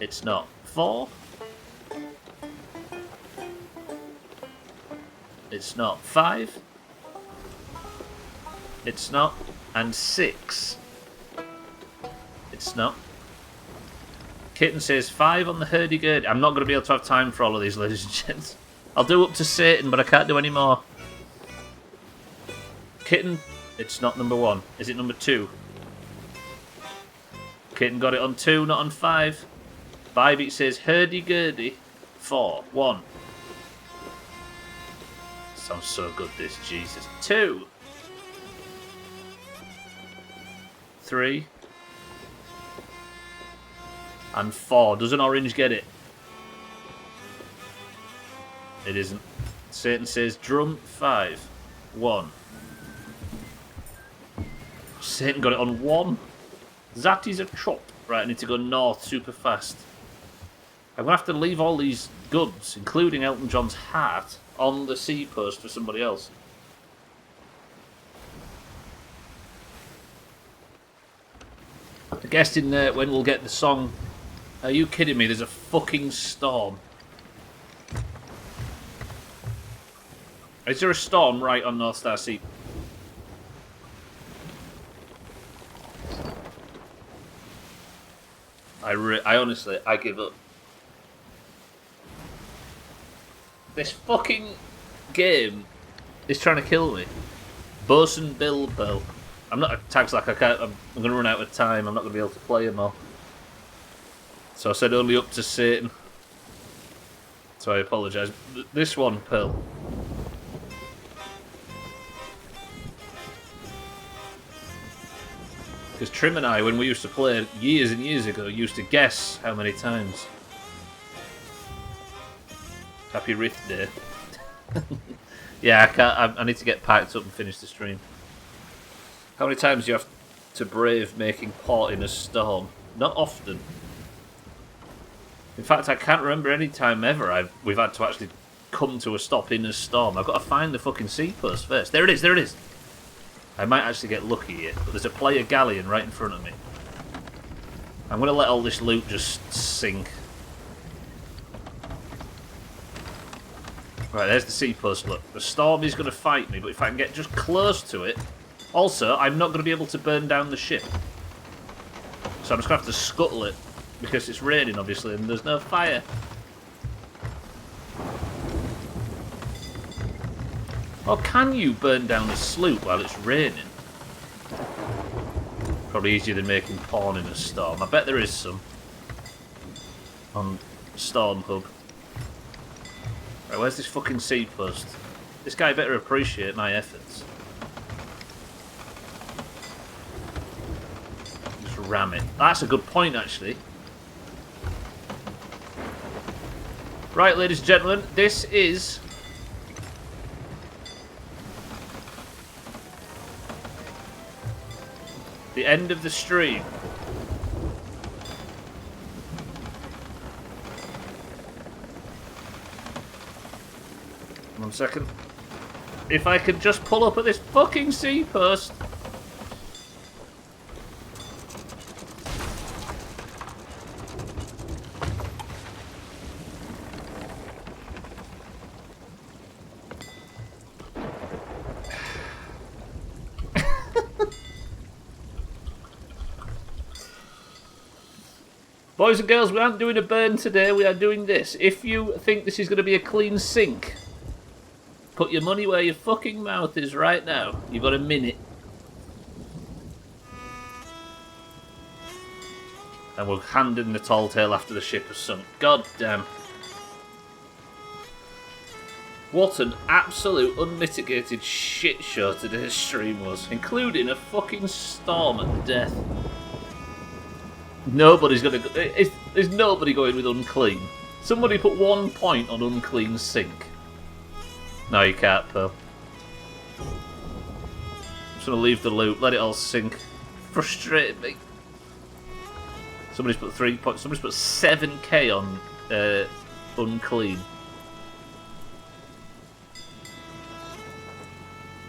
Speaker 1: It's not. 4. It's not. 5. It's not. And 6. It's not. Kitten says 5 on the hurdy-gurdy. I'm not going to be able to have time for all of these, ladies and gents. I'll do up to Satan, but I can't do any more. Kitten, it's not number 1. Is it number 2? Kitten got it on 2, not on 5. Bybeat says hurdy-gurdy. 4. 1. Sounds so good, this, Jesus. 2. 3. And 4. Does an orange get it? It isn't. Satan says drum. 5. 1. Satan got it on 1. That is a chop. Right, I need to go north super fast. I'm going to have to leave all these goods, including Elton John's hat, on the sea post for somebody else. I guessed in there when we'll get the song. Are you kidding me? There's a fucking storm. Is there a storm right on North Star Sea? I honestly, I give up. This fucking game is trying to kill me. Bosun Bill Pearl. I'm not a tags like I can't. I'm going to run out of time. I'm not going to be able to play them all. So I said only up to Satan. So I apologise. This one, Pearl. Because Trim and I, when we used to play years and years ago, used to guess how many times. Happy Rift Day. Yeah, I can't. I need to get packed up and finish the stream. How many times do you have to brave making port in a storm? Not often. In fact, I can't remember any time ever we've had to actually come to a stop in a storm. I've got to find the fucking sea post first. There it is, there it is. I might actually get lucky here, but there's a player galleon right in front of me. I'm going to let all this loot just sink. Right, there's the sea post, look. The storm is going to fight me, but if I can get just close to it... Also, I'm not going to be able to burn down the ship. So I'm just going to have to scuttle it, because it's raining, obviously, and there's no fire. Or can you burn down a sloop while it's raining? Probably easier than making porn in a storm. I bet there is some. On Storm Hub. Right, where's this fucking sea post? This guy better appreciate my efforts. Just ram it. That's a good point, actually. Right, ladies and gentlemen, this is... the end of the stream. One second. If I could just pull up at this fucking sea post. Boys and girls, we aren't doing a burn today, we are doing this. If you think this is going to be a clean sink, put your money where your fucking mouth is right now. You've got a minute. And we'll hand in the tall tale after the ship has sunk. God damn. What an absolute unmitigated shit show today's stream was, including a fucking storm of death. Nobody's gonna. There's nobody going with unclean. Somebody put 1 point on unclean sink. No, you can't, Pearl. I'm just gonna leave the loot, let it all sink. Frustrated me. Somebody's put 3 points. Somebody's put 7k on unclean.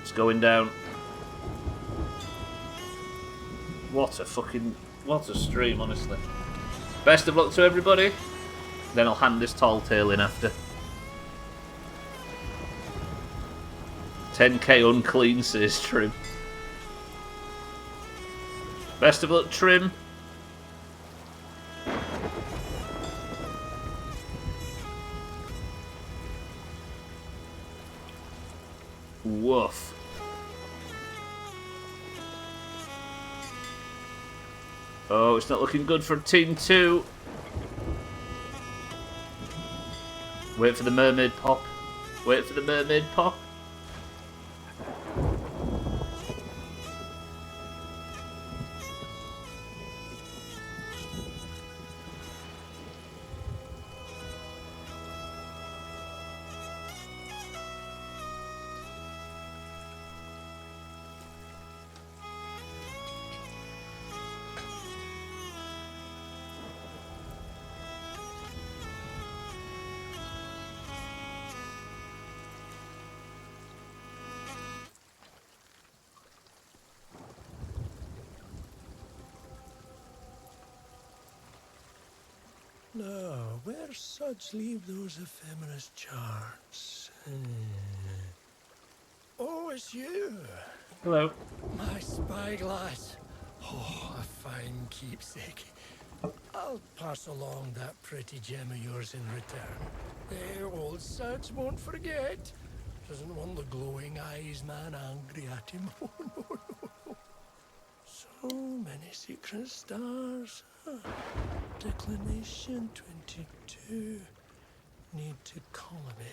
Speaker 1: It's going down. What a stream, honestly. Best of luck to everybody. Then I'll hand this tall tale in after. 10k unclean, says Trim. Best of luck, Trim. Woof. Oh, it's not looking good for Team 2. Wait for the mermaid pop. Wait for the mermaid pop.
Speaker 3: Now, where suds leave those ephemeris charts? Oh, it's you!
Speaker 1: Hello.
Speaker 3: My spyglass. Oh, a fine keepsake. I'll pass along that pretty gem of yours in return. The old suds won't forget. Doesn't want the glowing eyes man angry at him. Oh, no, no, no. So many secret stars. Declination 22. Need to column it.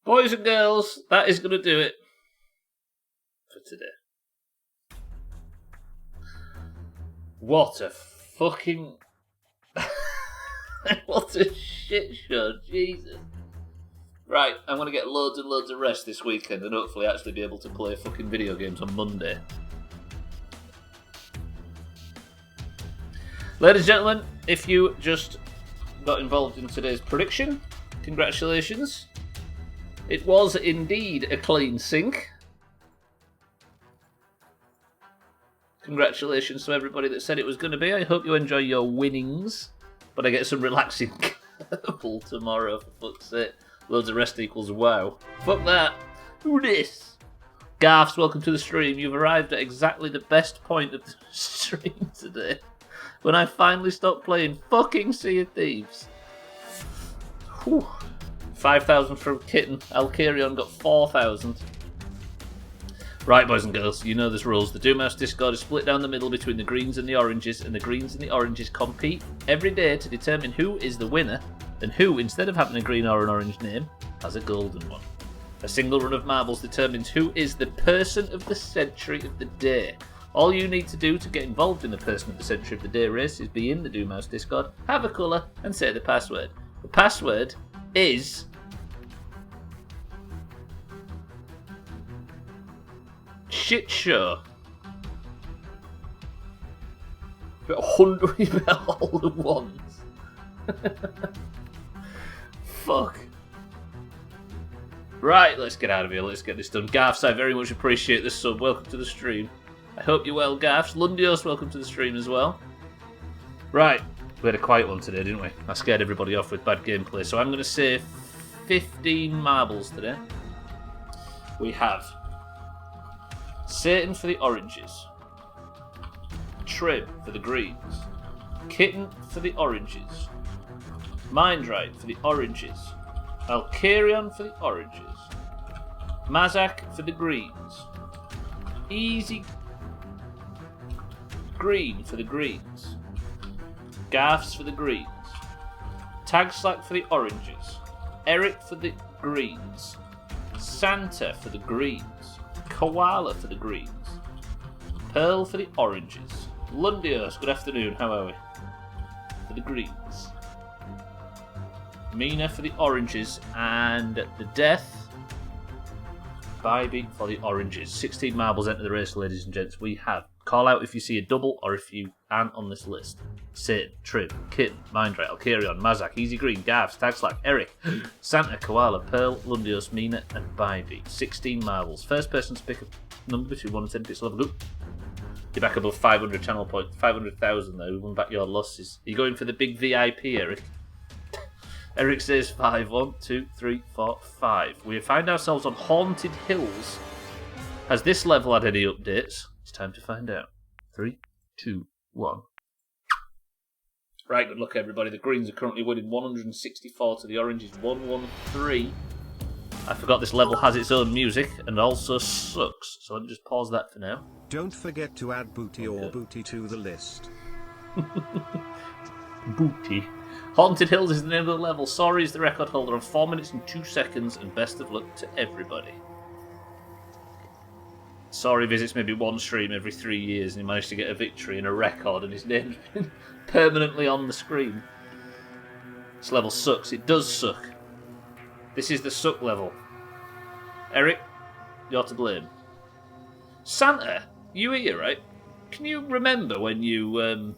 Speaker 1: Boys and girls, that is going to do it for today. What a fucking... what a shit show, Jesus. Right, I'm going to get loads and loads of rest this weekend and hopefully actually be able to play fucking video games on Monday. Ladies and gentlemen, if you just got involved in today's prediction, congratulations. It was indeed a clean sink. Congratulations to everybody that said it was going to be. I hope you enjoy your winnings. But I get some relaxing pull tomorrow, for fuck's sake. Loads of rest equals wow. Fuck that. Who this? Garths, welcome to the stream. You've arrived at exactly the best point of the stream today. When I finally stopped playing fucking Sea of Thieves. Whew. 5,000 from Kitten. Alcarion got 4,000. Right, boys and girls, you know there's rules. The Doomhaus Discord is split down the middle between the greens and the oranges, and the greens and the oranges compete every day to determine who is the winner, and who, instead of having a green or an orange name, has a golden one. A single run of marbles determines who is the person of the century of the day. All you need to do to get involved in the person of the century of the day race is be in the Doomhaus Discord, have a colour, and say the password. The password is... shit show. But 100 about all at once. Fuck. Right, let's get out of here. Let's get this done. Garths, I very much appreciate the sub. Welcome to the stream. I hope you're well, Gaffs. Lundios, welcome to the stream as well. Right, we had a quiet one today, didn't we? I scared everybody off with bad gameplay, so I'm going to say 15 marbles today. We have Satan for the oranges, Trim for the greens, Kitten for the oranges, Mindrite for the oranges, Alcarion for the oranges, Mazak for the greens, Easy Green for the greens, Gaffs for the greens, Tagslack for the oranges, Eric for the greens, Santa for the greens, Koala for the greens, Pearl for the oranges, Lundios, good afternoon, how are we? For the greens, Mina for the oranges, and the Death, Bybee for the oranges. 16 marbles enter the race, ladies and gents. We have. Call out if you see a double or if you aren't on this list. Satan, Trim, Kitten, Mindrite, Alcarion, Mazak, Easy Green, Gavs, Tagslack, Eric, Santa, Koala, Pearl, Lundios, Mina, and Bybee. 16 marbles. First person to pick a number between 1 and 10 bits level up. You're back above 500 channel points. 500,000 though. We won back your losses. Are you going for the big VIP, Eric? Eric says 5. 1, 2, 3, 4, 5. We find ourselves on Haunted Hills. Has this level had any updates? It's time to find out. 3, 2, 1. Right, good luck everybody. The greens are currently winning 164 to the oranges 113. I forgot this level has its own music and also sucks. So let me just pause that for now.
Speaker 2: Don't forget to add booty or booty to the list.
Speaker 1: Booty. Haunted Hills is the name of the level. Sorry is the record holder on 4 minutes and 2 seconds, and best of luck to everybody. Sorry visits maybe one stream every 3 years and he managed to get a victory and a record and his name's been permanently on the screen. This level sucks. It does suck. This is the suck level. Eric, you're to blame. Santa, you here, right? Can you remember when you...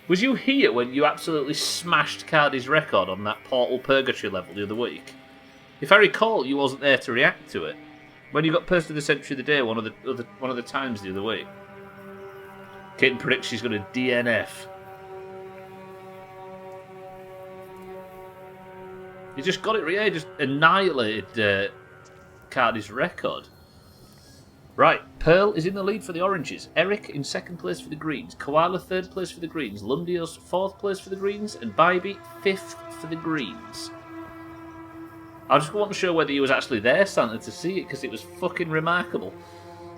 Speaker 1: Was you here when you absolutely smashed Cardi's record on that Portal Purgatory level the other week? If I recall, you wasn't there to react to it. When you got Person of the Century of the Day one of the times the other week. Kitten predicts she's going to DNF. You just got it right. You just annihilated Cardi's record. Right, Pearl is in the lead for the oranges. Eric in second place for the greens. Koala third place for the greens. Lundios fourth place for the greens. And Bybee fifth for the greens. I just want to show whether he was actually there, Santa, to see it, because it was fucking remarkable.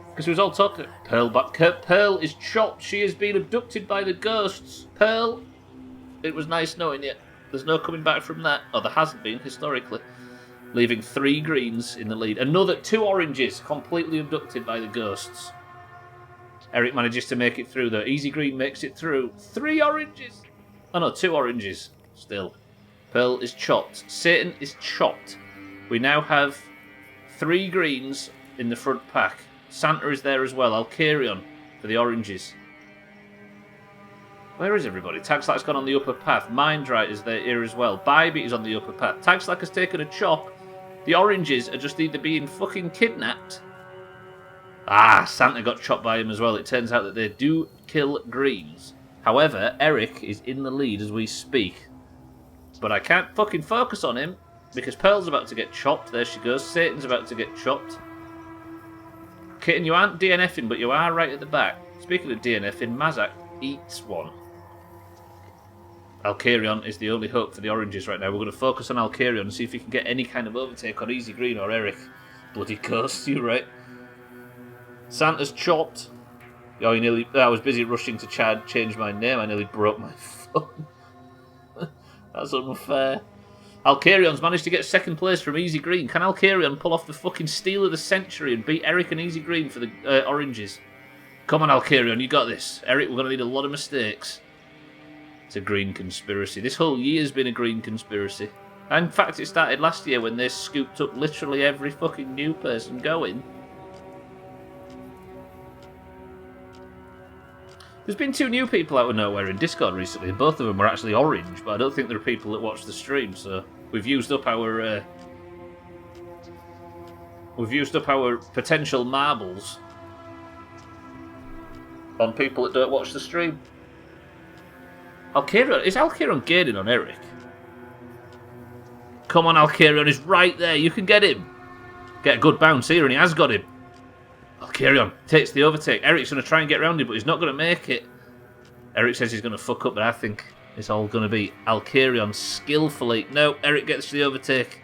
Speaker 1: Because we was all talking, Pearl is chopped. She has been abducted by the ghosts. Pearl, it was nice knowing you. There's no coming back from that. Or there hasn't been, historically. Leaving 3 greens in the lead. Another 2 oranges completely abducted by the ghosts. Eric manages to make it through, though. Easy Green makes it through. 3 oranges! Oh no, 2 oranges still. Pearl is chopped. Satan is chopped. We now have 3 greens in the front pack. Santa is there as well. Alcarion for the oranges. Where is everybody? Tagslack's gone on the upper path. Mindrite is there here as well. Bybee is on the upper path. Tagslack has taken a chop. The oranges are just either being fucking kidnapped. Ah, Santa got chopped by him as well. It turns out that they do kill greens. However, Eric is in the lead as we speak. But I can't fucking focus on him because Pearl's about to get chopped. There she goes. Satan's about to get chopped. Kitten, you aren't DNFing, but you are right at the back. Speaking of DNFing, Mazak eats one. Alcarion is the only hope for the oranges right now. We're going to focus on Alcarion and see if he can get any kind of overtake on Easy Green or Eric. Bloody coast, you're right. Santa's chopped. Oh, I was busy rushing to change my name. I nearly broke my phone. That's unfair. Alcarion's managed to get second place from Easy Green. Can Alcarion pull off the fucking steal of the century and beat Eric and Easy Green for the oranges? Come on, Alcarion, you got this. Eric, we're going to need a lot of mistakes. It's a green conspiracy. This whole year's been a green conspiracy. In fact, it started last year when they scooped up literally every fucking new person going. There's been 2 new people out of nowhere in Discord recently, and both of them were actually orange, but I don't think there are people that watch the stream, so we've used up our potential marbles on people that don't watch the stream. Is Alkirion gaining on Eric? Come on, Alkirion is right there. You can get him. Get a good bounce here, and he has got him. Alkirion takes the overtake. Eric's going to try and get around him, but he's not going to make it. Eric says he's going to fuck up, but I think it's all going to be Alkirion skillfully. No, Eric gets the overtake.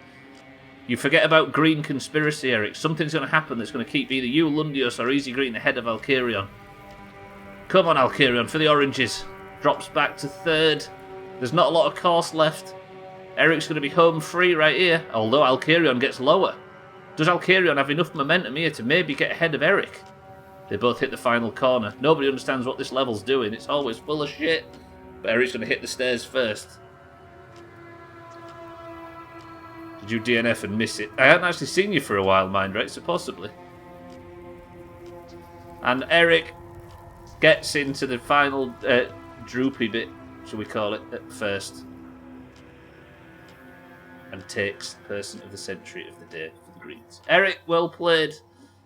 Speaker 1: You forget about green conspiracy, Eric. Something's going to happen that's going to keep either you, Lundius, or Easy Green ahead of Alkirion. Come on, Alkirion, for the oranges. Drops back to third. There's not a lot of course left. Eric's going to be home free right here, although Alkirion gets lower. Does Alkirion have enough momentum here to maybe get ahead of Eric? They both hit the final corner. Nobody understands what this level's doing. It's always full of shit. But Eric's going to hit the stairs first. Did you DNF and miss it? I hadn't actually seen you for a while, mind, right? So possibly. And Eric gets into the final droopy bit, shall we call it, at first. And takes Person of the Century of the day for the Greens. Eric, well played.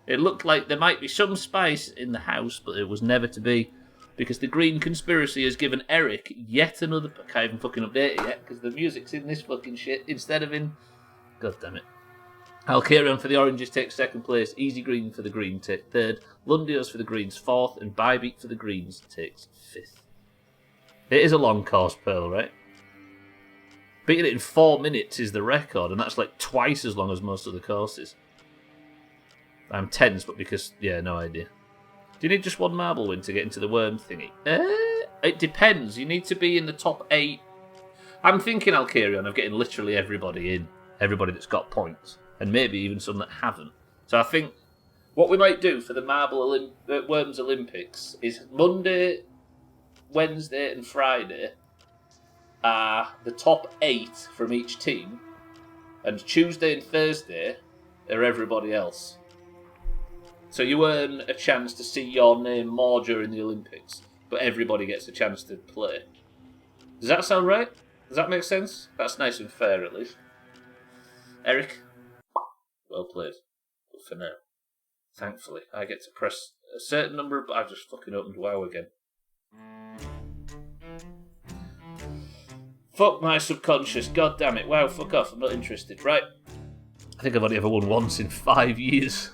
Speaker 1: It looked like there might be some spice in the house, but it was never to be. Because the Green Conspiracy has given Eric yet another... I can't even fucking update it yet, because the music's in this fucking shit instead of in... God damn it. Alkirion for the Oranges takes second place. Easy Green for the Green takes third. Lundios for the Greens fourth. And Bybeat for the Greens takes fifth. It is a long course, Pearl, right? Beating it in 4 minutes is the record, and that's like twice as long as most of the courses. I'm tense, but because... Yeah, no idea. Do you need just one marble win to get into the worm thingy? It depends. You need to be in the top 8. I'm thinking, Alkirion, of getting literally everybody in. Everybody that's got points. And maybe even some that haven't. So I think what we might do for the Worms Olympics is Monday, Wednesday and Friday are the top 8 from each team. And Tuesday and Thursday are everybody else. So you earn a chance to see your name more during the Olympics, but everybody gets a chance to play. Does that sound right? Does that make sense? That's nice and fair, at least. Eric? Well played. But for now, thankfully, I get to press a certain number of... I've just fucking opened WoW again. Fuck my subconscious, god damn it. Wow, fuck off, I'm not interested. Right. I think I've only ever won once in 5 years.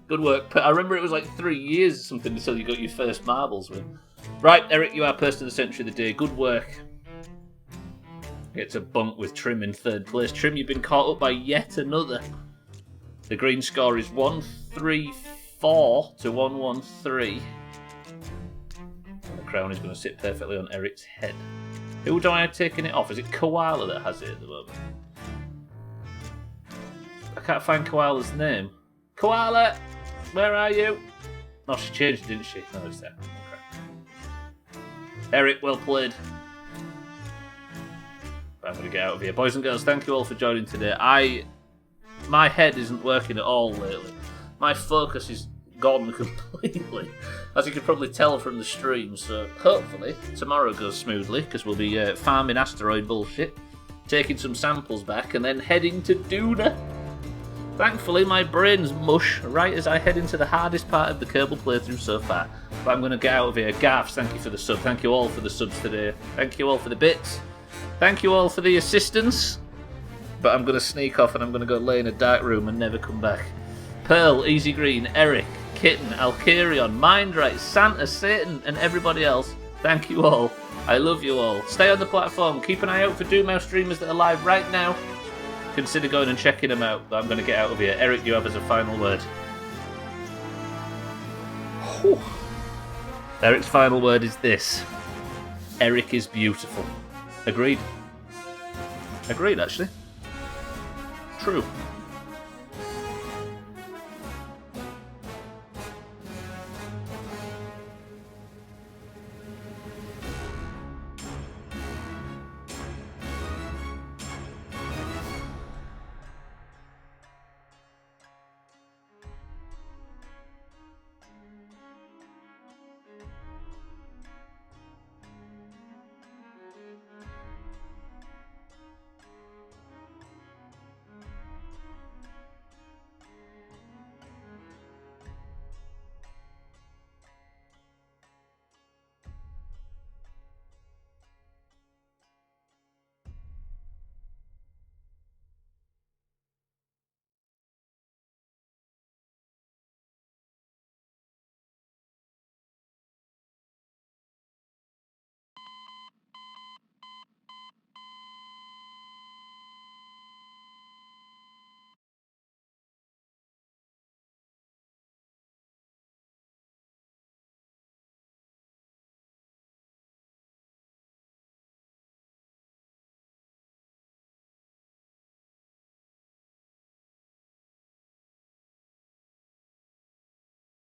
Speaker 1: Good work. But I remember it was like 3 years or something until you got your first marbles win. Right, Eric, you are Person of the Century of the day. Good work. Get to bunk with Trim in third place. Trim, you've been caught up by yet another. The green score is 134 to 113. And the crown is going to sit perfectly on Eric's head. Who do I have taken it off? Is it Koala that has it at the moment? I can't find Koala's name. Koala! Where are you? No, she changed it, didn't she? No, it's there. Okay. Eric, well played. I'm going to get out of here. Boys and girls, thank you all for joining today. My head isn't working at all lately. My focus is gone completely, as you can probably tell from the stream. So hopefully tomorrow goes smoothly, because we'll be farming asteroid bullshit, taking some samples back, and then heading to Duna. Thankfully, my brain's mush right as I head into the hardest part of the Kerbal playthrough so far. But I'm going to get out of here. Garfs, thank you for the sub. Thank you all for the subs today. Thank you all for the bits. Thank you all for the assistance. But I'm going to sneak off and I'm going to go lay in a dark room and never come back. Pearl, Easy Green, Eric, Kitten, Alkirion, Mindright, Santa, Satan, and everybody else. Thank you all. I love you all. Stay on the platform. Keep an eye out for Doomhaus streamers that are live right now. Consider going and checking them out, but I'm going to get out of here. Eric, you have as a final word. Whew. Eric's final word is this. Eric is beautiful. Agreed. Agreed, actually. True.